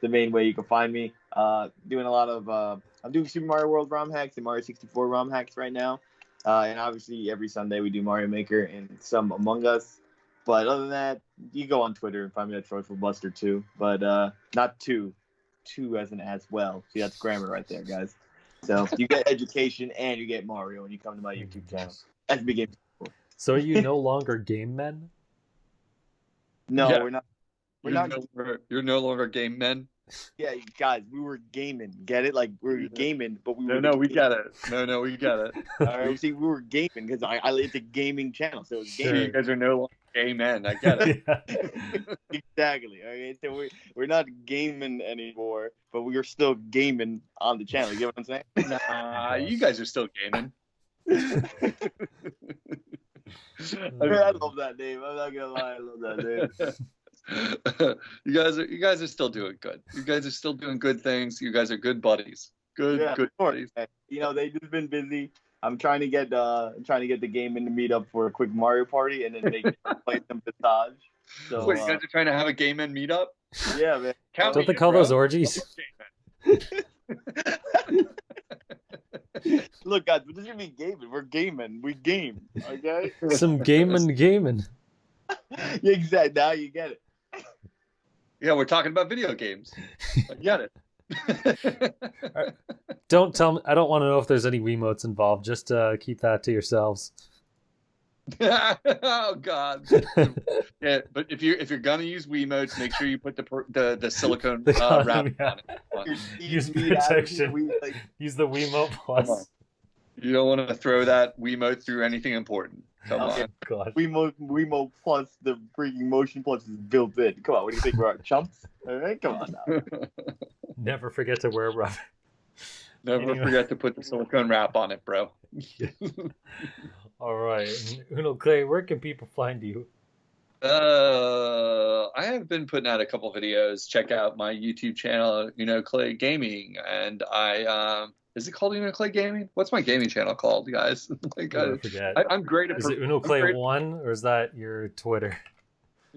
the main way you can find me. Doing a lot of I'm doing Super Mario World ROM hacks and Mario 64 ROM hacks right now, and obviously every Sunday we do Mario Maker and some Among Us. But other than that, you go on Twitter and find me at Troyful Buster 2, but not 2 as an as well. See, that's grammar right there, guys. So you get education and you get Mario when you come to my YouTube channel. SB Games. So are you no longer GAMEMEN? No, we're not. You're no longer GAMEMEN. Yeah, guys, we were gaming. Get it? Like we were gaming, but we were. No, we got it. No, we got it. All right, see, we were gaming because it's a gaming channel, so it's gaming. You guys are no longer GAMEMEN. I get it. Exactly. Okay, so we're not gaming anymore, but we are still gaming on the channel. You get what I'm saying? Nah, you guys are still gaming. I love that name. I'm not gonna lie, I love that name. You guys are still doing good. You guys are still doing good things. You guys are good buddies. Good buddies. You know, they've just been busy. I'm trying to get the game in to meet up for a quick Mario party, and then they play some Visage. So, wait, you guys are trying to have a GAMEMEN meetup? Yeah, man. Don't they call those orgies? Look, guys, we're just gonna be gaming. We're gaming. We game. Okay. Some gaming. Yeah, exactly. Now you get it. Yeah, we're talking about video games. I get it. Don't tell me. I don't want to know if there's any Wiimotes involved. Just keep that to yourselves. Oh God. Yeah, but if you're gonna use Wiimotes, make sure you put the silicone wrap on it. Use protection. Use the Wiimote Plus. You don't want to throw that Wiimote through anything important. Come on. God. Wiimote Plus, the freaking Motion Plus is built in. Come on, what do you think we're chumps? All right, come on now. Never forget to wear rubber. Never forget to put the silicone wrap on it, bro. All right, Unoclay, where can people find you? I have been putting out a couple videos. Check out my YouTube channel, Unoclay Gaming, and is it called Unoclay Gaming? What's my gaming channel called, guys? Like, I forget. I'm great at. Is it Unoclay 1 or is that your Twitter?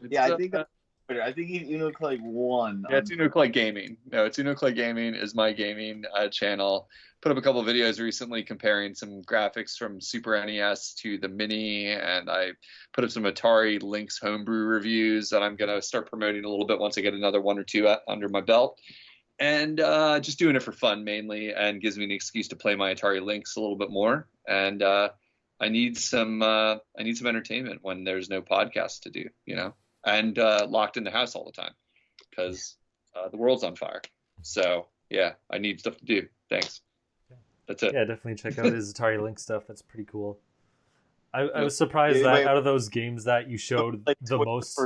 Yeah, I think that's Twitter. I think he's Unoclay 1. Yeah, it's Unoclay Gaming. No, it's Unoclay Gaming is my gaming channel. Put up a couple videos recently comparing some graphics from Super NES to the Mini, and I put up some Atari Lynx homebrew reviews that I'm gonna start promoting a little bit once I get another one or two under my belt. And just doing it for fun mainly, and gives me an excuse to play my Atari Lynx a little bit more. And I need some entertainment when there's no podcast to do, and locked in the house all the time because the world's on fire. So yeah, I need stuff to do. Thanks. That's it. Yeah, definitely check out his Atari Lynx stuff. That's pretty cool. I was surprised that out of those games that you showed the most.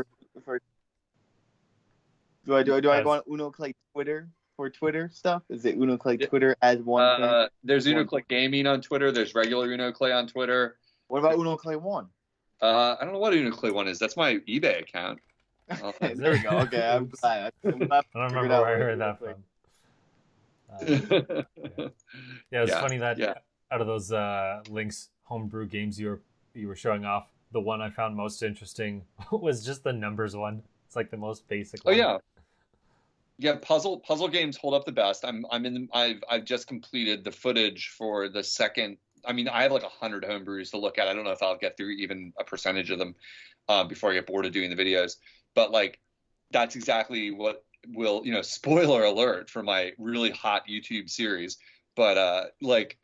Do I go on Unoclay Twitter for Twitter stuff? Is it Unoclay Twitter as one? There's Unoclay Gaming on Twitter. There's regular Unoclay on Twitter. What about Unoclay 1? I don't know what Unoclay one is. That's my eBay account. There we go. Okay, I'm glad. I don't remember where I heard that from. Yeah, it's funny that out of those links homebrew games you were showing off, the one I found most interesting was just the numbers one. It's like the most basic one. Oh yeah, puzzle games hold up the best. I've just completed the footage for the second. I mean, I have like 100 homebrews to look at. I don't know if I'll get through even a percentage of them before I get bored of doing the videos. But like, that's exactly what will, spoiler alert for my really hot YouTube series. But like,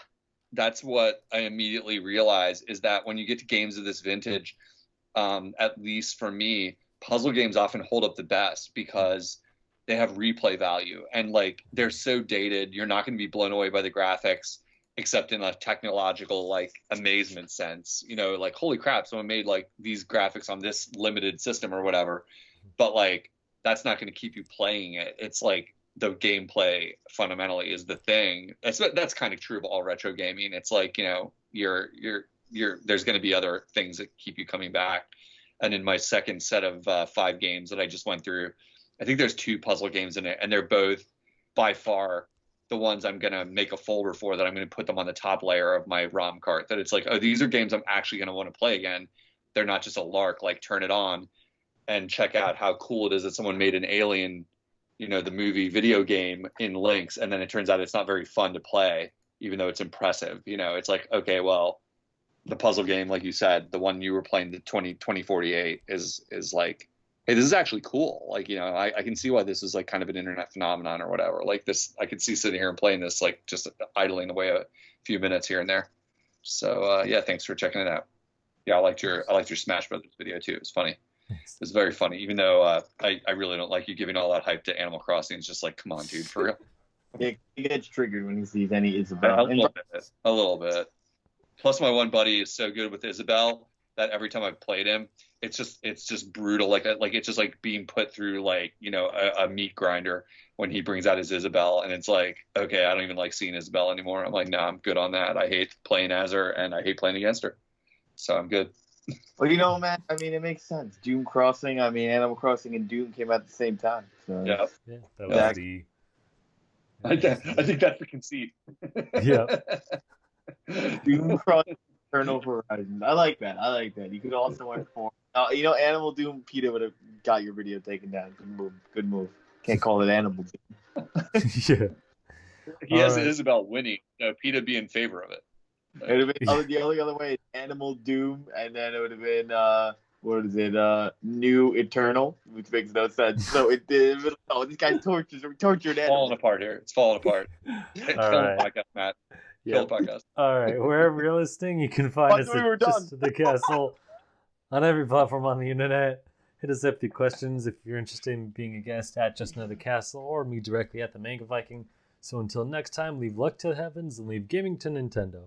that's what I immediately realize is that when you get to games of this vintage, at least for me, puzzle games often hold up the best because they have replay value and like they're so dated. You're not going to be blown away by the graphics, except in a technological like amazement sense. Like holy crap, someone made like these graphics on this limited system or whatever. But like that's not going to keep you playing it. It's like the gameplay fundamentally is the thing. That's kind of true of all retro gaming. It's like, you're there's going to be other things that keep you coming back. And in my second set of 5 games that I just went through, I think there's 2 puzzle games in it, and they're both by far the ones I'm going to make a folder for, that I'm going to put them on the top layer of my ROM cart, that it's like, oh, these are games I'm actually going to want to play again. They're not just a lark, like turn it on and check out how cool it is that someone made an Alien, the movie video game in Lynx, and then it turns out it's not very fun to play, even though it's impressive. It's like, okay, well, the puzzle game, like you said, the one you were playing, the 2048, is like, hey, this is actually cool. Like, I can see why this is like kind of an internet phenomenon or whatever. Like this, I could see sitting here and playing this, like just idling away a few minutes here and there. So yeah, thanks for checking it out. Yeah, I liked your Smash Brothers video too. It was funny. It was very funny, even though I really don't like you giving all that hype to Animal Crossing. It's just like, come on, dude, for real. Yeah, he gets triggered when he sees any Isabelle. A little bit. Plus, my one buddy is so good with Isabelle that every time I've played him, it's just brutal. Like it's just like being put through like a meat grinder when he brings out his Isabelle, and it's like, okay, I don't even like seeing Isabelle anymore. I'm like, no, I'm good on that. I hate playing as her, and I hate playing against her, so I'm good. Well, man, I mean, it makes sense. Doom Crossing, I mean, Animal Crossing and Doom came out at the same time. So yeah, that was the. I think that's the conceit. Yeah. Doom Crossing, Eternal Horizons. I like that. You could also went for Animal Doom. PETA would have got your video taken down. Good move. Can't call it Animal Doom. Yeah. He has Isabelle winning. PETA be in favor of it. It would have been the only other way. Animal Doom, and then it would have been New Eternal, which makes no sense. So it did. Oh, this guy's tortured animals. Falling apart here. It's falling apart. All right. Podcast, Matt. Kill the podcast. All right. Wherever you're listening, you can find us at Just the Castle on every platform on the internet. Hit us up with questions if you're interested in being a guest at Just Another Castle, or me directly at the Manga Viking. So until next time, leave luck to the heavens and leave gaming to Nintendo.